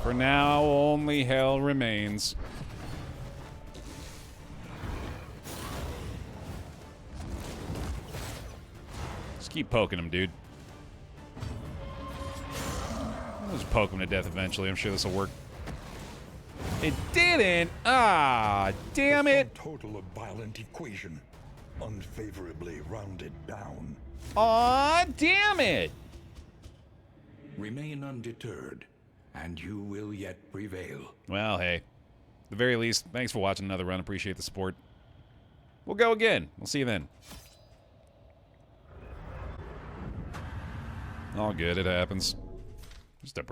Speaker 1: For now, only hell remains. Just keep poking him, dude. I'll just poke him to death eventually. I'm sure this will work. It didn't! Ah, damn it!
Speaker 3: The sum total of violent equation. Unfavorably rounded down.
Speaker 1: Aw, damn it!
Speaker 3: Remain undeterred, and you will yet prevail.
Speaker 1: Well, hey. At the very least, thanks for watching another run. Appreciate the support. We'll go again. We'll see you then. All good. It happens. Just a